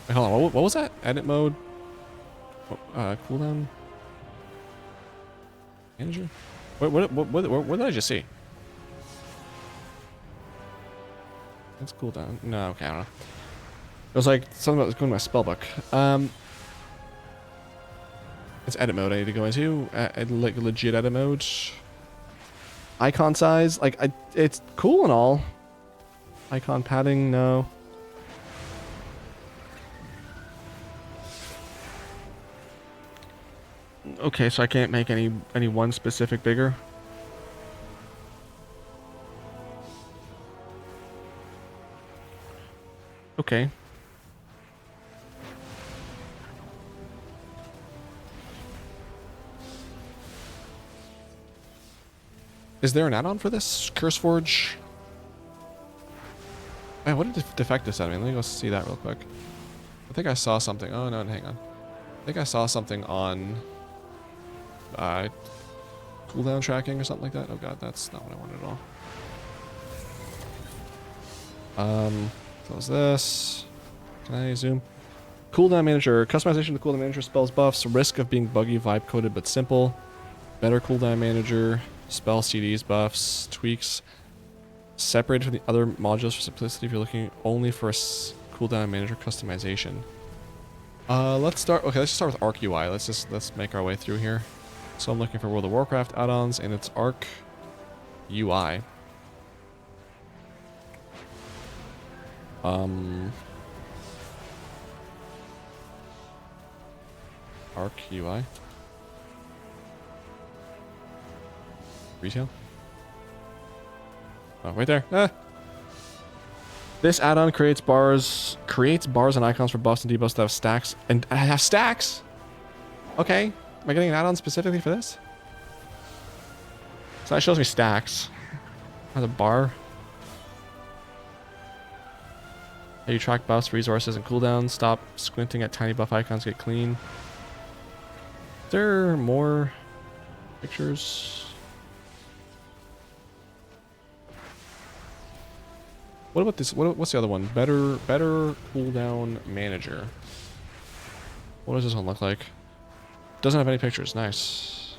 Wait, hold on. What was that? Edit mode? Cooldown? Manager? What did I just see? That's cooldown. No, okay, I don't know. It was like something about going to my spellbook. It's edit mode I need to go into. Like legit edit mode. Icon size, like it's cool and all. Icon padding, no. Okay, so I can't make any one specific bigger. Okay. Is there an add-on for this? Curseforge? Man, what did Defectus at me? Let me go see that real quick. I think I saw something. Oh, no, hang on. I think I saw something on cooldown tracking or something like that. Oh god, that's not what I wanted at all. Close this. Can I zoom? Cooldown manager. Customization of the cooldown manager spells buffs. Risk of being buggy, vibe coded, but simple. Better cooldown manager. Spell CDs, buffs, tweaks. Separated from the other modules for simplicity if you're looking only for a cooldown manager customization. Let's start. Okay, let's just start with Arc UI. Let's make our way through here. So I'm looking for World of Warcraft add-ons, and it's Arc UI. Arc UI. Retail. Oh, right there. Ah. This add-on creates bars and icons for buffs and debuffs that have stacks. And I have stacks? Okay. Am I getting an add-on specifically for this? So that shows me stacks. Has a bar. How you track buffs, resources, and cooldowns. Stop squinting at tiny buff icons, get clean. Is there more pictures? What about this? What's the other one? Better cooldown manager. What does this one look like? Doesn't have any pictures. Nice.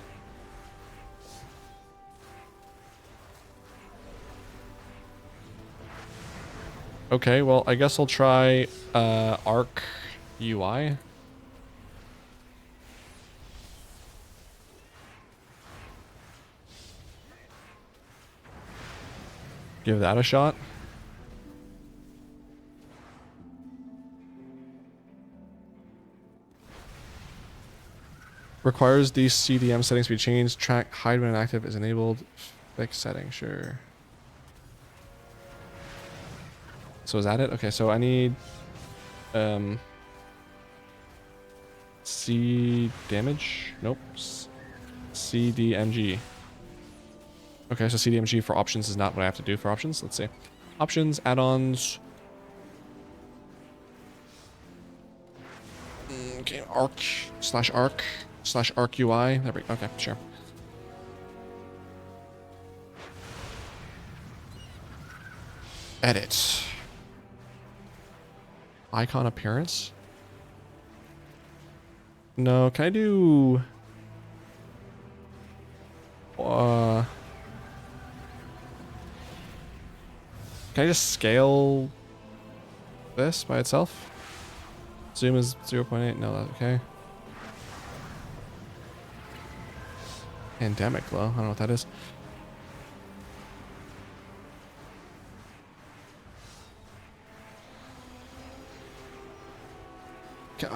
Okay, well, I guess I'll try Arc UI. Give that a shot. Requires these CDM settings to be changed. Track hide when inactive is enabled. Fix setting, sure. So is that it? Okay, so I need C damage? Nope. CDMG. Okay, so CDMG for options is not what I have to do for options. Let's see. Options, add-ons. Okay, Arc/Arc UI. There we go. Okay, sure. Edit. Icon appearance. No, can I do... Can I just scale this by itself? Zoom is 0.8. No, that's okay. Pandemic glow. I don't know what that is. Okay,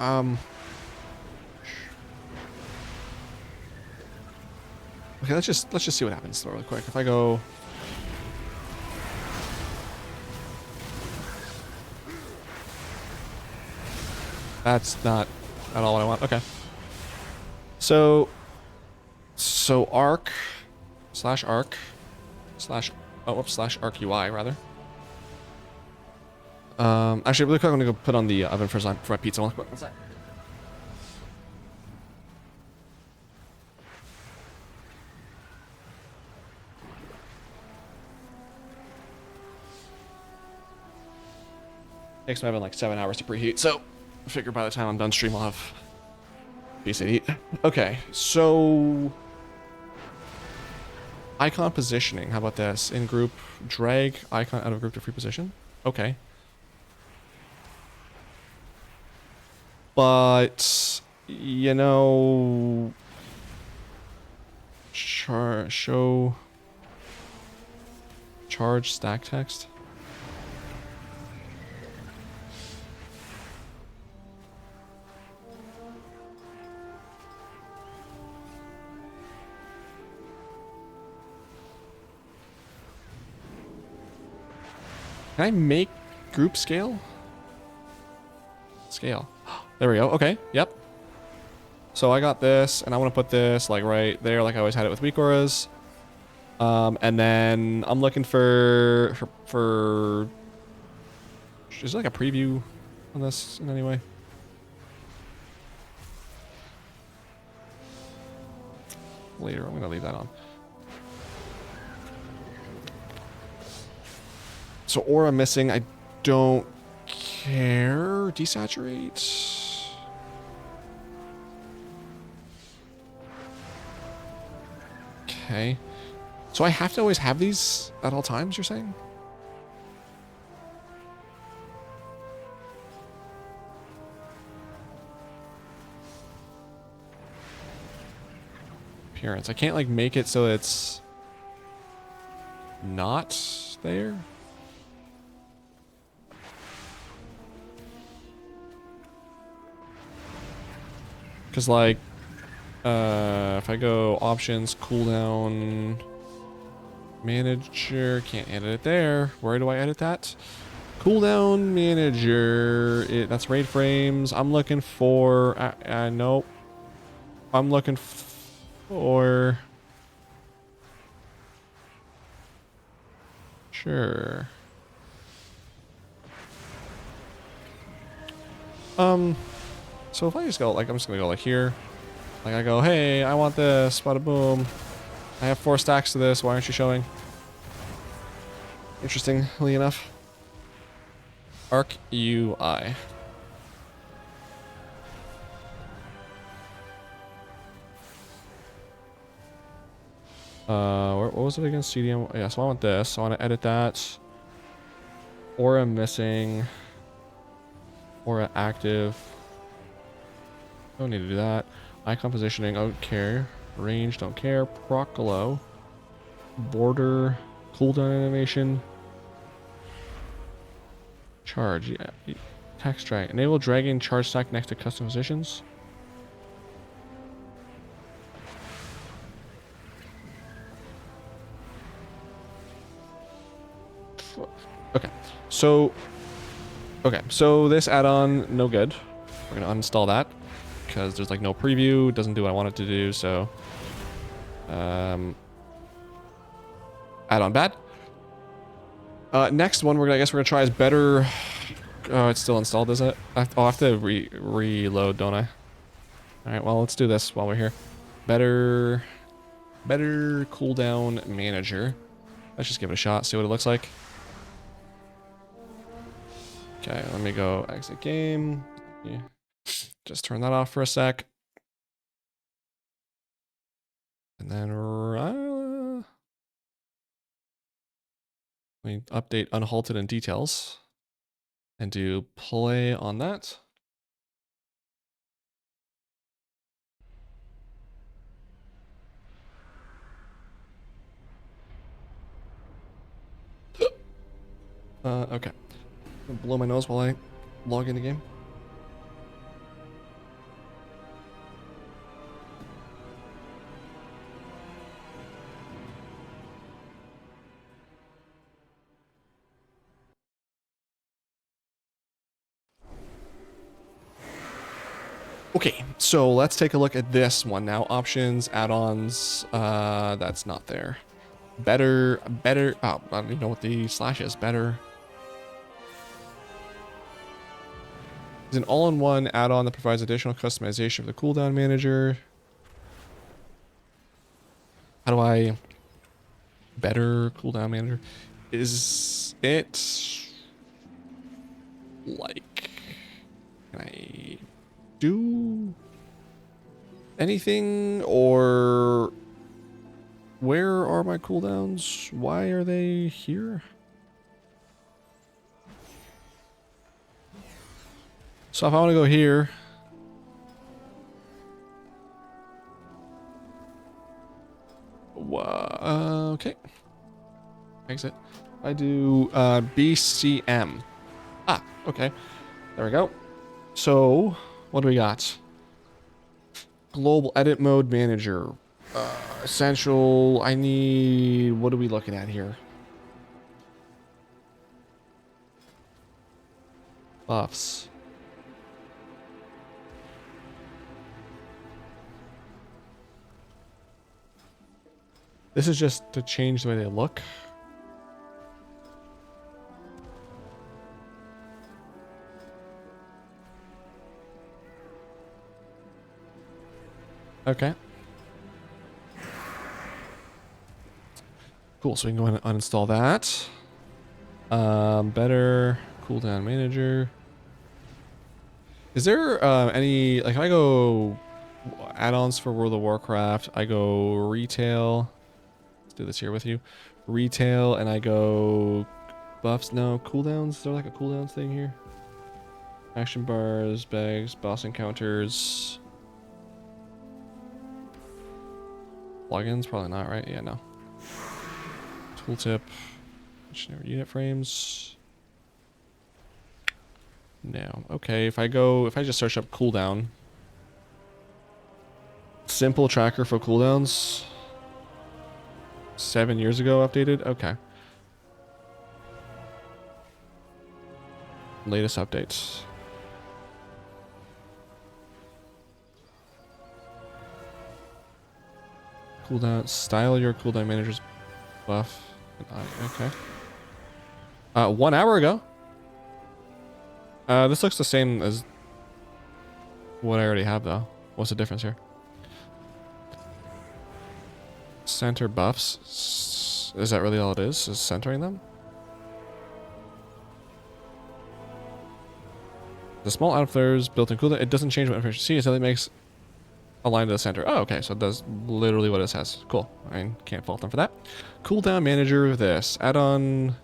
okay, let's just see what happens really quick. If I go... That's not at all what I want. Okay. So Arc/Arc/Arc UI rather. Actually, really quick, I'm gonna go put on the oven for my pizza. One sec. Takes my oven like 7 hours to preheat, so I figure by the time I'm done stream, I'll have pizza to eat. Okay, so icon positioning. How about this? In group, drag icon out of group to free position. Okay. But, you know, show charge stack text. Can I make group scale? Scale. There we go. Okay. Yep. So I got this, and I want to put this like right there, like I always had it with weak auras. And then I'm looking for is there like a preview on this in any way? later. I'm gonna leave that on. So aura missing. I don't care. Desaturate. Okay. So I have to always have these at all times, you're saying? Appearance. I can't like make it so it's not there. Because like if I go options, cooldown, manager, can't edit it there. Where do I edit that? Cooldown manager, that's raid frames. I'm looking for, nope. I'm looking for, sure. So if I just go, like, I'm just gonna go like here. Like I go, hey, I want this, bada boom. I have 4 stacks of this, why aren't you showing? Interestingly enough. Arc UI. What was it again? CDM. Yeah, so I want this. I want to edit that. Aura missing. Aura active. Don't need to do that. Icon positioning. Don't care. Range. Don't care. Proc glow. Border. Cooldown animation. Charge. Yeah. Text drag. Enable dragging charge stack next to custom positions. Okay, so this add-on, no good. We're gonna uninstall that because there's like no preview. It doesn't do what I want it to do. So, add-on bad. Next one, I guess we're gonna try is better. Oh, it's still installed, is it? I'll have to reload, don't I? All right, well, let's do this while we're here. Better cooldown manager. Let's just give it a shot, see what it looks like. Okay, let me go exit game. Yeah. Just turn that off for a sec. And then let me update unhalted and details and do play on that. Okay. Blow my nose while I log in the game. Okay, so let's take a look at this one now. Options, add-ons, that's not there. Better, oh, I don't even know what the slash is. Better. It's an all-in-one add-on that provides additional customization for the cooldown manager. How do I... Better cooldown manager? Is it... like... Can I do anything, or where are my cooldowns? Why are they here? So if I want to go here, okay, exit. I do BCM. Ah, okay, there we go. So what do we got? Global edit mode manager. Essential. I need... What are we looking at here? Buffs. This is just to change the way they look. Okay. Cool, so we can go ahead and uninstall that. Better cooldown manager. Is there any, like if I go add-ons for World of Warcraft, I go retail. Let's do this here with you. Retail, and I go buffs. No, cooldowns. Is there like a cooldowns thing here? Action bars, bags, boss encounters. Plugins? Probably not, right? Yeah, no. Tooltip. Missionary unit frames. No. Okay, if I just search up cooldown. Simple tracker for cooldowns. 7 years ago updated? Okay. Latest updates. Cooldown. Style your cooldown manager's buff. Okay. 1 hour ago. This looks the same as what I already have, though. What's the difference here? Center buffs. Is that really all it is? Is centering them? The small out flares built-in cooldown. It doesn't change what information. See, so it makes a line to the center. Oh, okay. So it does literally what it says. Cool. I can't fault them for that. Cooldown manager. This add-on.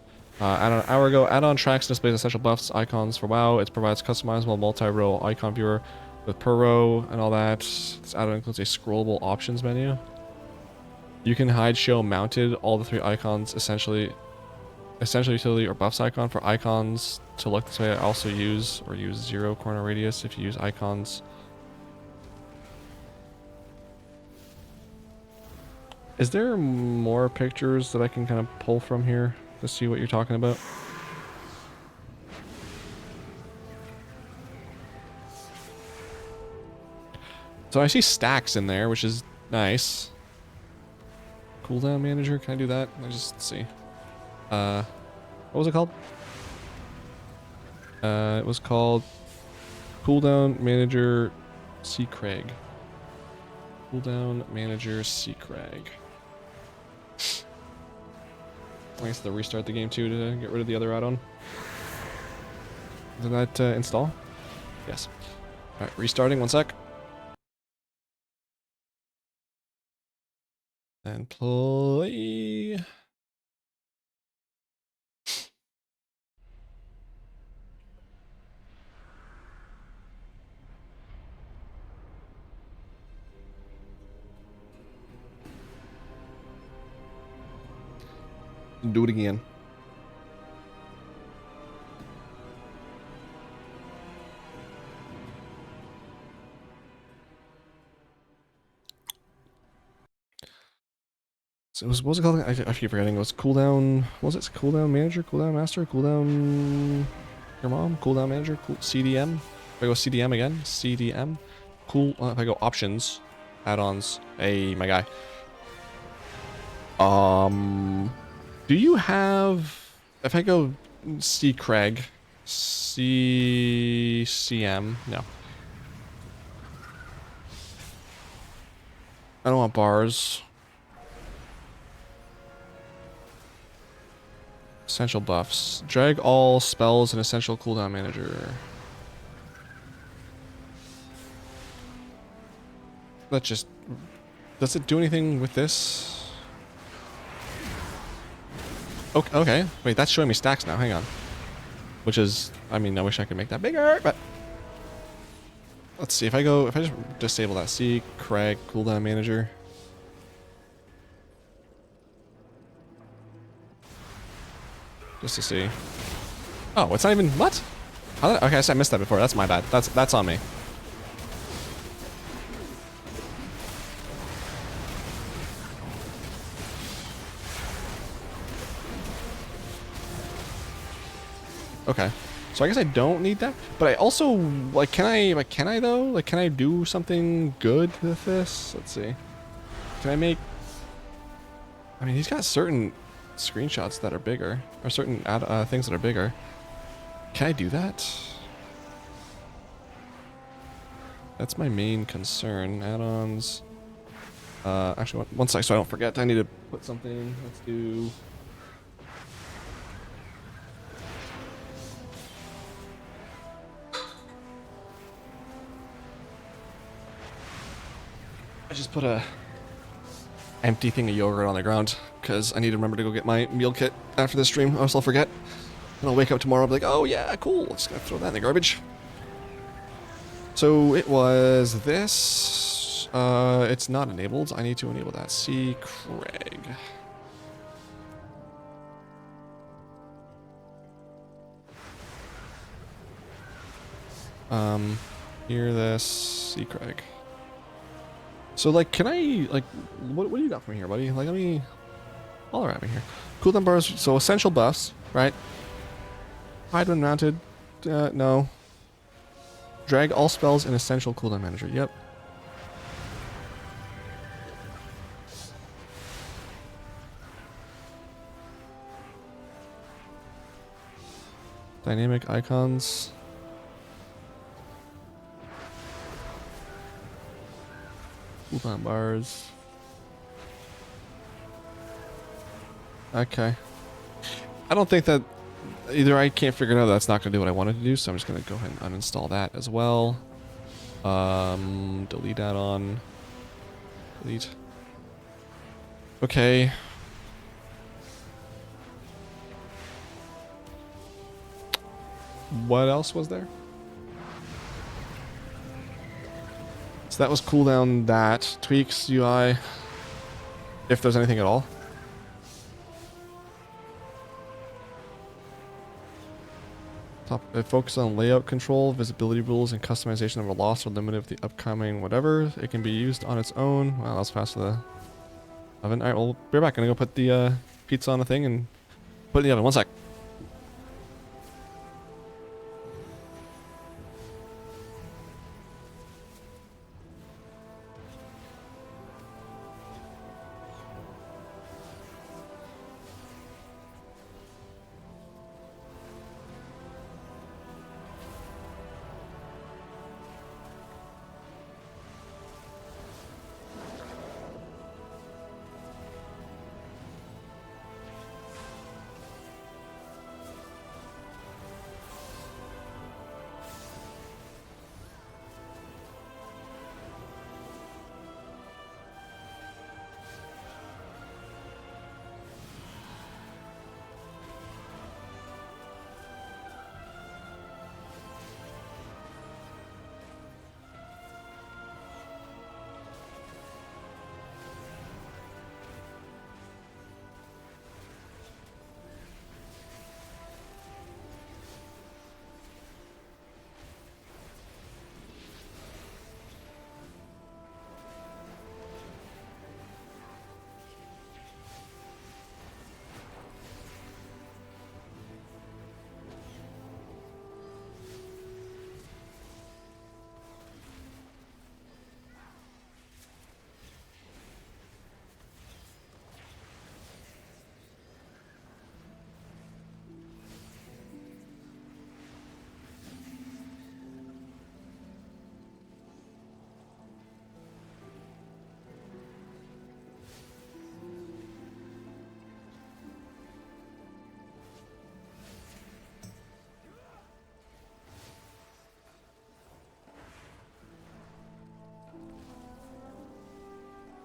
Add-on an hour ago. Add-on tracks and displays essential buffs icons for WoW. It provides customizable multi-row icon viewer with per row and all that. This add-on includes a scrollable options menu. You can hide, show, mounted all the 3 icons, essentially utility or buffs icon for icons to look this way. I also use 0 corner radius if you use icons. Is there more pictures that I can kind of pull from here to see what you're talking about? So I see stacks in there, which is nice. Cooldown manager, can I do that? Let's just see. What was it called? It was called Cooldown Manager C. Craig. Cooldown Manager C. Craig. I guess they'll restart the game too to get rid of the other add-on. Did that install? Yes. Alright, restarting, 1 sec. And play. Do it again. So what was it called? I keep forgetting. It was cooldown. What was it? Cooldown manager, cooldown master, cooldown your mom, cooldown manager, CDM. If I go CDM again, CDM. Cool. If I go options, add-ons. Hey, my guy. Do you have? If I go C Craig, CM. No. I don't want bars. Essential buffs. Drag all spells and essential cooldown manager. Let's just... Does it do anything with this? Okay. Wait, that's showing me stacks now. Hang on. Which is... I mean, I wish I could make that bigger, but... Let's see. If I just disable that. C, Craig, cooldown manager. Just to see. Oh, it's not even... What? Okay, I guess I missed that before. That's my bad. That's on me. Okay. So I guess I don't need that. But I also... Like, can I though? Like, can I do something good with this? Let's see. Can I make... I mean, he's got certain... screenshots that are bigger, or certain things that are bigger. Can I do that? That's my main concern. Add-ons. Actually, one sec, so I don't forget. I need to put something. Let's do. I just put a empty thing of yogurt on the ground because I need to remember to go get my meal kit after this stream, or else I'll forget. And I'll wake up tomorrow and be like, oh yeah, cool. Just gonna throw that in the garbage. So it was this. It's not enabled. I need to enable that. See Craig. Hear this. See Craig. So like, can I like, what do you got from here, buddy? Like, let me holler at me here. Cooldown bars. So essential buffs, right? Hide when mounted. No. Drag all spells in essential cooldown manager. Yep. Dynamic icons. Cooldown bars. Okay. I don't think that either I can't figure it out. That's not going to do what I wanted to do, so I'm just going to go ahead and uninstall that as well. Delete add-on. Delete. Okay. What else was there? So that was cooldown that. Tweaks UI. If there's anything at all. It focuses on layout control, visibility rules, and customization of a loss or limited of the upcoming whatever. It can be used on its own. Wow, that was fast for the oven. Alright, well, be right back. I'm gonna go put the pizza on the thing and put it in the oven. One sec.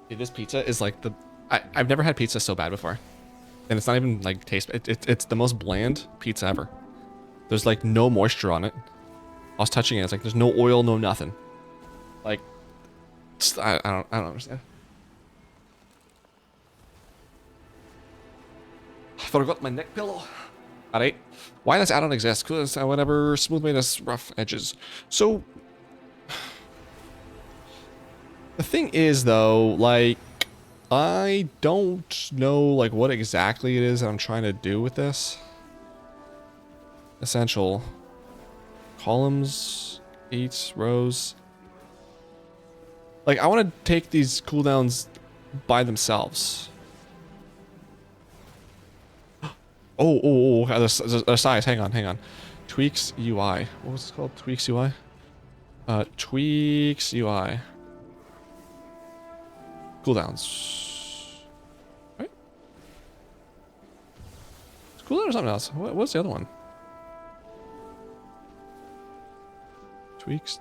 Dude, this pizza is like the... I've never had pizza so bad before. And it's not even like taste... It's the most bland pizza ever. There's like no moisture on it. I was touching it. It's like there's no oil, no nothing. Like... I don't understand. I thought I got my neck pillow. Alright. Why does add-on exist? Because whatever. Smooth made us rough edges. So... The thing is, though, like, I don't know, like, what exactly it is that I'm trying to do with this. Essential. Columns, 8 rows. Like, I want to take these cooldowns by themselves. The size, hang on. Tweaks UI. What was it called? Tweaks UI? Tweaks UI. Cooldowns. Right? It's cooldown or something else? What's the other one? Tweaks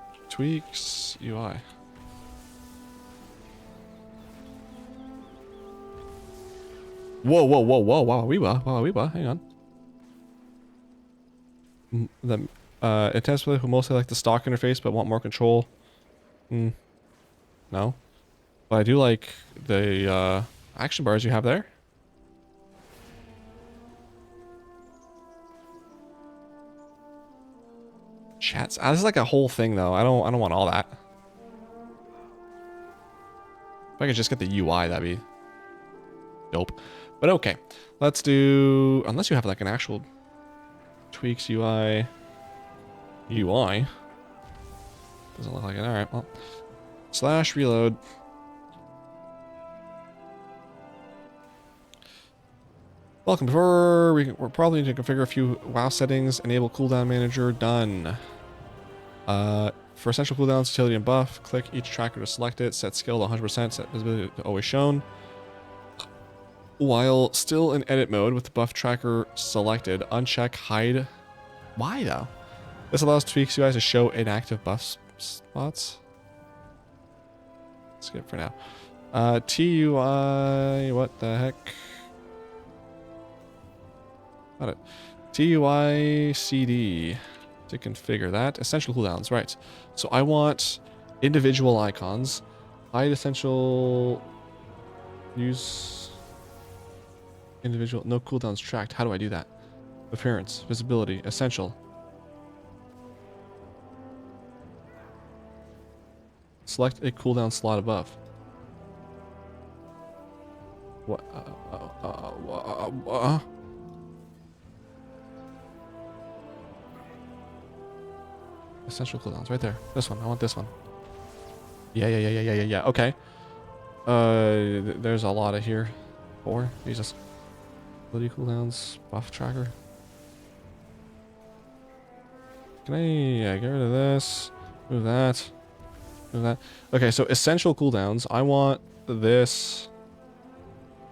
UI. Wow, hang on. Intense players who mostly like the stock interface but want more control. No. But I do like the action bars you have there. Chats. This is like a whole thing though. I don't want all that. If I could just get the UI, that'd be dope. But okay. Let's do, unless you have like an actual tweaks UI. Doesn't look like it. Alright, well. / reload. Welcome. Before we're probably need to configure a few WoW settings. Enable cooldown manager. Done. For essential cooldowns, utility and buff, click each tracker to select it. Set skill to 100%. Set visibility to always shown. While still in edit mode with the buff tracker selected, uncheck hide. Why though? This allows tweaks UI to show inactive buff spots. Skip for now. TUI. What the heck? Got it. TUI CD to configure that. Essential cooldowns, right. So I want individual icons. Hide essential. Use individual. No cooldowns tracked. How do I do that? Appearance. Visibility. Essential. Select a cooldown slot above. What? Essential cooldowns, right there. This one. I want this one. Yeah. Okay. There's a lot of here. 4. Jesus. Ability cooldowns. Buff tracker. Can I get rid of this? Move that. Move that. Okay, so essential cooldowns. I want this.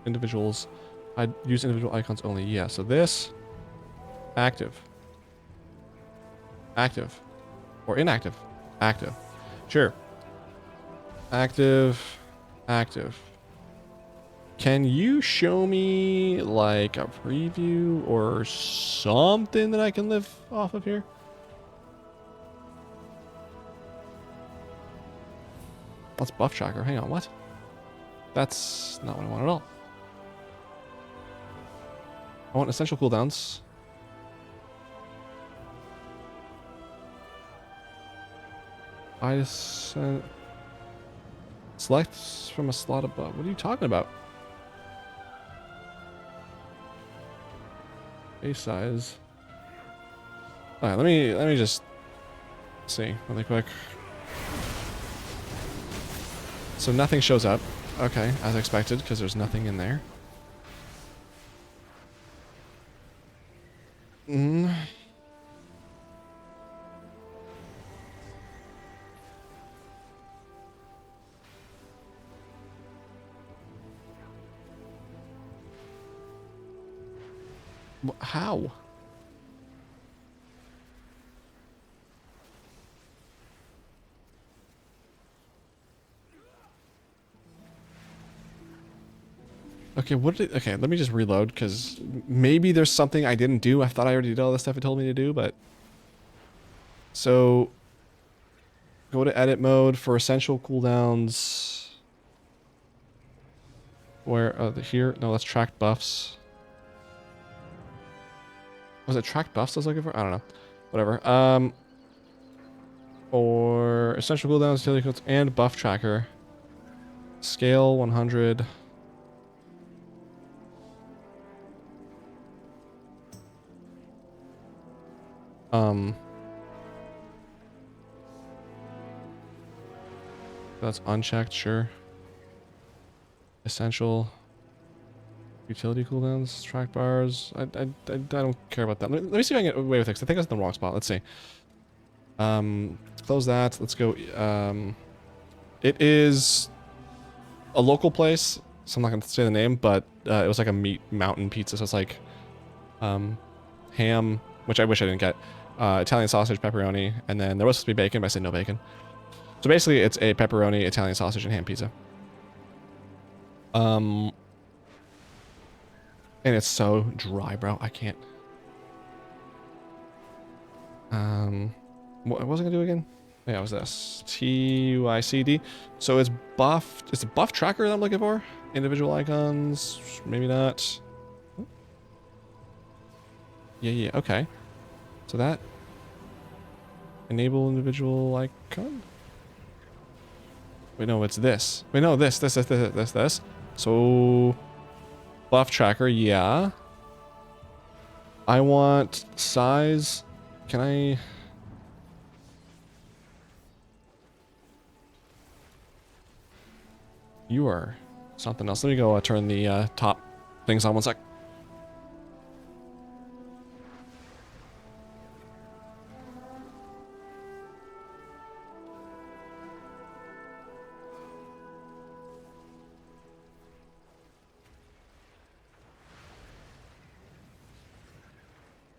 Individuals. I'd use individual icons only. Yeah, so this. Active. Active. Or inactive. Active. Sure. Active. Active. Can you show me like a preview or something that I can live off of here? That's buff tracker. Hang on, what? That's not what I want at all. I want essential cooldowns. I just select from a slot above. What are you talking about? Base size. All right, let me just see really quick. So nothing shows up. Okay, as expected, because there's nothing in there. How? Okay, okay, let me just reload, because maybe there's something I didn't do. I thought I already did all the stuff it told me to do, but... So... Go to edit mode for essential cooldowns. Where, here? No, let's track buffs. Was it track buffs I was looking for? I don't know. Whatever. Or essential cooldowns, utility codes, and buff tracker. Scale 100. That's unchecked, sure. Essential. Utility cooldowns, track bars. I don't care about that. Let me see if I can get away with it, 'cause I think I was in the wrong spot. Let's see. Close that. Let's go. It is a local place, so I'm not gonna say the name, but it was like a meat mountain pizza. So it's like ham, which I wish I didn't get, Italian sausage, pepperoni, and then there was supposed to be bacon, but I said no bacon. So basically, it's a pepperoni, Italian sausage, and ham pizza. And it's so dry, bro. I can't. What was I gonna do again? Yeah, it was this TUICD. So it's buffed. It's a buff tracker that I'm looking for. Individual icons, maybe not. Yeah. Okay. So that enable individual icon. Wait, no, it's this. Wait, no, this. So buff tracker, yeah. I want size. Can I? You are something else. Let me go turn the top things on one sec.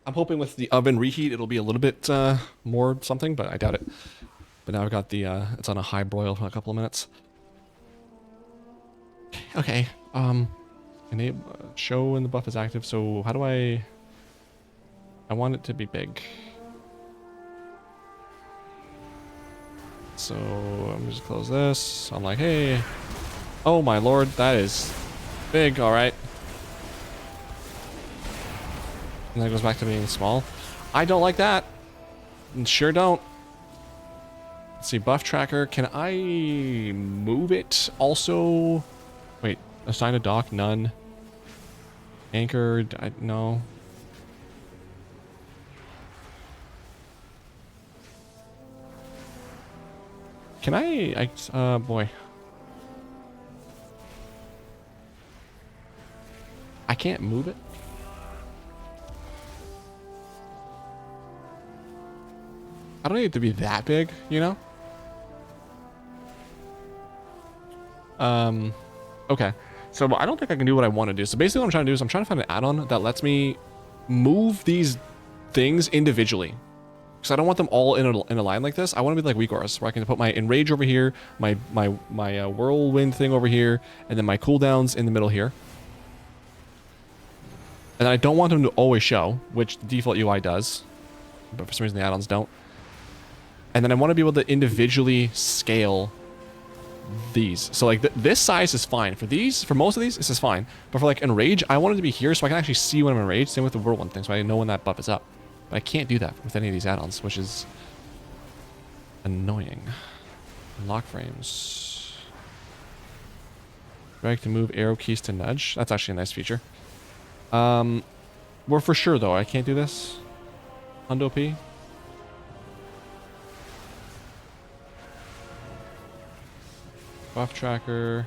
I'm hoping with the oven reheat it'll be a little bit more something, but I doubt it. But now I've got the it's on a high broil for a couple of minutes. Okay. Enable show when the buff is active. So how do I want it to be big. So I'm just close this. I'm like, hey. Oh my lord, that is big, alright. And then it goes back to being small. I don't like that. Sure don't. Let's see, buff tracker. Can I move it also? Wait, assign a dock, none. Anchored, no. Can boy. I can't move it. I don't need it to be that big, you know? Okay. So I don't think I can do what I want to do. So basically what I'm trying to do is I'm trying to find an add-on that lets me move these things individually. Because I don't want them all in a line like this. I want to be like WeakAuras, where I can put my Enrage over here, my Whirlwind thing over here, and then my cooldowns in the middle here. And I don't want them to always show, which the default UI does. But for some reason the add-ons don't. And then I want to be able to individually scale these. So like this size is fine. For most of these, this is fine. But for like Enrage, I want it to be here so I can actually see when I'm enraged. Same with the Whirlwind thing, so I know when that buff is up. But I can't do that with any of these add-ons, which is annoying. Lock frames. Drag to move, arrow keys to nudge. That's actually a nice feature. Well, for sure though, I can't do this. Hundo P. Buff tracker.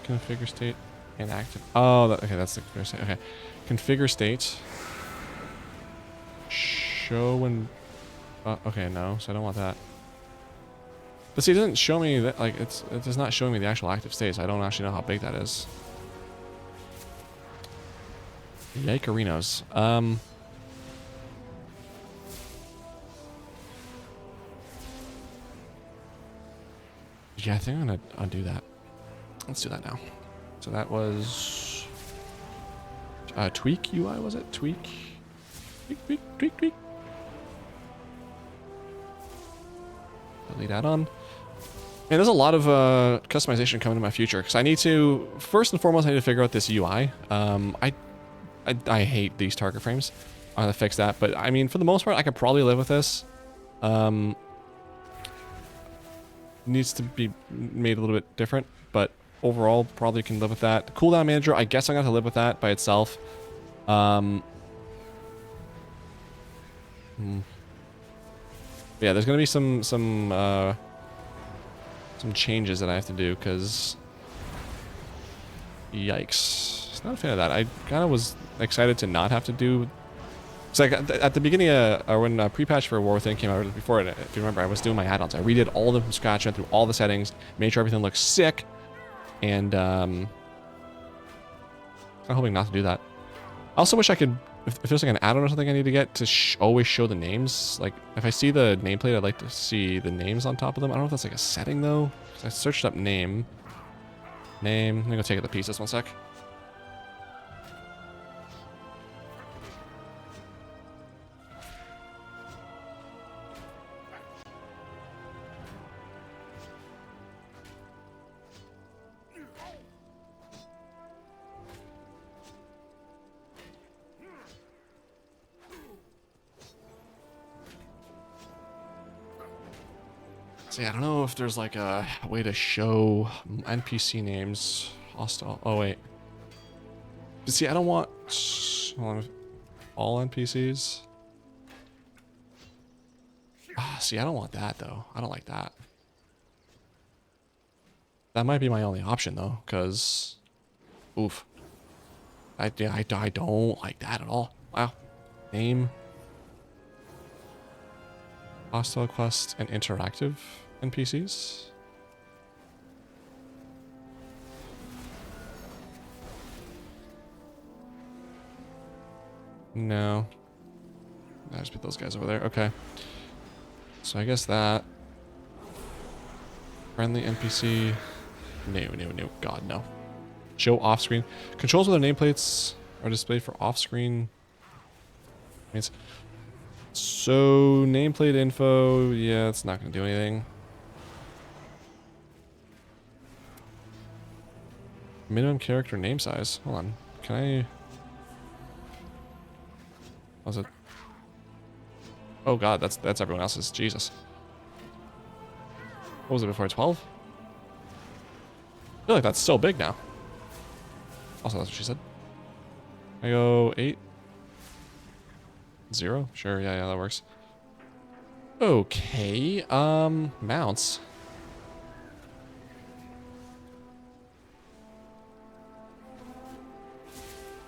Configure state inactive. Oh, okay, that's the configure state. Okay, configure state. Show when. Okay, no, so I don't want that. But see, it doesn't show me that. Like, it is not showing me the actual active state. So I don't actually know how big that is. Yikerinos. Yeah, I think I'm gonna undo that. Let's do that now. So that was tweak UI, was it? Tweak. Tweak. Delete add-on. Man, there's a lot of customization coming in my future because I need to, first and foremost, I need to figure out this UI. I hate these target frames. I'm gonna fix that, but I mean, for the most part, I could probably live with this. Needs to be made a little bit different, but overall, probably can live with that. Cooldown manager, I guess I'm gonna have to live with that by itself. Yeah, there's gonna be some changes that I have to do because Yikes. Not a fan of that. I kind of was excited to not have to do... It's like at the beginning or when pre-patch for War Within came out before it, if you remember, I was doing my add-ons. I redid all of them from scratch, went through all the settings, made sure everything looked sick, and I'm hoping not to do that. I also wish I could, if there's like an add-on or something I need to get to always show the names. Like if I see the nameplate, I'd like to see the names on top of them. I don't know if that's like a setting though. I searched up name. Let me go take it to pieces 1 sec. See, I don't know if there's like a way to show NPC names. Hostile. Oh, wait. But see, I don't want all NPCs. See, I don't want that, though. I don't like that. That might be my only option, though, because... Oof. I don't like that at all. Wow. Name. Hostile quest and interactive NPCs. No. I just put those guys over there. Okay. So I guess that. Friendly NPC. No. God, no. Show off-screen. Controls with their nameplates are displayed for off-screen. Means. So, nameplate info, yeah, it's not going to do anything. Minimum character name size. Hold on. Can I... What was it? Oh god, that's everyone else's. Jesus. What was it before? 12? I feel like that's so big now. Also, that's what she said. I go 8. 0? Sure, yeah, that works. Okay, mounts.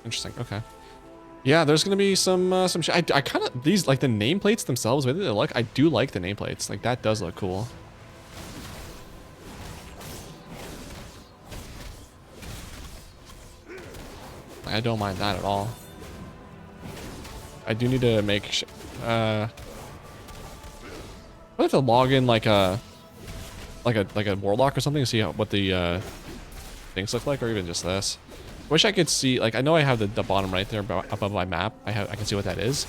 Interesting, okay. Yeah, there's gonna be some I kind of, these, like the nameplates themselves, the way they look, I do like the nameplates. Like, that does look cool. I don't mind that at all. I do need to make I have to log in like a warlock or something to see what the things look like, or even just this. Wish I could see, like, I know I have the bottom right there above my map. I can see what that is,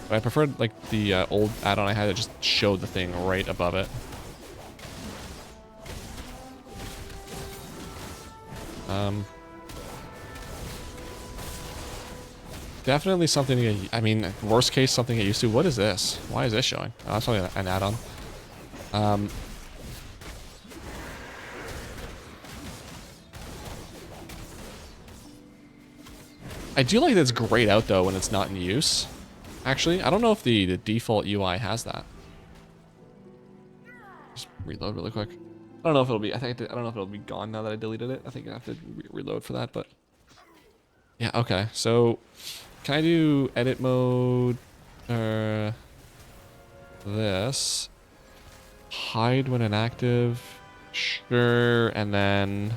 but I preferred like the old add-on I had that just showed the thing right above it. Definitely something to get, I mean, worst case, something to get used to. What is this? Why is this showing? Oh, that's probably an add-on. I do like that it's grayed out, though, when it's not in use. Actually, I don't know if the default UI has that. Just reload really quick. I don't know if it'll be, I don't know if it'll be gone now that I deleted it. I think I have to reload for that, but... Yeah, okay, so... Can I do edit mode, this, hide when inactive, sure, and then,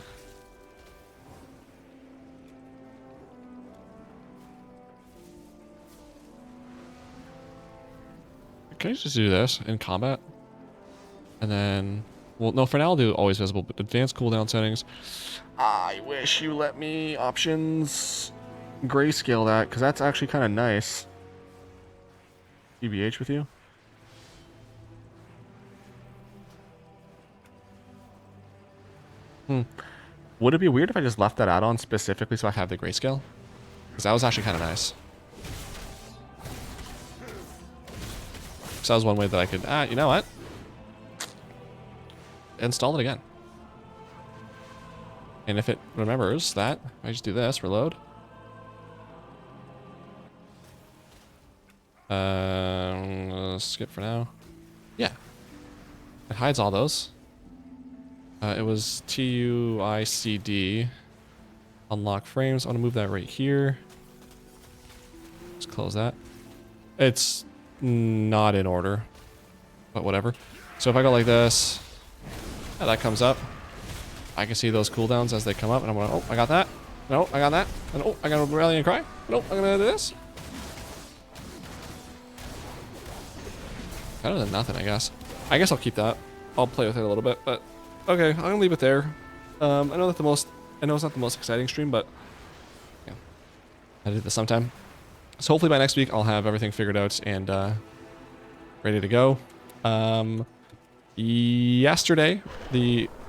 can I just do this in combat? And then, well, no, for now I'll do always visible, but advanced cooldown settings. I wish you let me options. Grayscale that, because that's actually kind of nice. TBH with you. Would it be weird if I just left that add-on specifically so I have the grayscale? Because that was actually kind of nice. So that was one way that I could, you know what? Install it again. And if it remembers that, I just do this, reload. Skip for now. Yeah. It hides all those. It was TUICD. Unlock frames. I want to move that right here. Just close that. It's not in order, but whatever. So if I go like this, that comes up. I can see those cooldowns as they come up, and I'm going, oh, I got that. No, I got that. And oh, I got a rallying cry. Nope, I'm gonna do this. Better than nothing, I guess. I guess I'll keep that. I'll play with it a little bit, but okay, I'm gonna leave it there. I know it's not the most exciting stream, but yeah, I did this sometime. So hopefully by next week I'll have everything figured out and ready to go. Yesterday,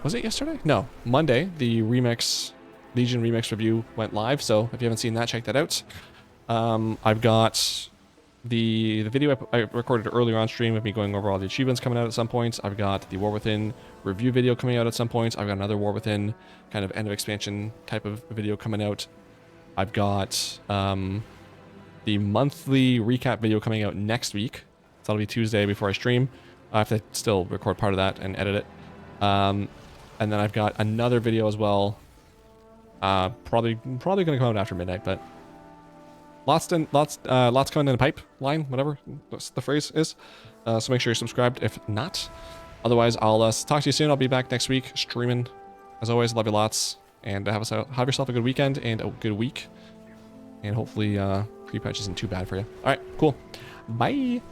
was it yesterday? No, Monday, the Legion remix review went live. So if you haven't seen that, check that out. I've got the video I recorded earlier on stream of me going over all the achievements coming out at some point. I've got the War Within review video coming out at some point. I've got another War Within kind of end of expansion type of video coming out. I've got the monthly recap video coming out next week. So that'll be Tuesday before I stream. I have to still record part of that and edit it. And then I've got another video as well. Probably going to come out after midnight, but lots coming in the pipeline, whatever the phrase is. So make sure you're subscribed if not. Otherwise, I'll talk to you soon. I'll be back next week streaming. As always, love you lots, and have yourself a good weekend and a good week. And hopefully, pre-patch isn't too bad for you. All right, cool. Bye.